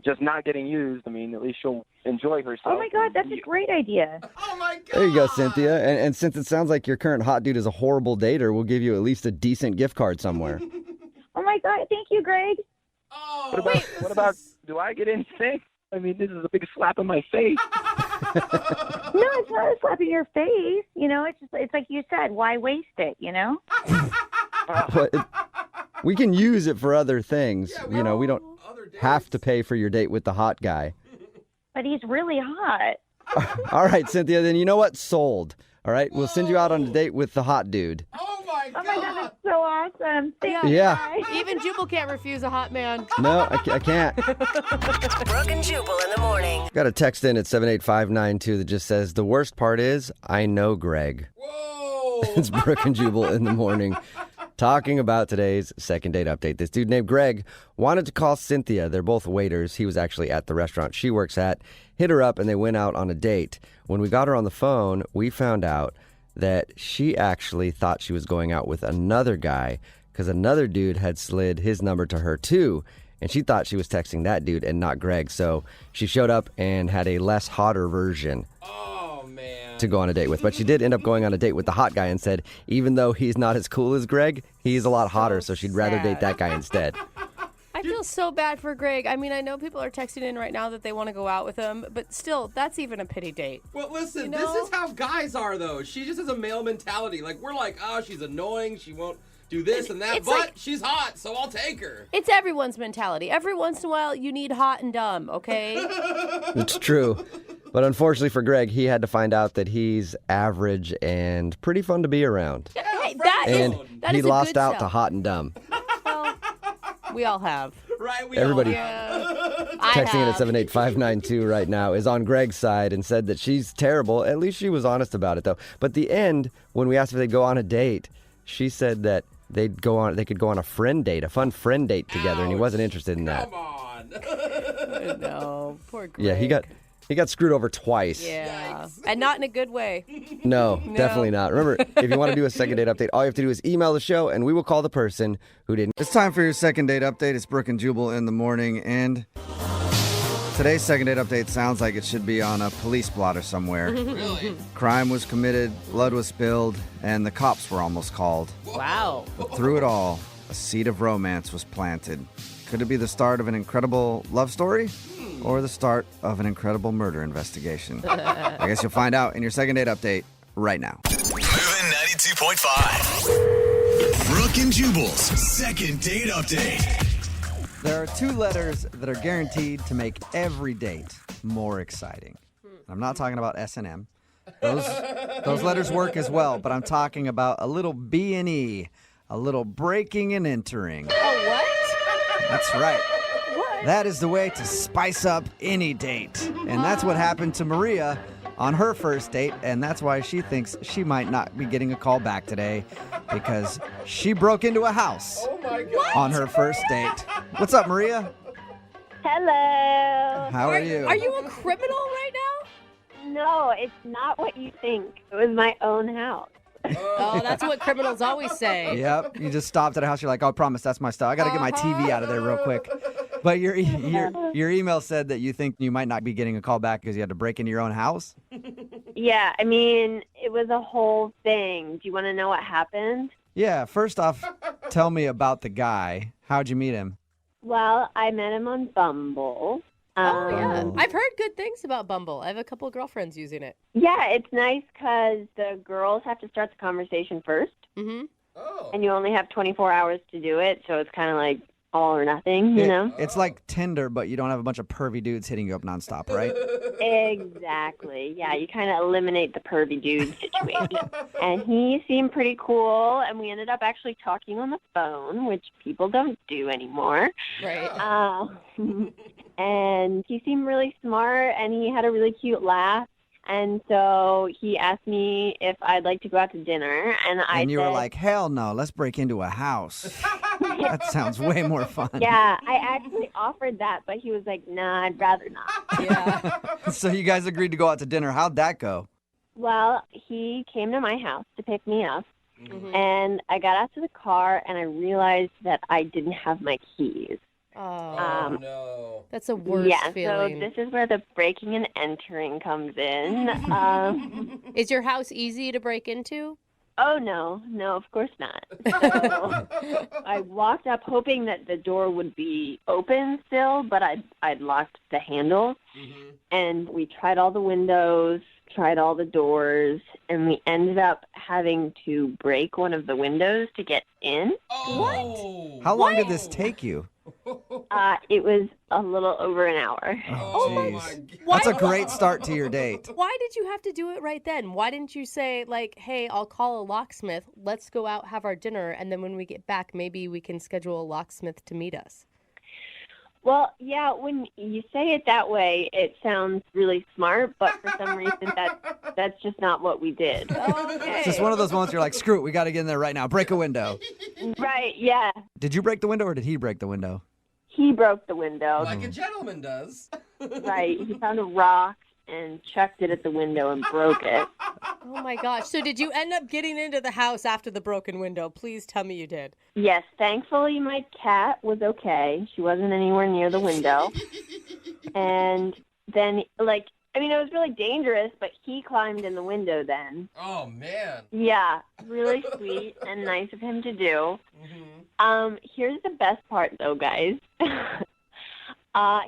just not getting used. I mean, at least she'll enjoy herself. Oh, my God, that's a great idea. Oh, my God. There you go, Cynthia. And since it sounds like your current hot dude is a horrible dater, we'll give you at least a decent gift card somewhere. Oh, my God, thank you, Greg. Oh, what about, do I get anything? I mean, this is a big slap in my face. No, it's not a slap in your face. You know, it's like you said, why waste it, you know? But we can use it for other things. We don't have to pay for your date with the hot guy. But he's really hot. All right, Cynthia, then you know what? Sold. All right, we'll send you out on a date with the hot dude. Oh my God, that's so awesome. Thank you, Yeah. guys. Even Jubal can't refuse a hot man. No, I can't. Brooke and Jubal in the morning. Got a text in at 78592 that just says, the worst part is, I know Greg. Whoa! It's Brooke and Jubal in the morning. Talking about today's second date update. This dude named Greg wanted to call Cynthia. They're both waiters. He was actually at the restaurant she works at. Hit her up and they went out on a date. When we got her on the phone, we found out that she actually thought she was going out with another guy because another dude had slid his number to her too. And she thought she was texting that dude and not Greg. So she showed up and had a less hotter version to go on a date with. But she did end up going on a date with the hot guy and said, even though he's not as cool as Greg, he's a lot hotter, so she'd rather date that guy instead. I feel so bad for Greg. I mean, I know people are texting in right now that they want to go out with him, but still, that's even a pity date. Well, listen, You know? this is how guys are, though. She just has a male mentality. Like, we're like, oh, she's annoying. She won't do this and that, It's but like- she's hot, so I'll take her. It's everyone's mentality. Every once in a while, you need hot and dumb, okay? It's true. But unfortunately for Greg, he had to find out that he's average and pretty fun to be around. Hey, that And he is a lost good out sell. to hot and dumb. We all have. Right, Everybody I texting in have. at 78592 right now is on Greg's side and said that she's terrible. At least she was honest about it, though. But the end, when we asked if they'd go on a date, she said that they could go on a friend date, a fun friend date together, and he wasn't interested in that. Come on. No, poor Greg. Yeah, he got screwed over twice. Yeah, and not in a good way. No, definitely not. Remember, if you want to do a second date update, all you have to do is email the show, and we will call the person who didn't. It's time for your second date update. It's Brooke and Jubal in the morning, and today's second date update sounds like it should be on a police blotter somewhere. Really? Crime was committed, blood was spilled, and the cops were almost called. Wow. But through it all, a seed of romance was planted. Could it be the start of an incredible love story? Or the start of an incredible murder investigation? I guess you'll find out in your second date update right now. Moving 92.5. Brooke and Jubal's second date update. There are two letters that are guaranteed to make every date more exciting. I'm not talking about S&M. Those letters work as well, but I'm talking about a little B&E, a little breaking and entering. Oh, what? That's right. That is the way to spice up any date. And that's what happened to Maria on her first date, and that's why she thinks she might not be getting a call back today because she broke into a house on her first date. What's up, Maria? Hello. How are you? Are you a criminal right now? No, it's not what you think. It was my own house. Oh, that's what criminals always say. Yep, you just stopped at a house. You're like, oh, promise, that's my style. I got to get my TV out of there real quick. But your email said that you think you might not be getting a call back because you had to break into your own house? Yeah, I mean, it was a whole thing. Do you want to know what happened? Yeah, first off, tell me about the guy. How'd you meet him? Well, I met him on Bumble. Oh, yeah. I've heard good things about Bumble. I have a couple of girlfriends using it. Yeah, it's nice because the girls have to start the conversation first. Mm-hmm. Oh. And you only have 24 hours to do it, so it's kind of like all or nothing, you know? It's like Tinder, but you don't have a bunch of pervy dudes hitting you up nonstop, right? Exactly. Yeah, you kind of eliminate the pervy dude situation. And he seemed pretty cool, and we ended up actually talking on the phone, which people don't do anymore. Right. And he seemed really smart, and he had a really cute laugh. And so he asked me if I'd like to go out to dinner, and I And you said, were like, hell no, let's break into a house. That sounds way more fun. yeah, I actually offered that, but he was like, nah, I'd rather not. Yeah. So you guys agreed to go out to dinner. How'd that go? Well, he came to my house to pick me up, Mm-hmm. and I got out to the car, and I realized that I didn't have my keys. Oh, no. That's a worse Yeah, feeling. so this is where the breaking and entering comes in. Is your house easy to break into? Oh, no, of course not. So I walked up hoping that the door would be open still, but I'd locked the handle. Mm-hmm. And we tried all the windows, tried all the doors, and we ended up having to break one of the windows to get in. Oh. How long did this take you? It was a little over an hour. Oh, jeez. That's a great start to your date. Why did you have to do it right then? Why didn't you say, like, hey, I'll call a locksmith, let's go out, have our dinner, and then when we get back, maybe we can schedule a locksmith to meet us? Well, yeah, when you say it that way, it sounds really smart, but for some reason that's just not what we did. It's just one of those moments you're like, screw it, we got to get in there right now. Break a window. Right, yeah. Did you break the window or did he break the window? He broke the window. Like a gentleman does. Right. He found a rock and chucked it at the window and broke it. Oh, my gosh. So did you end up getting into the house after the broken window? Please tell me you did. Yes, thankfully my cat was okay. She wasn't anywhere near the window. And then, it was really dangerous, but he climbed in the window then. Oh, man. Yeah, really sweet and nice of him to do. Mm-hmm. Here's the best part, though, guys.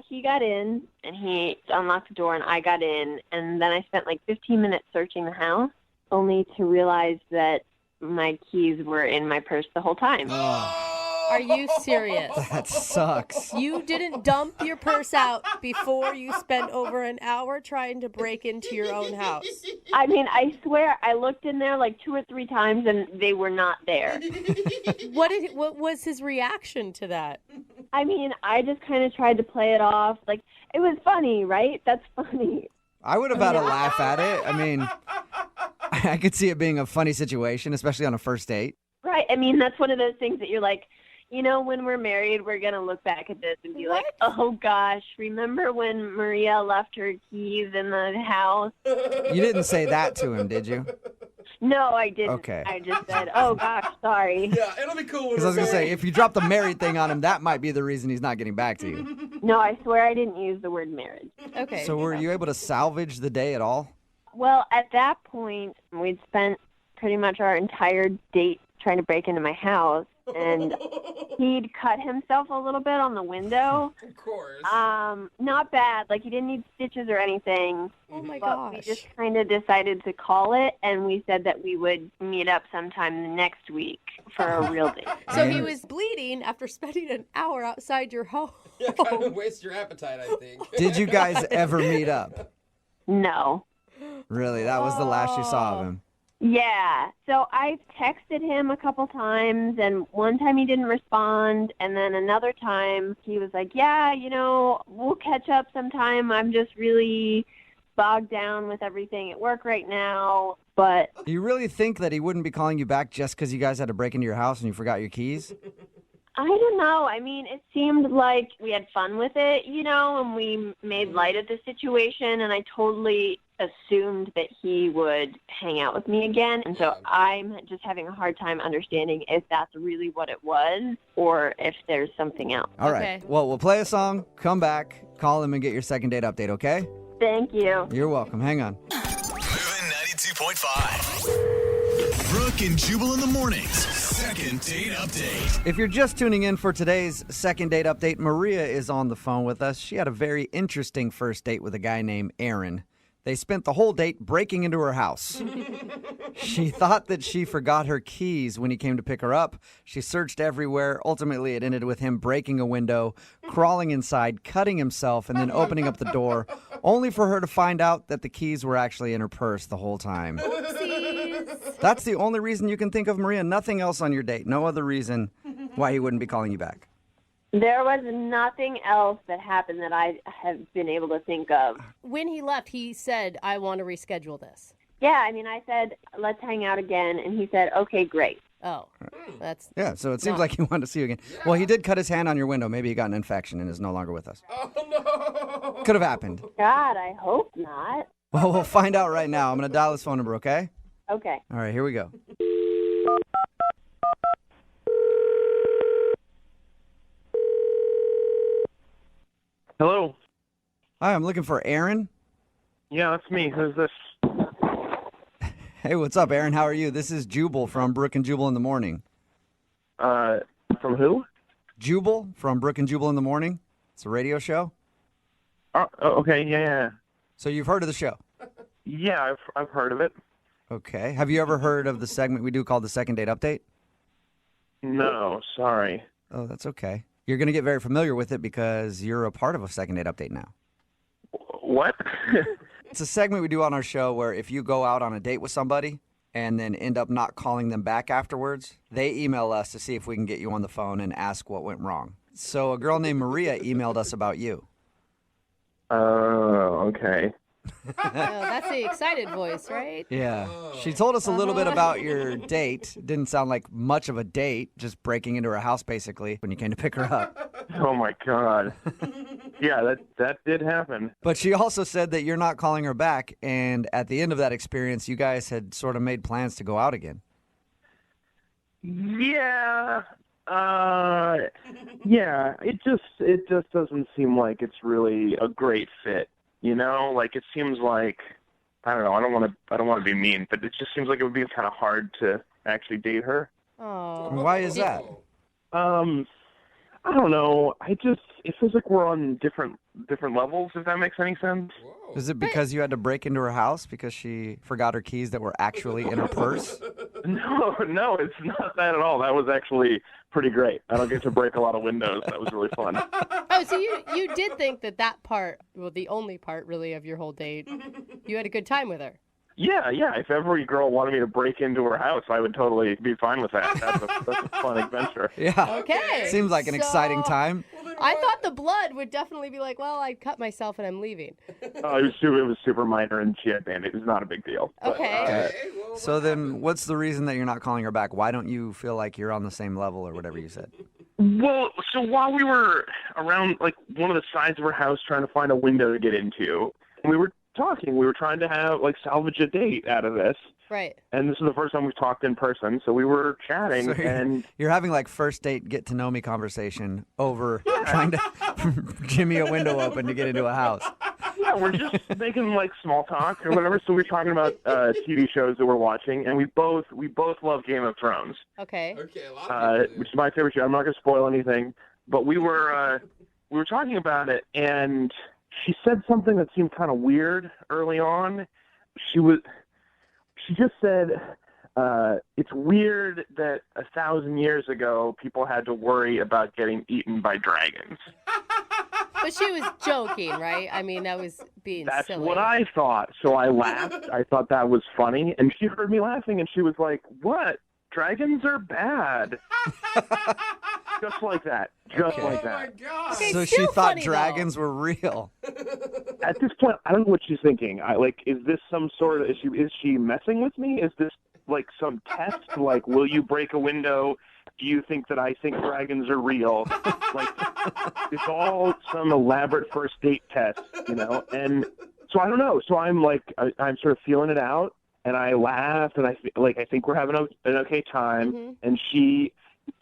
He got in, and he unlocked the door, and I got in, and then I spent 15 minutes searching the house, only to realize that my keys were in my purse the whole time. Are you serious? That sucks. You didn't dump your purse out before you spent over an hour trying to break into your own house? I mean, I swear I looked in there 2 or 3 times, and they were not there. What was his reaction to that? I mean, I just kind of tried to play it off. It was funny, right? That's funny. I would have had a laugh at it. I mean, I could see it being a funny situation, especially on a first date. Right. I mean, that's one of those things that you're like, when we're married, we're going to look back at this and be like, oh, gosh, remember when Maria left her keys in the house? You didn't say that to him, did you? No, I didn't. Okay. I just said, oh, gosh, sorry. Yeah, it'll be cool. Because I was going to say, if you drop the married thing on him, that might be the reason he's not getting back to you. No, I swear I didn't use the word marriage. Okay. So were you able to salvage the day at all? Well, at that point, we'd spent pretty much our entire date trying to break into my house, and he'd cut himself a little bit on the window. Of course. Not bad. He didn't need stitches or anything. Oh, my but gosh. we just kind of decided to call it, and we said that we would meet up sometime the next week for a real date. So he was bleeding after spending an hour outside your home. Yeah, kind of waste your appetite, I think. Did you guys ever meet up? No. Really? That was the last you saw of him? Yeah. So I texted him a couple times, and one time he didn't respond, and then another time he was like, yeah, we'll catch up sometime. I'm just really bogged down with everything at work right now. But Do you really think that he wouldn't be calling you back just because you guys had to break into your house and you forgot your keys? I don't know. I mean, it seemed like we had fun with it, and we made light of the situation, and I totally assumed that he would hang out with me again. And so I'm just having a hard time understanding if that's really what it was or if there's something else. All right. Okay. Well, we'll play a song, come back, call him, and get your second date update, okay? Thank you. You're welcome. Hang on. Moving 92.5. Brooke and Jubal in the mornings. Second date update. If you're just tuning in for today's second date update, Maria is on the phone with us. She had a very interesting first date with a guy named Aaron. They spent the whole date breaking into her house. She thought that she forgot her keys when he came to pick her up. She searched everywhere. Ultimately, it ended with him breaking a window, crawling inside, cutting himself, and then opening up the door, only for her to find out that the keys were actually in her purse the whole time. Oopsies. That's the only reason you can think of, Maria. Nothing else on your date. No other reason why he wouldn't be calling you back. There was nothing else that happened that I have been able to think of. When he left, he said, I want to reschedule this. Yeah, I mean, I said, let's hang out again, and he said, okay, great. Oh, that's... Yeah, so it seems like he wanted to see you again. Yeah. Well, he did cut his hand on your window. Maybe he got an infection and is no longer with us. Oh, no. Could have happened. God, I hope not. Well, we'll find out right now. I'm going to dial his phone number, okay? Okay. All right, here we go. Hello. Hi, I'm looking for Aaron. Yeah, that's me. Who's this? Hey, what's up, Aaron? How are you? This is Jubal from Brooke and Jubal in the Morning. From who? Jubal from Brooke and Jubal in the Morning. It's a radio show. Oh, okay, yeah. So you've heard of the show? Yeah, I've heard of it. Okay. Have you ever heard of the segment we do called the Second Date Update? No, sorry. Oh, that's okay. You're going to get very familiar with it because you're a part of a Second Date Update now. What? It's a segment we do on our show where if you go out on a date with somebody and then end up not calling them back afterwards, they email us to see if we can get you on the phone and ask what went wrong. So a girl named Maria emailed us about you. Oh, okay. Oh, that's the excited voice, right? Yeah. She told us a little bit about your date. Didn't sound like much of a date, just breaking into her house basically when you came to pick her up. Oh my God. Yeah, that did happen. But she also said that you're not calling her back, and at the end of that experience, you guys had sort of made plans to go out again. Yeah. Yeah, it just doesn't seem like it's really a great fit. You know, like it seems like I don't know. I don't want to be mean, but it just seems like it would be kind of hard to actually date her. Oh, why is that? I don't know. It feels like we're on different levels. If that makes any sense. Is it because you had to break into her house because she forgot her keys that were actually in her purse? No, it's not that at all. That was actually pretty great. I don't get to break a lot of windows. That was really fun. Oh, so you did think that part, well, the only part really of your whole date, you had a good time with her. Yeah. If every girl wanted me to break into her house, I would totally be fine with that. That's a fun adventure. Yeah. Okay. Seems like an exciting time. I thought the blood would definitely be like, well, I cut myself and I'm leaving. Oh, it was super minor, and she had bandage. It was not a big deal. Okay. So then what's the reason that you're not calling her back? Why don't you feel like you're on the same level or whatever you said? Well, so while we were around, like, one of the sides of her house trying to find a window to get into, we were talking. We were trying to have, like, salvage a date out of this. Right. And this is the first time we've talked in person, so we were chatting, So and... You're having, like, first date get-to-know-me conversation over trying to jimmy a window open to get into a house. Yeah, we're just making, like, small talk or whatever, so we're talking about TV shows that we're watching, and we both love Game of Thrones. Okay. Which is my favorite show. I'm not going to spoil anything, but we were talking about it, and she said something that seemed kind of weird early on. She just said, it's weird that 1,000 years ago people had to worry about getting eaten by dragons. But she was joking, right? I mean, that was being That's silly. what I thought. So I laughed. I thought that was funny. And she heard me laughing, and she was like, what? Dragons are bad. Just like that. Just like that. Okay, So she still thought funny, dragons were real. At this point, I don't know what she's thinking. Is this some sort of is she messing with me? Is this like some test? Like, will you break a window? Do you think that I think dragons are real? Like, it's all some elaborate first date test, you know? And so I don't know. So I'm like, I'm sort of feeling it out, and I laugh, and I think we're having an okay time, Mm-hmm. and she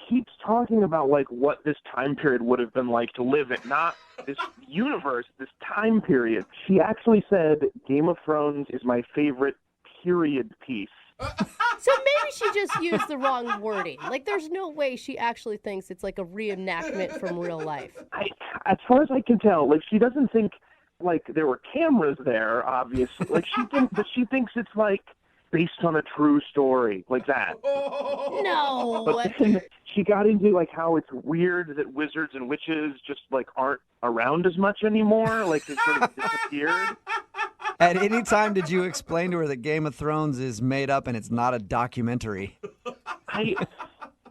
keeps talking about like what this time period would have been like to live in, not this universe, this time period. She actually said Game of Thrones is my favorite period piece. So maybe she just used the wrong wording. Like, there's no way she actually thinks it's like a reenactment from real life. As far as I can tell, like, she doesn't think like there were cameras there, obviously. Like, she thinks it's like based on a true story, like that. No. But then she got into like how it's weird that wizards and witches just like aren't around as much anymore. Like they sort of disappeared. At any time did you explain to her that Game of Thrones is made up and it's not a documentary?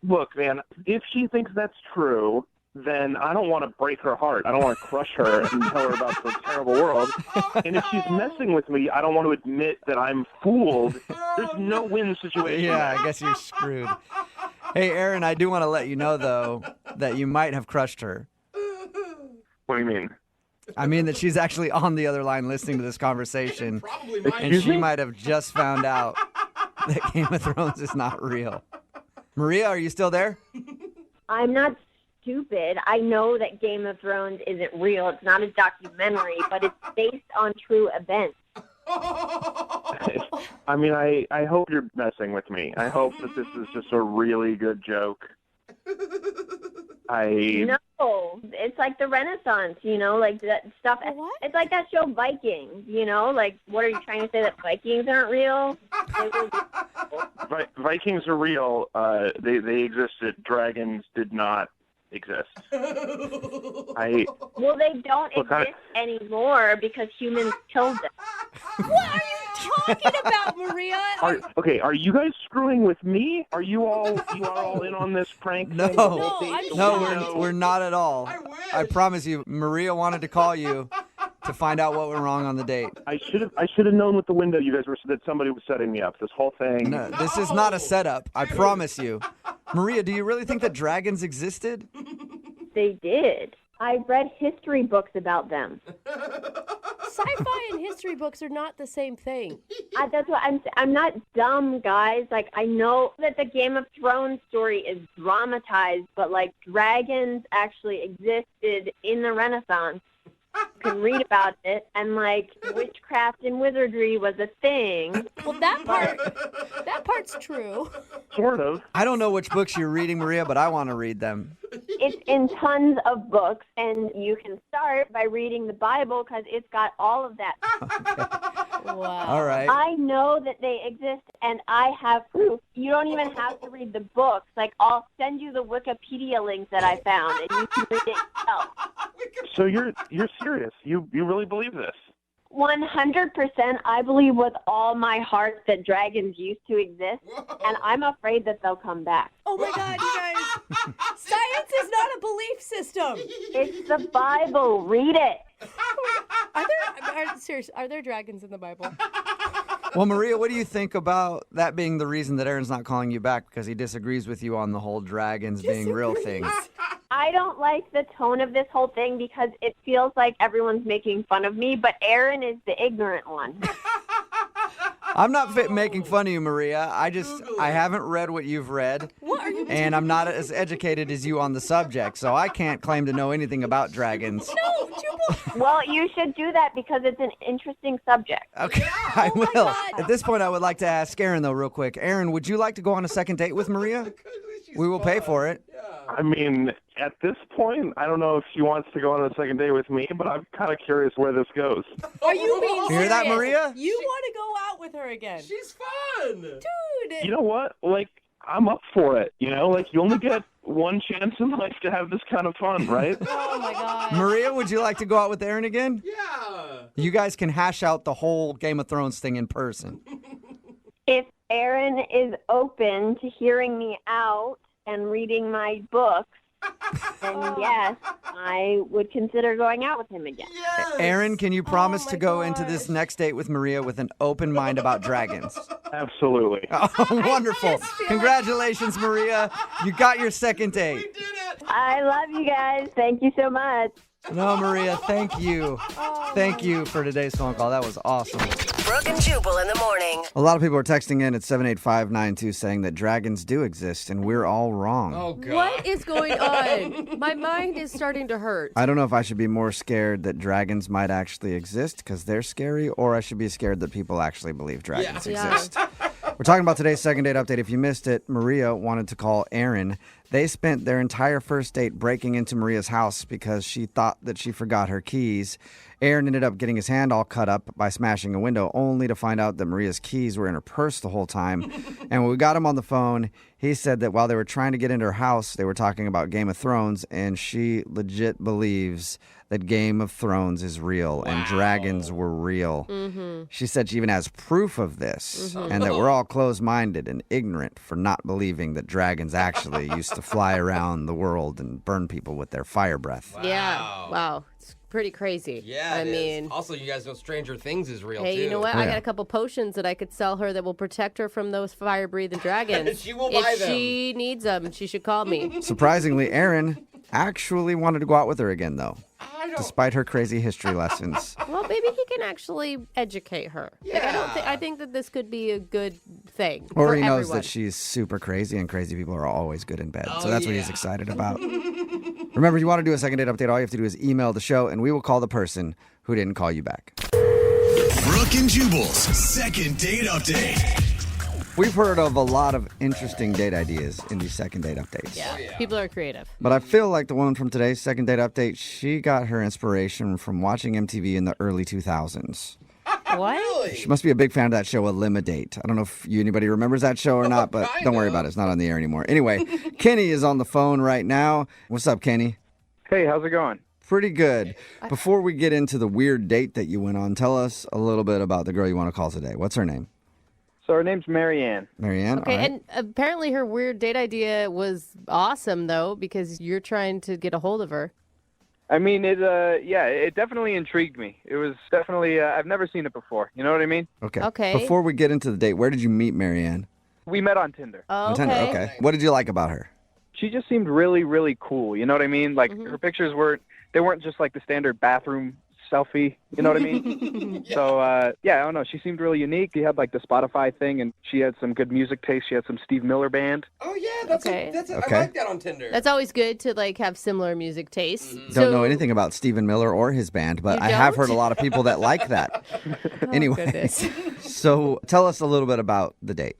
Look, man, if she thinks that's true, then I don't want to break her heart. I don't want to crush her and tell her about the terrible world. And if she's messing with me, I don't want to admit that I'm fooled. There's no win situation. Yeah, I guess you're screwed. Hey, Aaron, I do want to let you know, though, that you might have crushed her. What do you mean? I mean that she's actually on the other line listening to this conversation, and Excuse she me? might have just found out that Game of Thrones is not real. Maria, are you still there? I'm not stupid. I know that Game of Thrones isn't real. It's not a documentary, but it's based on true events. I mean, I hope you're messing with me. I hope that this is just a really good joke. No, it's like the Renaissance, like that stuff. What? It's like that show Vikings, like what are you trying to say, that Vikings aren't real? Vikings are real. They existed. Dragons did not exist. Well, they don't exist anymore because humans killed them. What are you talking about, Maria? Are you guys screwing with me? Are you all in on this prank? No, thing? we're not at all. I promise you, Maria wanted to call you to find out what went wrong on the date. I should have known with the window you guys were that somebody was setting me up. This whole thing. No, this is not a setup. I promise you. Maria, do you really think that dragons existed? They did. I read history books about them. Sci-fi and history books are not the same thing. That's what I'm not dumb, guys. Like, I know that the Game of Thrones story is dramatized, but like dragons actually existed in the Renaissance. You can read about it, and like witchcraft and wizardry was a thing. Well, that part's true. Sort of. I don't know which books you're reading, Maria, but I want to read them. It's in tons of books, and you can start by reading the Bible because it's got all of that. Wow. All right. I know that they exist, and I have proof. You don't even have to read the books. Like, I'll send you the Wikipedia links that I found, and you can read it yourself. So you're serious? You really believe this? 100%. I believe with all my heart that dragons used to exist, and I'm afraid that they'll come back. Oh my God, you guys! Science is not a belief system. It's the Bible. Read it. Are there dragons in the Bible? Well, Maria, what do you think about that being the reason that Aaron's not calling you back, because he disagrees with you on the whole dragons being real things? I don't like the tone of this whole thing because it feels like everyone's making fun of me, but Aaron is the ignorant one. I'm not making fun of you, Maria. I haven't read what you've read. What are you And I'm not as educated as you on the subject, so I can't claim to know anything about dragons. No, Jubal. Well, you should do that because it's an interesting subject. Okay, I will. At this point, I would like to ask Aaron, though, real quick. Aaron, would you like to go on a second date with Maria? We will pay for it. I mean, at this point, I don't know if she wants to go on a second date with me, but I'm kind of curious where this goes. Are you being serious? Hear that, Maria? You want to go out with her again? She's fun. Dude. You know what? Like, I'm up for it. Like, you only get one chance in life to have this kind of fun, right? Oh, my God. Maria, would you like to go out with Aaron again? Yeah. You guys can hash out the whole Game of Thrones thing in person. If Aaron is open to hearing me out and reading my books, then yes, I would consider going out with him again. Yes. Aaron, can you promise my to go gosh. into this next date with Maria with an open mind about dragons? Absolutely. Oh, wonderful. Congratulations, Maria. You got your second date. We did it. I love you guys. Thank you so much. No, Maria, thank you. Thank you for today's phone call. That was awesome. Brooke and Jubal in the morning. A lot of people are texting in at 78592 saying that dragons do exist and we're all wrong. Oh, God. What is going on? My mind is starting to hurt. I don't know if I should be more scared that dragons might actually exist because they're scary, or I should be scared that people actually believe dragons exist. We're talking about today's second date update. If you missed it, Maria wanted to call Aaron. They spent their entire first date breaking into Maria's house because she thought that she forgot her keys. Aaron ended up getting his hand all cut up by smashing a window, only to find out that Maria's keys were in her purse the whole time. And when we got him on the phone, he said that while they were trying to get into her house, they were talking about Game of Thrones, and she legit believes that Game of Thrones is real and dragons were real. Mm-hmm. She said she even has proof of this, and that we're all closed-minded and ignorant for not believing that dragons actually used to fly around the world and burn people with their fire breath. Yeah. Wow. It's pretty crazy. Yeah, I it is. mean, Also, you guys know Stranger Things is real, hey, too. you know what? Oh, I yeah. got a couple potions that I could sell her that will protect her from those fire-breathing dragons. She will buy if them. she needs them, she should call me. Surprisingly, Aaron actually wanted to go out with her again, though, despite her crazy history lessons. Well, maybe he can actually educate her. Like, I think that this could be a good thing. Or for he knows everyone. that she's super crazy, and crazy people are always good in bed. So that's what he's excited about. Remember, if you want to do a second date update, all you have to do is email the show, and we will call the person who didn't call you back. Brooke and Jubal's second date update. We've heard of a lot of interesting date ideas in these second date updates. Yeah, people are creative. But I feel like the woman from today's second date update, she got her inspiration from watching MTV in the early 2000s. What? She must be a big fan of that show, Eliminate. I don't know if anybody remembers that show or not, but don't worry about it. It's not on the air anymore. Anyway, Kenny is on the phone right now. What's up, Kenny? Hey, how's it going? Pretty good. Before we get into the weird date that you went on, tell us a little bit about the girl you want to call today. What's her name? So her name's Marianne. Marianne? Okay, all right. and apparently her weird date idea was awesome, though, because you're trying to get a hold of her. I mean, it definitely intrigued me. It was definitely, I've never seen it before. You know what I mean? Okay. Before we get into the date, where did you meet Marianne? We met on Tinder. Oh, On Tinder, okay. What did you like about her? She just seemed really, really cool. You know what I mean? Like, her pictures weren't just like the standard bathroom selfie. You know what I mean? So, I don't know. She seemed really unique. She had like the Spotify thing, and she had some good music taste. She had some Steve Miller Band. Oh yeah, that's Okay. I like that on Tinder. That's always good to like have similar music tastes. Don't know anything about Stephen Miller or his band, but You I have don't? heard a lot of people that like that. Anyway, goodness. so tell us a little bit about the date.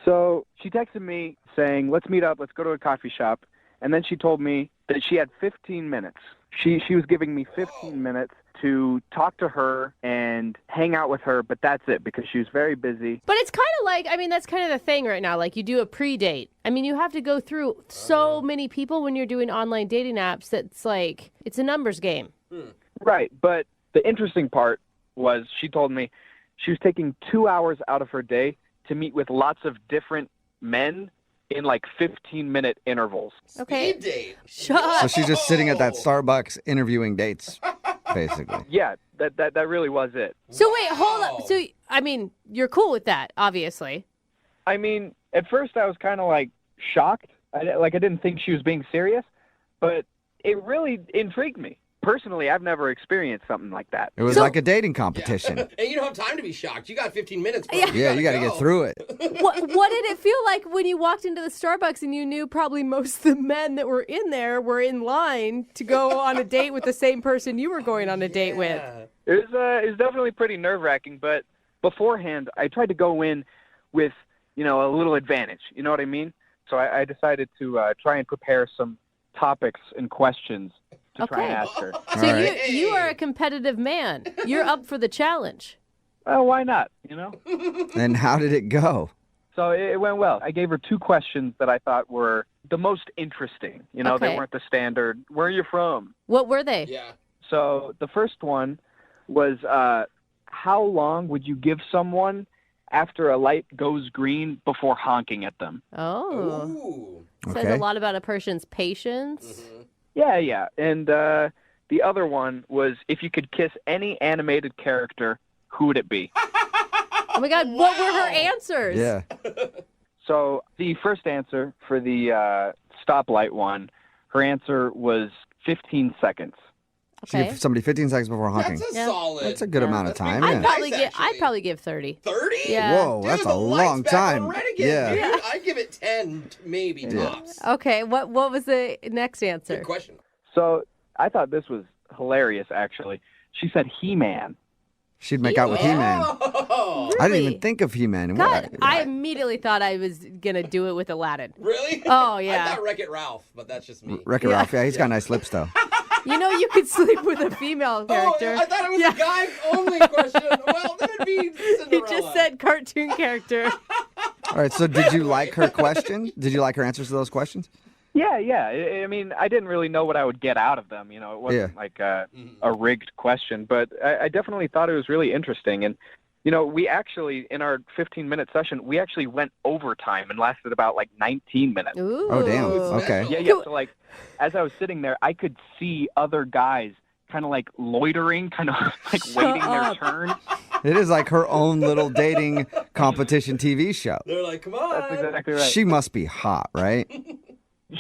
So she texted me saying, let's meet up, let's go to a coffee shop. And then she told me that she had 15 minutes. She was giving me 15 minutes to talk to her and hang out with her, but that's it because she was very busy. But it's kind of like, I mean, that's kind of the thing right now. Like, you do a pre-date. I mean, you have to go through so many people when you're doing online dating apps that's like, it's a numbers game. Right, but the interesting part was she told me she was taking 2 hours out of her day to meet with lots of different men in like 15-minute intervals. Okay. Speed date. Shut up. So she's just sitting at that Starbucks interviewing dates, basically. Yeah, that really was it. So wait, hold up. So, I mean, you're cool with that, obviously. I mean, at first I was kind of like shocked. I didn't think she was being serious, but it really intrigued me. Personally, I've never experienced something like that. It was like a dating competition. And you don't have time to be shocked. You got 15 minutes. Bro. Yeah, you got to get through it. What did it feel like when you walked into the Starbucks and you knew probably most of the men that were in there were in line to go on a date with the same person you were going on a date with? It was definitely pretty nerve-wracking, but beforehand, I tried to go in with, a little advantage. You know what I mean? So I decided to try and prepare some topics and questions to try and ask her. So you are a competitive man. You're up for the challenge. Well, why not, And how did it go? So it went well. I gave her 2 questions that I thought were the most interesting. They Okay. weren't the standard, where are you from? What were they? Yeah. So the first one was, how long would you give someone after a light goes green before honking at them? Oh. Ooh. Says Okay. a lot about a person's patience. Yeah. And the other one was, if you could kiss any animated character, who would it be? Oh my God, what were her answers? Yeah. So the first answer for the stoplight one, her answer was 15 seconds. So give somebody 15 seconds before honking. That's a solid. That's a good amount of time. I'd Yeah. probably give 30. 30? Yeah. Whoa, Dude, that's the a lights long back time. on red Yeah. again, dude. I'd give it 10, maybe tops. Okay, what was the next answer? Good question. So I thought this was hilarious, actually. She said He-Man. She'd make out with He-Man. Oh. I didn't even think of He-Man. God, I immediately thought I was going to do it with Aladdin. Really? Oh, I yeah. thought Wreck-It Ralph, but that's just me. Wreck-It Ralph. Yeah, he's got nice lips, though. You know you could sleep with a female character. Oh, I thought it was a guy-only question. Well, then it'd be Cinderella. He just said cartoon character. All right, so did you like her question? Did you like her answers to those questions? Yeah. I mean, I didn't really know what I would get out of them. It wasn't like a rigged question, but I definitely thought it was really interesting. And, we actually, in our 15-minute session, we actually went overtime and lasted about like 19 minutes. Ooh. Oh, damn. Okay. Yeah. So, like, as I was sitting there, I could see other guys kind of like loitering, kind of like waiting their turn. It is like her own little dating competition TV show. They're like, come on. That's exactly right. She must be hot, right?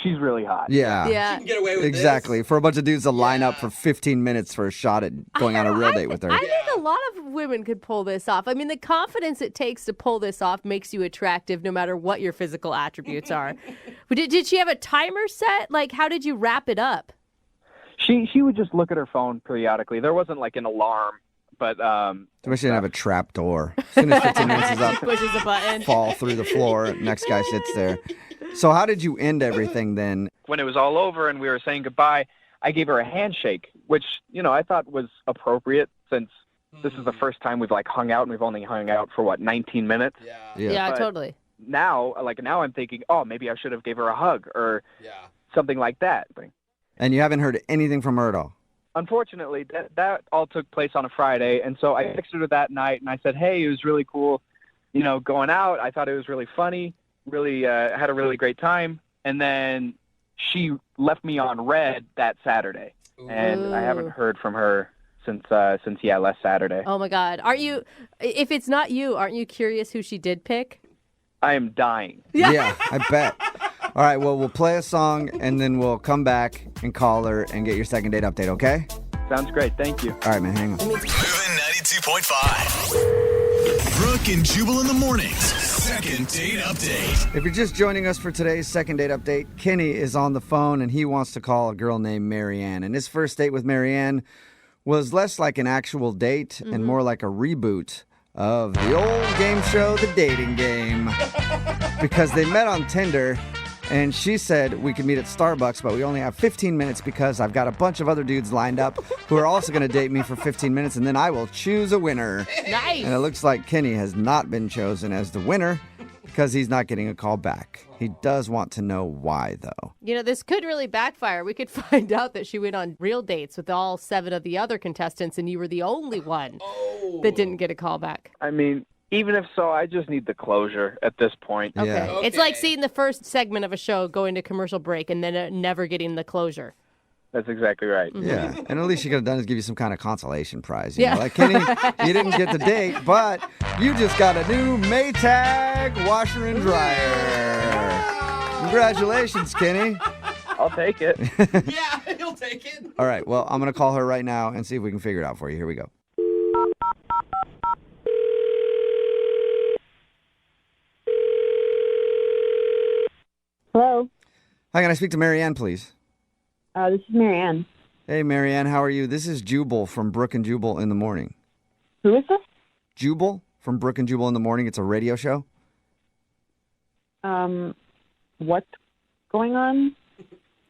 She's really hot. Yeah. Yeah. She can get away with Exactly. For a bunch of dudes to line up for 15 minutes for a shot at going on a real date with her. I think a lot of women could pull this off. I mean, the confidence it takes to pull this off makes you attractive no matter what your physical attributes are. But did she have a timer set? Like, how did you wrap it up? She would just look at her phone periodically. There wasn't like an alarm, But We should have a trap door. As soon as 15 minutes is up, Pushes a button. fall through the floor. Next guy sits there. So how did you end everything then? when it was all over and we were saying goodbye, I gave her a handshake, which, I thought was appropriate since this is the first time we've hung out and we've only hung out for 19 minutes. Yeah, But totally. Now I'm thinking, oh, maybe I should have gave her a hug or something like that. And you haven't heard anything from her at all? Unfortunately, that all took place on a Friday, and so I texted her that night, and I said, hey, it was really cool, going out. I thought it was really funny, really had a really great time, and then she left me on red that Saturday, and I haven't heard from her since last Saturday. Oh, my God. If it's not you, aren't you curious who she did pick? I am dying. Yeah, I bet. All right, well, we'll play a song, and then we'll come back and call her and get your second date update, okay? Sounds great. Thank you. All right, man, hang on. Moving 92.5. Brooke and Jubal in the mornings. Second date update. If you're just joining us for today's second date update, Kenny is on the phone, and he wants to call a girl named Marianne. And his first date with Marianne was less like an actual date and more like a reboot of the old game show, The Dating Game. Because they met on Tinder, and she said we could meet at Starbucks, but we only have 15 minutes because I've got a bunch of other dudes lined up who are also going to date me for 15 minutes, and then I will choose a winner. Nice. And it looks like Kenny has not been chosen as the winner because he's not getting a call back. He does want to know why, though. This could really backfire. We could find out that she went on real dates with all 7 of the other contestants, and you were the only one that didn't get a call back. I mean, even if so, I just need the closure at this point. Okay. It's like seeing the first segment of a show go into commercial break and then never getting the closure. That's exactly right. Yeah, and at least you could have done is give you some kind of consolation prize. Yeah. Like, Kenny, you didn't get the date, but you just got a new Maytag washer and dryer. Congratulations, Kenny. I'll take it. Yeah, he'll take it. All right, well, I'm going to call her right now and see if we can figure it out for you. Here we go. Hello. Hi, can I speak to Marianne, please? This is Marianne. Hey, Marianne, how are you? This is Jubal from Brooke and Jubal in the Morning. Who is this? Jubal from Brooke and Jubal in the Morning. It's a radio show. What's going on?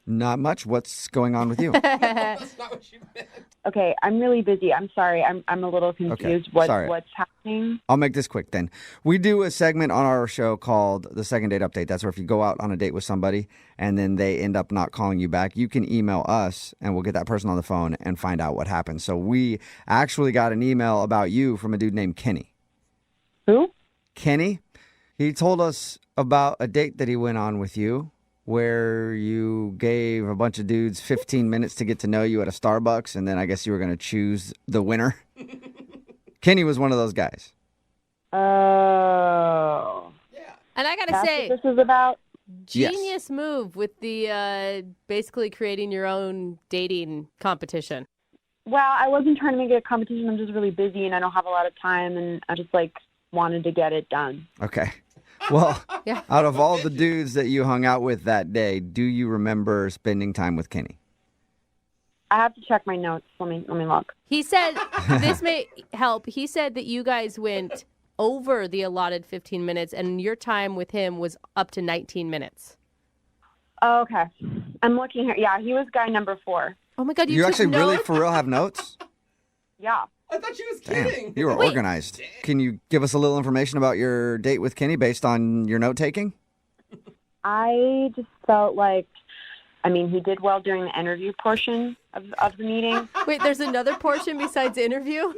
Not much. What's going on with you? That's not what you meant. Okay, I'm really busy. I'm sorry. I'm a little confused. Okay, sorry. What's happening? I'll make this quick then. We do a segment on our show called The Second Date Update. That's where if you go out on a date with somebody and then they end up not calling you back, you can email us and we'll get that person on the phone and find out what happened. So we actually got an email about you from a dude named Kenny. Who? Kenny. He told us about a date that he went on with you where you gave a bunch of dudes 15 minutes to get to know you at a Starbucks, and then I guess you were going to choose the winner. Kenny was one of those guys. Oh. And I got to That's say, what this is about? genius move with the basically creating your own dating competition. Well, I wasn't trying to make it a competition. I'm just really busy and I don't have a lot of time, and I just wanted to get it done. Okay. Well, out of all the dudes that you hung out with that day, do you remember spending time with Kenny? I have to check my notes. Let me look. He said, this may help. He said that you guys went over the allotted 15 minutes and your time with him was up to 19 minutes. Oh, okay. I'm looking here. Yeah, he was guy number 4. Oh my God, You actually really for real have notes? Yeah. I thought she was Damn, kidding. you were organized. Can you give us a little information about your date with Kenny based on your note taking? I just felt he did well during the interview portion of the meeting. Wait, there's another portion besides interview?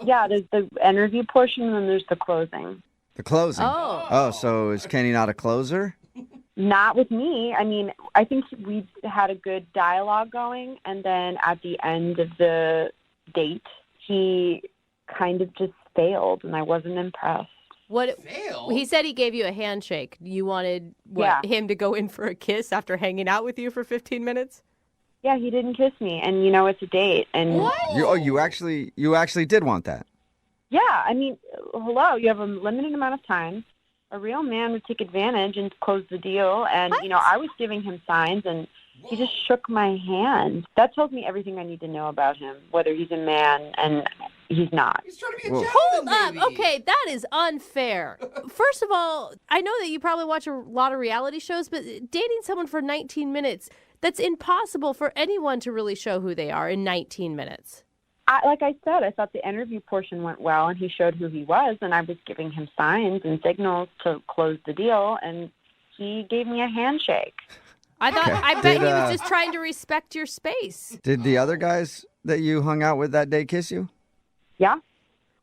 Yeah, there's the interview portion and then there's the closing. The closing. Oh, so is Kenny not a closer? Not with me. I think we had a good dialogue going, and then at the end of the date, he kind of just failed, and I wasn't impressed. Failed? He said he gave you a handshake. You wanted him to go in for a kiss after hanging out with you for 15 minutes? Yeah, he didn't kiss me, and it's a date. And You actually did want that? Yeah, hello, you have a limited amount of time. A real man would take advantage and close the deal, and I was giving him signs, and He just shook my hand. That tells me everything I need to know about him, whether he's a man and he's not. He's trying to be a Hold gentleman, up. maybe. Okay, that is unfair. First of all, I know that you probably watch a lot of reality shows, but dating someone for 19 minutes, that's impossible for anyone to really show who they are in 19 minutes. Like I said, I thought the interview portion went well, and he showed who he was, and I was giving him signs and signals to close the deal, and he gave me a handshake. I bet he was just trying to respect your space. Did the other guys that you hung out with that day kiss you? Yeah.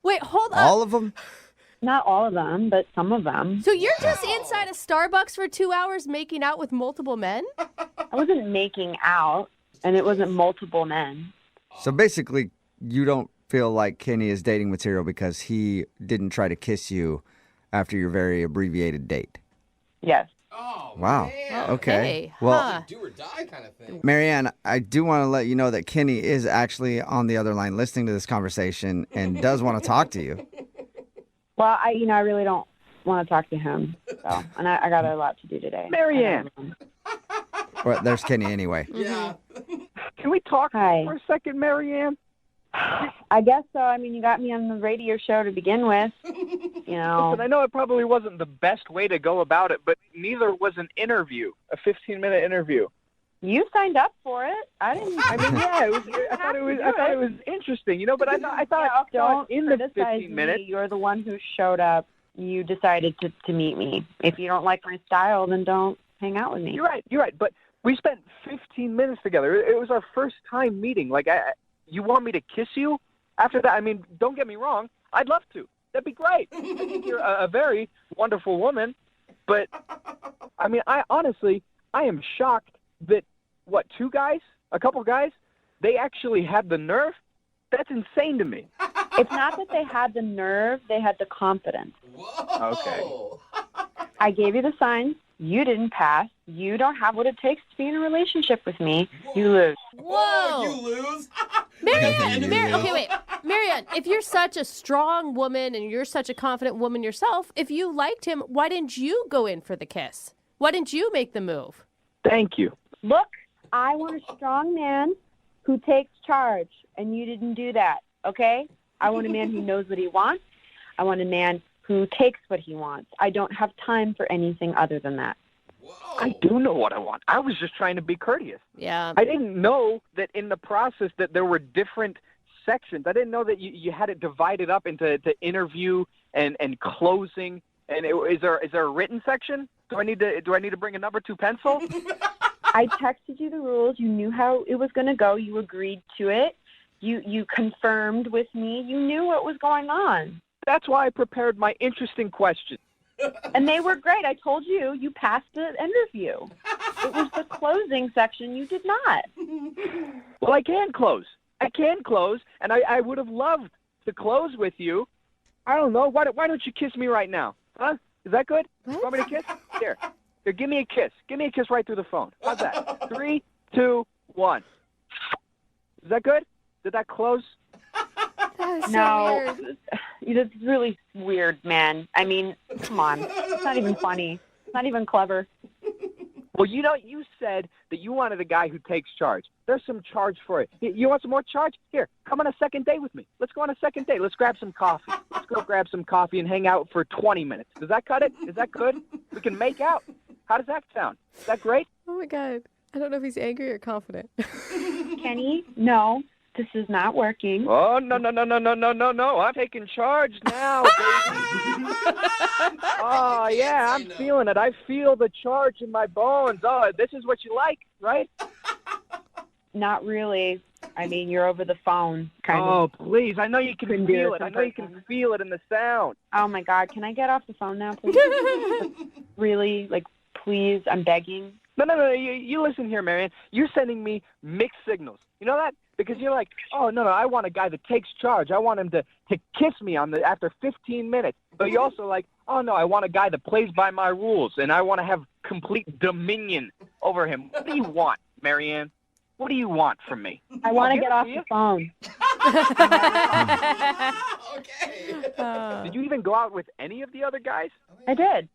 Wait, hold up. All of them? Not all of them, but some of them. So you're just inside a Starbucks for 2 hours making out with multiple men? I wasn't making out, and it wasn't multiple men. So basically, you don't feel like Kenny is dating material because he didn't try to kiss you after your very abbreviated date? Yes. Oh, Wow. man. Okay. Well, Do or die kind of thing. Marianne, I do want to let you know that Kenny is actually on the other line listening to this conversation and does want to talk to you. Well, I really don't want to talk to him. So, and I got a lot to do today. Marianne. Well, there's Kenny anyway. Yeah. Can we talk Hi. for a second, Marianne? I guess so. I mean, you got me on the radio show to begin with. Listen, I know it probably wasn't the best way to go about it, but neither was an interview, a 15-minute interview. You signed up for it. I didn't. I mean, yeah, I thought it was interesting, but I thought Don't in the criticize 15 minutes. me. You're the one who showed up. You decided to meet me. If you don't like my style, then don't hang out with me. You're right. But we spent 15 minutes together. It was our first time meeting. Like, you want me to kiss you after that? I mean, don't get me wrong. I'd love to. That'd be great. I think you're a very wonderful woman. But, I mean, I am shocked that, a couple guys, they actually had the nerve? That's insane to me. It's not that they had the nerve. They had the confidence. Okay. I gave you the signs. You didn't pass. You don't have what it takes to be in a relationship with me. You lose. Whoa. You lose. Marianne, if you're such a strong woman and you're such a confident woman yourself, if you liked him, why didn't you go in for the kiss? Why didn't you make the move? Thank you. Look, I want a strong man who takes charge, and you didn't do that, okay? I want a man who knows what he wants. I want a man who takes what he wants. I don't have time for anything other than that. I do know what I want. I was just trying to be courteous. Yeah. I didn't know that in the process that there were different sections. I didn't know that you had it divided up into interview and closing. And is there a written section? Do I need to bring a number 2 pencil? I texted you the rules. You knew how it was going to go. You agreed to it. You confirmed with me. You knew what was going on. That's why I prepared my interesting questions. And they were great. I told you, you passed the interview. It was the closing section. You did not. Well, I can close, and I would have loved to close with you. I don't know. Why don't you kiss me right now? Huh? Is that good? You want me to kiss? Here, give me a kiss. Give me a kiss right through the phone. How's that? 3, 2, 1. Is that good? Did that close? No, it's really weird, man. I mean, come on. It's not even funny. It's not even clever. Well, you said that you wanted a guy who takes charge. There's some charge for it. You want some more charge? Here, come on a second date with me. Let's go on a second date. Let's grab some coffee. Let's go grab some coffee and hang out for 20 minutes. Does that cut it? Is that good? We can make out. How does that sound? Is that great? Oh, my God. I don't know if he's angry or confident. Kenny, no. This is not working. Oh, no. I'm taking charge now, baby. Oh, yeah, I'm feeling it. I feel the charge in my bones. Oh, this is what you like, right? Not really. I mean, you're over the phone. Kind of. Oh, please. I know you can feel it. I know you can feel it in the sound. Oh, my God. Can I get off the phone now, please? Really? Please, I'm begging. No. You listen here, Marianne. You're sending me mixed signals. You know that? Because you're like, oh, no, I want a guy that takes charge. I want him to kiss me after 15 minutes. But you're also like, oh, no, I want a guy that plays by my rules, and I want to have complete dominion over him. What do you want, Marianne? What do you want from me? I want to get off the phone. Okay. Did you even go out with any of the other guys? I did.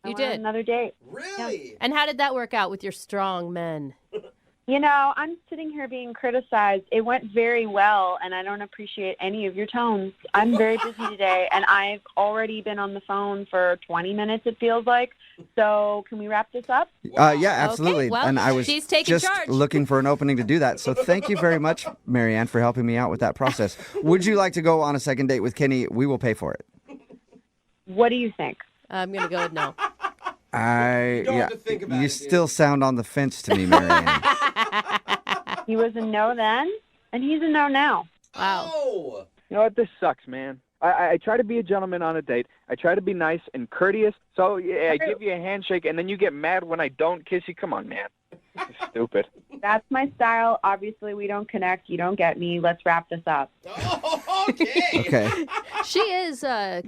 You did? Another date. Really? And how did that work out with your strong men? You know, I'm sitting here being criticized. It went very well, and I don't appreciate any of your tones. I'm very busy today, and I've already been on the phone for 20 minutes, it feels like. So can we wrap this up? Yeah, absolutely. Okay, well, and I was she's taking just charge. looking for an opening to do that. So thank you very much, Marianne, for helping me out with that process. Would you like to go on a second date with Kenny? We will pay for it. What do you think? I'm going to go with no. You still sound on the fence to me, Marianne. He was a no then, and he's a no now. Wow. Oh. You know what? This sucks, man. I try to be a gentleman on a date. I try to be nice and courteous. So yeah, I give you a handshake, and then you get mad when I don't kiss you. Come on, man. This is stupid. That's my style. Obviously, we don't connect. You don't get me. Let's wrap this up. Okay. She is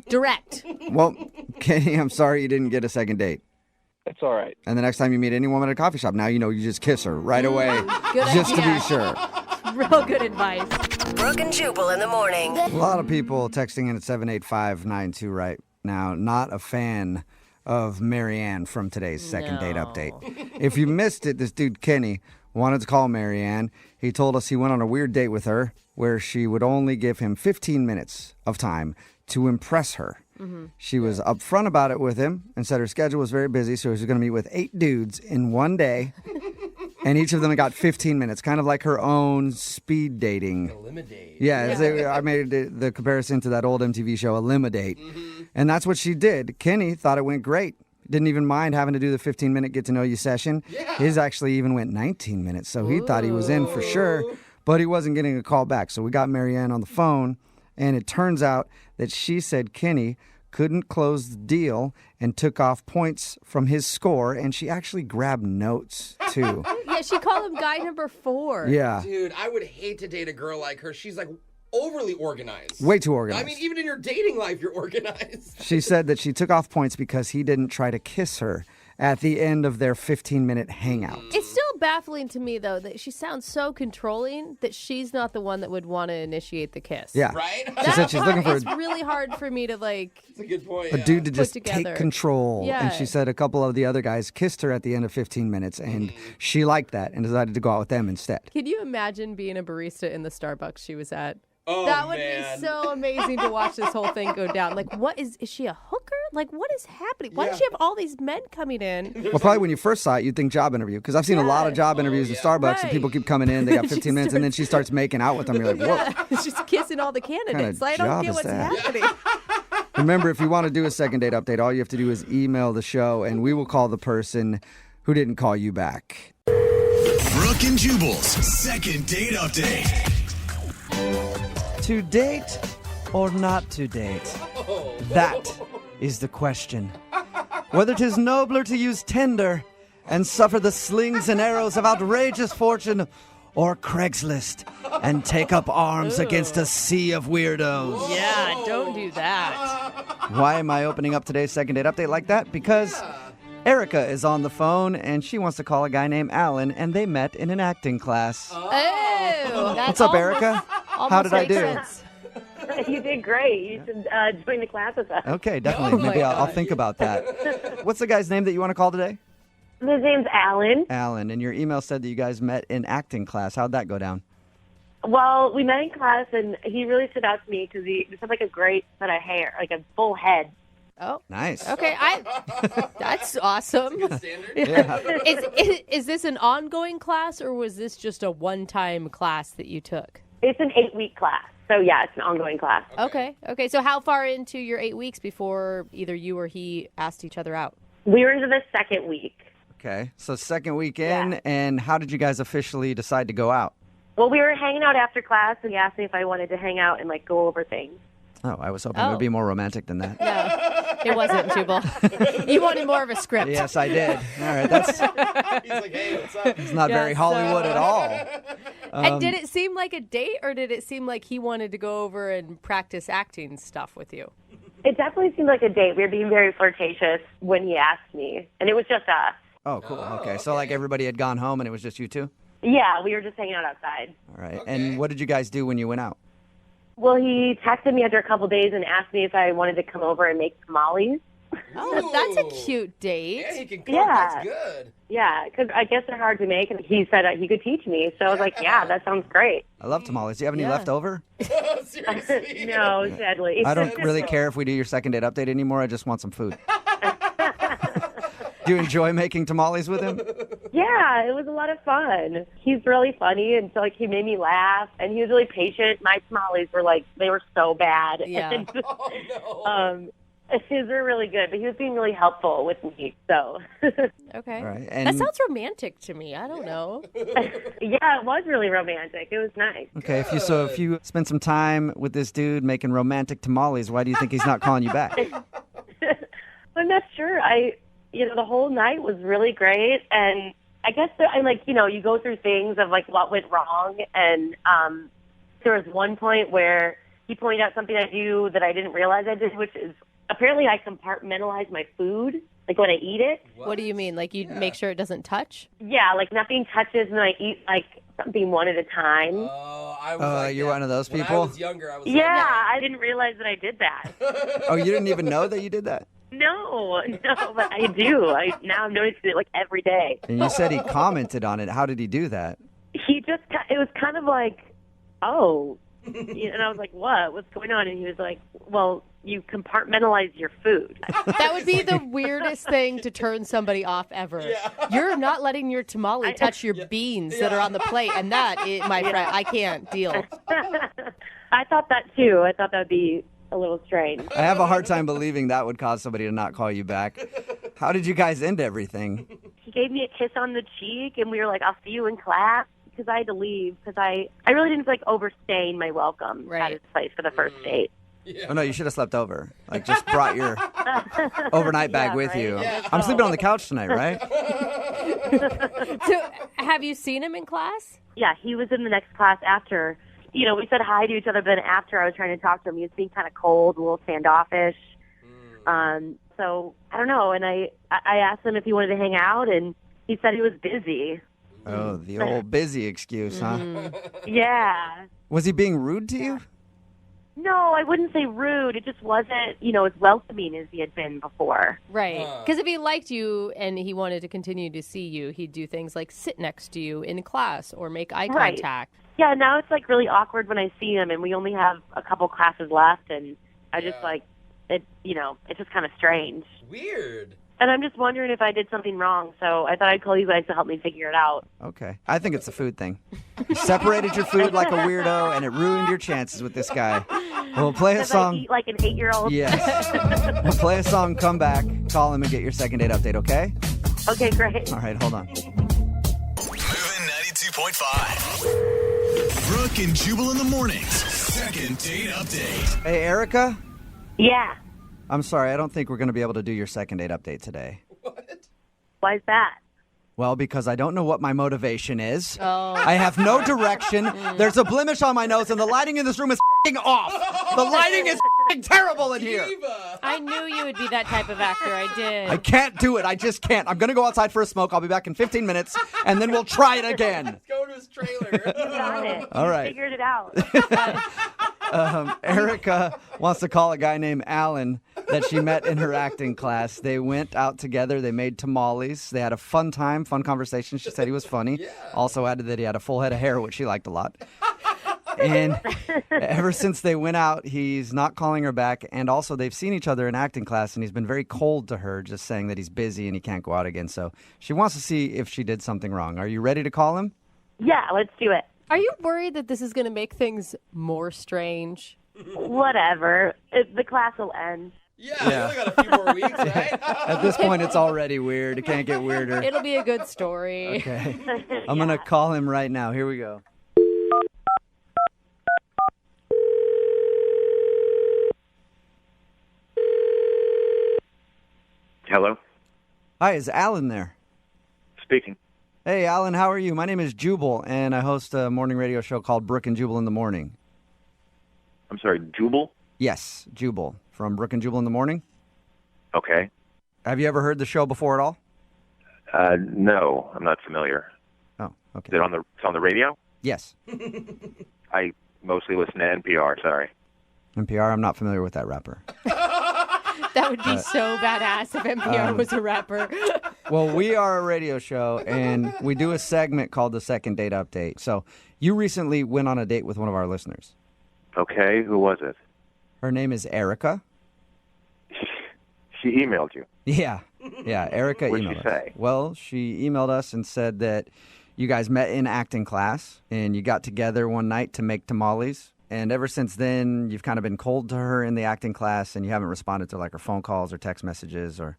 direct. Well, Kenny, I'm sorry you didn't get a second date. It's all right. And the next time you meet any woman at a coffee shop, now you know you just kiss her right away, Good just to idea. be sure. Real good advice. Brooke and Jubal in the morning. A lot of people texting in at 78592 right now, not a fan of Marianne from today's second date update. If you missed it, this dude Kenny wanted to call Marianne. He told us he went on a weird date with her where she would only give him 15 minutes of time to impress her. She was upfront about it with him and said her schedule was very busy, so she was going to meet with 8 dudes in one day, and each of them got 15 minutes, kind of like her own speed dating. Eliminate. Yeah. I made the comparison to that old MTV show, Eliminate, and that's what she did. Kenny thought it went great. Didn't even mind having to do the 15-minute get-to-know-you session. Yeah. His actually even went 19 minutes, so he thought he was in for sure, but he wasn't getting a call back. So we got Marianne on the phone, and it turns out that she said Kenny couldn't close the deal and took off points from his score, and she actually grabbed notes, too. Yeah, she called him guy number 4. Yeah. Dude, I would hate to date a girl like her. She's like overly organized. Way too organized. I mean, even in your dating life, you're organized. She said that she took off points because he didn't try to kiss her at the end of their 15-minute hangout. It's still baffling to me, though, that she sounds so controlling that she's not the one that would want to initiate the kiss. Yeah. Right? She said she's looking for It's really hard for me to, like, That's a good point. a dude to just together. take control. Yeah. And she said a couple of the other guys kissed her at the end of 15 minutes, and she liked that and decided to go out with them instead. Can you imagine being a barista in the Starbucks she was at? Oh, that would man. be so amazing to watch this whole thing go down. Like, what is she a hooker? Like, what is happening? Why does she have all these men coming in? Well, probably when you first saw it, you'd think job interview. Because I've seen a lot of job interviews in Starbucks, and people keep coming in, they got 15 minutes, and then she starts making out with them. You're like, whoa. She's kissing all the candidates. Kinda I don't job get is what's that? happening. Remember, if you want to do a second date update, all you have to do is email the show, and we will call the person who didn't call you back. Brooke and Jubal's second date update. To date or not to date? That is the question. Whether 'tis nobler to use Tinder and suffer the slings and arrows of outrageous fortune, or Craigslist and take up arms against a sea of weirdos. Yeah, don't do that. Why am I opening up today's second date update like that? Because Erica is on the phone and she wants to call a guy named Alan, and they met in an acting class. Oh, What's up, Erica? How did I do? You did great. You should join the class with us. Okay, definitely. Maybe I'll think about that. What's the guy's name that you want to call today? His name's Alan. Alan. And your email said that you guys met in acting class. How'd that go down? Well, we met in class, and he really stood out to me because he just had like a great set of hair, like a full head. Oh, nice. Okay, that's awesome. Yeah. Is this an ongoing class, or was this just a one-time class that you took? It's an 8-week class. So, yeah, it's an ongoing class. Okay. So how far into your 8 weeks before either you or he asked each other out? We were into the second week. Okay. So second week in, and how did you guys officially decide to go out? Well, we were hanging out after class, and he asked me if I wanted to hang out and, like, go over things. Oh, I was hoping it would be more romantic than that. No, it wasn't, Jubal. You wanted more of a script. Yes, I did. All right, that's... He's like, hey, what's up? It's not very Hollywood at all. And did it seem like a date, or did it seem like he wanted to go over and practice acting stuff with you? It definitely seemed like a date. We were being very flirtatious when he asked me, and it was just us. Oh, cool. Okay, so like everybody had gone home and it was just you two? Yeah, we were just hanging out outside. All right. And what did you guys do when you went out? Well, he texted me after a couple days and asked me if I wanted to come over and make tamales. Oh, that's a cute date. Yeah, he can cook. Yeah. That's good. Yeah, because I guess they're hard to make, and he said he could teach me. So I was like, yeah, that sounds great. I love tamales. Do you have any left over? Seriously. No, sadly. I don't really care if we do your second date update anymore. I just want some food. Do you enjoy making tamales with him? Yeah, it was a lot of fun. He's really funny, and so he made me laugh, and he was really patient. My tamales were they were so bad. Yeah. And, his were really good, but he was being really helpful with me. So. Okay. All right, That and- sounds romantic to me. I don't know. Yeah, it was really romantic. It was nice. Okay, if you spend some time with this dude making romantic tamales, why do you think he's not calling you back? I'm not sure. The whole night was really great, and I guess you go through things of what went wrong, and there was one point where he pointed out something I do that I didn't realize I did, which is apparently I compartmentalize my food, when I eat it. What do you mean? You make sure it doesn't touch? Yeah, nothing touches, and I eat something one at a time. Oh, I was you're one of those when people? I was younger, I was I didn't realize that I did that. Oh, you didn't even know that you did that? No, but I do. Now I'm noticing it every day. And you said he commented on it. How did he do that? He just, it was kind of oh. And I was like, what? What's going on? And he was like, well, you compartmentalize your food. That would be the weirdest thing to turn somebody off ever. Yeah. You're not letting your tamale touch your beans that are on the plate, and my friend, I can't deal. I thought that too. I thought that would be a little strange. I have a hard time believing that would cause somebody to not call you back. How did you guys end everything? He gave me a kiss on the cheek, and we were like, I'll see you in class. Because I had to leave because I really didn't overstaying my welcome at his place for the first date. Yeah. Oh, no, you should have slept over. Just brought your overnight bag with you. Yeah. I'm sleeping on the couch tonight, right? So, have you seen him in class? Yeah, he was in the next class after. We said hi to each other, but then after I was trying to talk to him, he was being kind of cold, a little standoffish. So, I don't know. And I asked him if he wanted to hang out, and he said he was busy. Oh, the old busy excuse, huh? Yeah. Was he being rude to you? No, I wouldn't say rude. It just wasn't, as welcoming as he had been before. Right. Because if he liked you and he wanted to continue to see you, he'd do things like sit next to you in class or make eye contact. Yeah, now it's really awkward when I see him, and we only have a couple classes left, and I just it's just kind of strange. Weird. And I'm just wondering if I did something wrong, so I thought I'd call you guys to help me figure it out. Okay. I think it's a food thing. You separated your food like a weirdo, and it ruined your chances with this guy. We'll play a song. I eat like an 8-year-old. Yes. We'll play a song, come back, call him, and get your second date update, okay? Okay, great. All right, hold on. Moving 92.5. Brooke and Jubal in the mornings. Second date update. Hey, Erica? Yeah. I'm sorry, I don't think we're going to be able to do your second date update today. Why is that? Well, because I don't know what my motivation is. Oh. I have no direction. There's a blemish on my nose, and the lighting in this room is f***ing off. The lighting is f***ing terrible in here. I knew you would be that type of actor. I did. I can't do it. I just can't. I'm going to go outside for a smoke. I'll be back in 15 minutes, and then we'll try it again. Let's go to his trailer. You got it. All right. You figured it out. Erica wants to call a guy named Alan that she met in her acting class. They went out together. They made tamales. They had a fun time, fun conversation. She said he was funny. Yeah. Also added that he had a full head of hair, which she liked a lot. And ever since they went out, he's not calling her back. And also, they've seen each other in acting class, and he's been very cold to her, just saying that he's busy and he can't go out again. So she wants to see if she did something wrong. Are you ready to call him? Yeah, let's do it. Are you worried that this is going to make things more strange? Whatever. The class will end. Yeah, we only got a few more weeks, right? At this point, it's already weird. It can't get weirder. It'll be a good story. Okay. I'm going to call him right now. Here we go. Hello? Hi, is Alan there? Speaking. Hey, Alan, how are you? My name is Jubal, and I host a morning radio show called Brooke and Jubal in the Morning. I'm sorry, Jubal? Yes, Jubal, from Brooke and Jubal in the Morning. Okay. Have you ever heard the show before at all? No, I'm not familiar. Oh, okay. Is it on the radio? Yes. I mostly listen to NPR, sorry. NPR, I'm not familiar with that rapper. That would be so badass if NPR was a rapper. Well, we are a radio show, and we do a segment called the Second Date Update. So you recently went on a date with one of our listeners. Okay, who was it? Her name is Erica. She emailed you. Yeah, Erica What'd emailed she us. say? Well, she emailed us and said that you guys met in acting class, and you got together one night to make tamales. And ever since then, you've kind of been cold to her in the acting class, and you haven't responded to like her phone calls or text messages or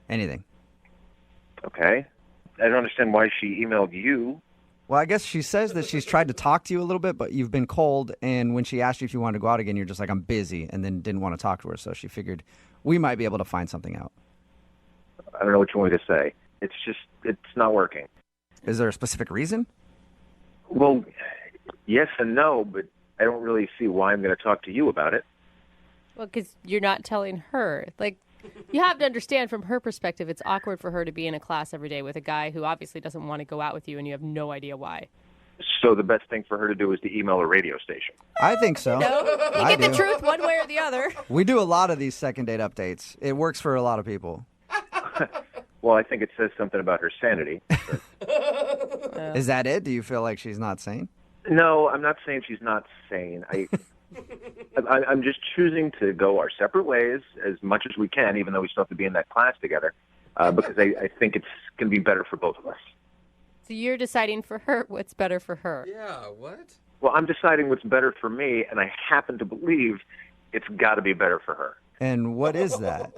anything. Okay. I don't understand why she emailed you. Well, I guess she says that she's tried to talk to you a little bit, but you've been cold. And when she asked you if you wanted to go out again, you're just like, I'm busy, and then didn't want to talk to her. So she figured we might be able to find something out. I don't know what you want me to say. It's not working. Is there a specific reason? Well, yes and no, but I don't really see why I'm going to talk to you about it. Well, because you're not telling her. Like, you have to understand from her perspective, it's awkward for her to be in a class every day with a guy who obviously doesn't want to go out with you, and you have no idea why. So the best thing for her to do is to email a radio station. I think so. No, you I get the do. truth one way or the other. We do a lot of these second date updates. It works for a lot of people. Well, I think it says something about her sanity. Is that it? Do you feel like she's not sane? No, I'm not saying she's not sane. I'm just choosing to go our separate ways as much as we can, even though we still have to be in that class together, because I think it's going to be better for both of us. So you're deciding for her what's better for her. Yeah, what? Well, I'm deciding what's better for me, and I happen to believe it's got to be better for her. And what is that?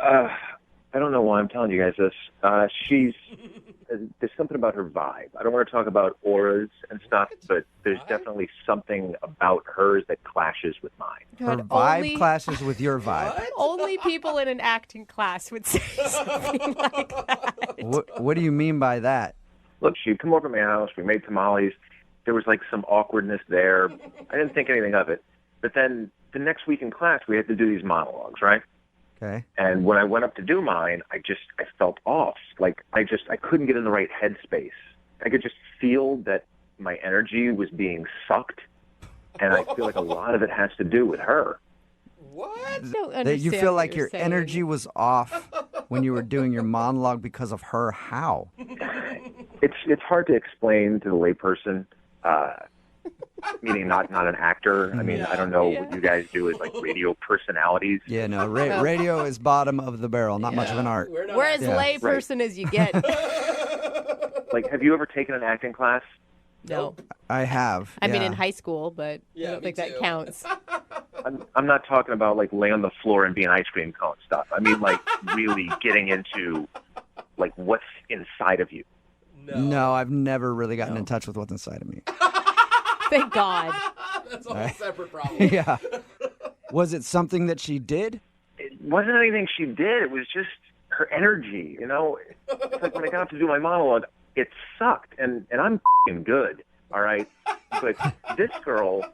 I don't know why I'm telling you guys this. There's something about her vibe. I don't want to talk about auras and stuff, but there's definitely something about hers that clashes with mine. Her vibe clashes with your vibe. Only people in an acting class would say something like that. What do you mean by that? Look, she'd come over to my house. We made tamales. There was like some awkwardness there. I didn't think anything of it. But then the next week in class, we had to do these monologues, right? Okay. And when I went up to do mine, I felt off. Like I couldn't get in the right headspace. I could just feel that my energy was being sucked, and I feel like a lot of it has to do with her. That you feel like your energy was off when you were doing your monologue because of her. How? It's hard to explain to the layperson. Meaning not an actor. I mean, I don't know what you guys do as like radio personalities. Yeah, no, radio is bottom of the barrel, not much of an art. We're as lay person as you get. Like, have you ever taken an acting class? No. I have. I mean, yeah. in high school, but I don't think that counts. I'm not talking about like lay on the floor and be an ice cream cone stuff. I mean, like really getting into like what's inside of you. No, I've never really gotten in touch with what's inside of me. Thank God. That's a whole separate problem. Yeah. Was it something that she did? It wasn't anything she did. It was just her energy, you know? It's like when I got up to do my monologue, it sucked, and I'm f***ing good, all right? But this girl,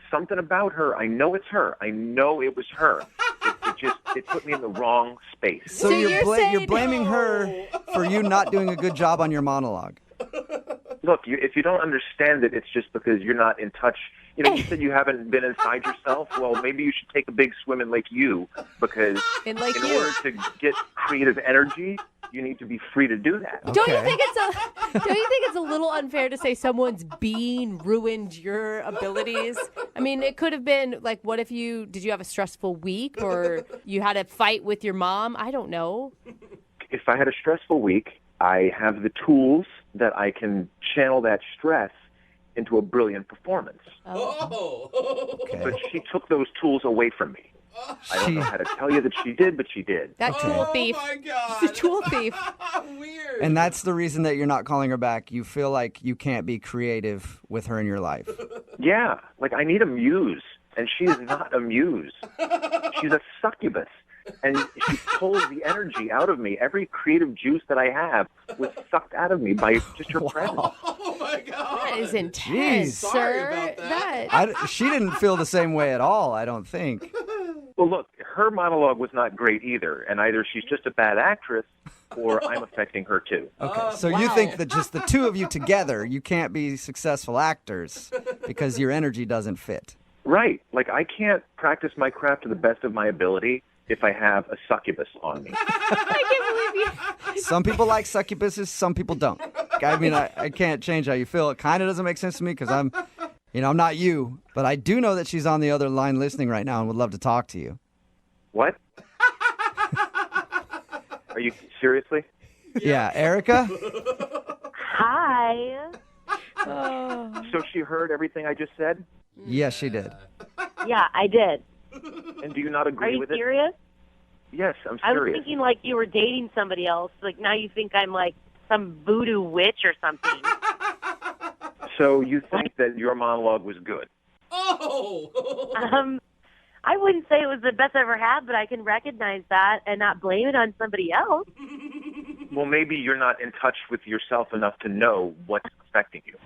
something about her, I know it's her. I know it was her. It put me in the wrong space. So you're blaming her for you not doing a good job on your monologue. Look, if you don't understand it, it's just because you're not in touch. You know, you said you haven't been inside yourself. Well, maybe you should take a big swim in Lake U, because in order to get creative energy, you need to be free to do that. Don't you think it's a little unfair to say someone's being ruined your abilities? I mean, it could have been like, what if did you have a stressful week, or you had a fight with your mom? I don't know. If I had a stressful week, I have the tools that I can channel that stress into a brilliant performance. Oh. Okay. But she took those tools away from me. I don't know how to tell you that she did, but she did. That tool thief. Oh my God. She's a tool thief. Weird. And that's the reason that you're not calling her back. You feel like you can't be creative with her in your life. Yeah, like I need a muse, and she is not a muse. She's a succubus. And she pulls the energy out of me. Every creative juice that I have was sucked out of me by just her presence. Oh my God. That is intense, Jeez. sir. Sorry about that. She didn't feel the same way at all, I don't think. Well, look, her monologue was not great either, and either she's just a bad actress or I'm affecting her too. Okay, so you think that just the two of you together, you can't be successful actors because your energy doesn't fit. Right. Like, I can't practice my craft to the best of my ability if I have a succubus on me. I can't believe you. Some people like succubuses, some people don't. I mean, I can't change how you feel. It kind of doesn't make sense to me because I'm not you, but I do know that she's on the other line listening right now and would love to talk to you. What? Are you seriously? Yeah, Erica? Hi. So she heard everything I just said? Yes, she did. Yeah, I did. And do you not Are agree you with serious? it? Yes, I'm I was serious. thinking like you were dating somebody else. Like now you think I'm like some voodoo witch or something. So you think that your monologue was good? I wouldn't say it was the best I ever had, but I can recognize that and not blame it on somebody else. Well, maybe you're not in touch with yourself enough to know what's affecting you.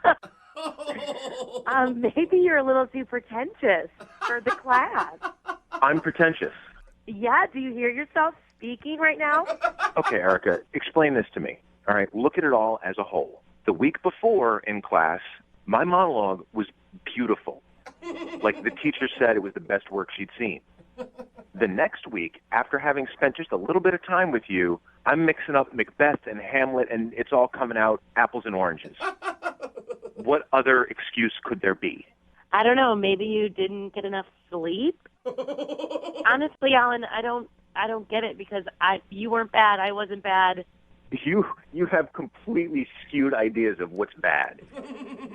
Maybe you're a little too pretentious for the class. I'm pretentious. Yeah, do you hear yourself speaking right now? Okay, Erica, explain this to me. All right, look at it all as a whole. The week before in class, my monologue was beautiful. Like the teacher said, it was the best work she'd seen. The next week, after having spent just a little bit of time with you, I'm mixing up Macbeth and Hamlet, and it's all coming out apples and oranges. What other excuse could there be? I don't know. Maybe you didn't get enough sleep. Honestly, Alan, I don't get it because you weren't bad. I wasn't bad. You have completely skewed ideas of what's bad.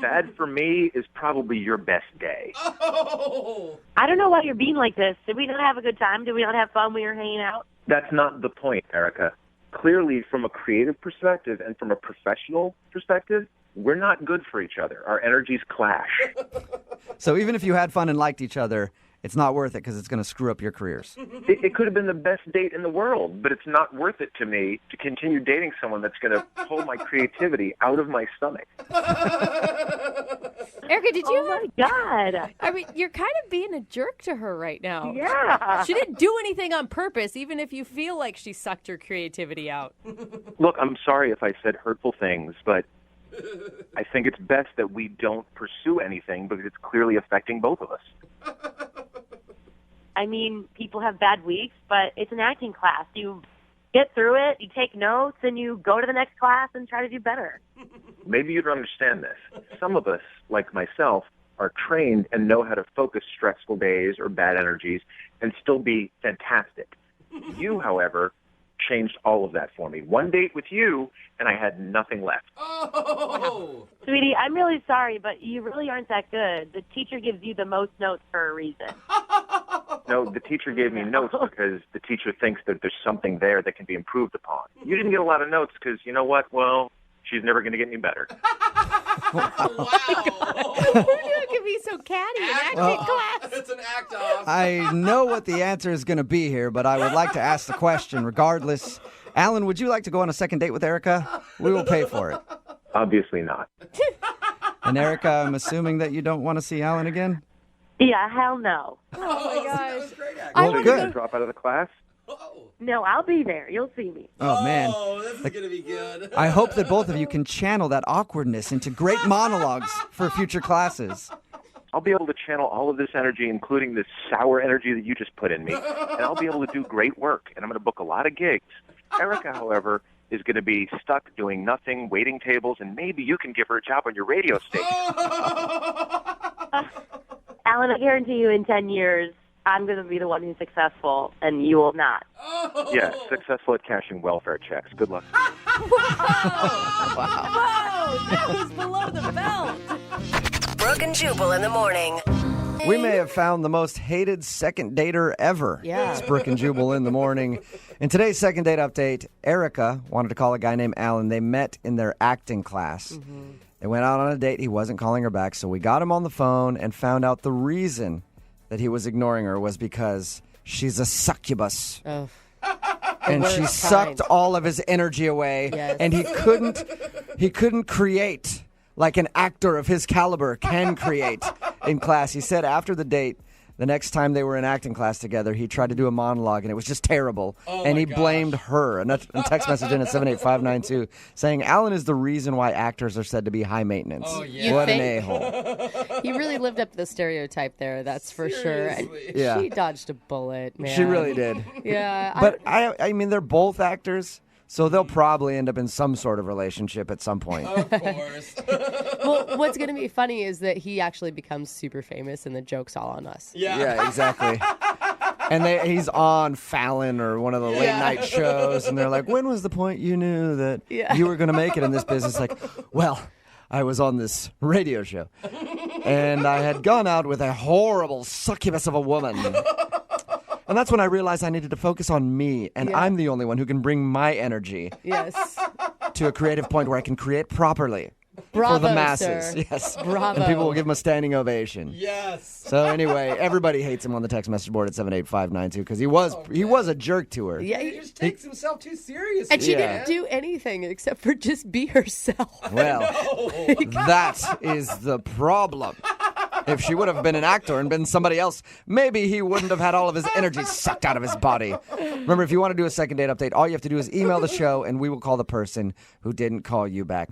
Bad for me is probably your best day. I don't know why you're being like this. Did we not have a good time? Did we not have fun when we were hanging out? That's not the point, Erica. Clearly, from a creative perspective and from a professional perspective, we're not good for each other. Our energies clash. So even if you had fun and liked each other, it's not worth it because it's going to screw up your careers. It could have been the best date in the world, but it's not worth it to me to continue dating someone that's going to pull my creativity out of my stomach. Erica, did you? Oh my God! I mean, you're kind of being a jerk to her right now. Yeah. She didn't do anything on purpose, even if you feel like she sucked your creativity out. Look, I'm sorry if I said hurtful things, but I think it's best that we don't pursue anything because it's clearly affecting both of us. I mean, people have bad weeks, but it's an acting class. You get through it, you take notes, and you go to the next class and try to do better. Maybe you don't understand this. Some of us, like myself, are trained and know how to focus stressful days or bad energies and still be fantastic. You, however, changed all of that for me. One date with you, and I had nothing left. Wow. Sweetie, I'm really sorry, but you really aren't that good. The teacher gives you the most notes for a reason. No, the teacher gave me notes because the teacher thinks that there's something there that can be improved upon. You didn't get a lot of notes because, you know what? Well, she's never going to get any better. Who knew it could be so catty in acting class? It's an act off. I know what the answer is going to be here, but I would like to ask the question regardless. Alan, would you like to go on a second date with Erica? We will pay for it. Obviously not. And Erica, I'm assuming that you don't want to see Alan again? Yeah, hell no. Oh my gosh. So you're going to drop out of the class? No, I'll be there. You'll see me. Oh, man. This is going to be good. I hope that both of you can channel that awkwardness into great monologues for future classes. I'll be able to channel all of this energy, including this sour energy that you just put in me, and I'll be able to do great work, and I'm going to book a lot of gigs. Erica, however, is going to be stuck doing nothing, waiting tables, and maybe you can give her a job on your radio station. Alan, I guarantee you in 10 years, I'm going to be the one who's successful, and you will not. Yeah, successful at cashing welfare checks. Good luck. Whoa, that was below the belt. Brooke and Jubal in the morning. We may have found the most hated second dater ever. Yeah. It's Brooke and Jubal in the morning. In today's second date update, Erica wanted to call a guy named Alan. They met in their acting class. Mm-hmm. They went out on a date. He wasn't calling her back, so we got him on the phone and found out the reason that he was ignoring her was because she's a succubus. Oh. And she sucked all of his energy away. Yes. And he couldn't create like an actor of his caliber can create in class. He said after the date the next time they were in acting class together, he tried to do a monologue, and it was just terrible. Oh, and my he gosh. blamed her. A text message in at 78592 saying, Alan is the reason why actors are said to be high maintenance. Oh, yeah. What an think? a-hole. He really lived up to the stereotype there, that's for sure. And Yeah. she dodged a bullet, man. She really did. Yeah. But I mean, they're both actors, so they'll probably end up in some sort of relationship at some point. Of course. Well, what's going to be funny is that he actually becomes super famous and the joke's all on us. Yeah, exactly. And he's on Fallon or one of the late night shows, and they're like, when was the point you knew that you were going to make it in this business? Like, well, I was on this radio show, and I had gone out with a horrible succubus of a woman. And that's when I realized I needed to focus on me, and I'm the only one who can bring my energy to a creative point where I can create properly. Bravo, for the masses. sir. Yes. Bravo. And people will give him a standing ovation. Yes. So anyway, everybody hates him on the text message board at 78592 because he was a jerk to her. Yeah, He just takes himself too seriously. And she didn't do anything except for just be herself. Well, that is the problem. If she would have been an actor and been somebody else, maybe he wouldn't have had all of his energy sucked out of his body. Remember, if you want to do a second date update, all you have to do is email the show, and we will call the person who didn't call you back.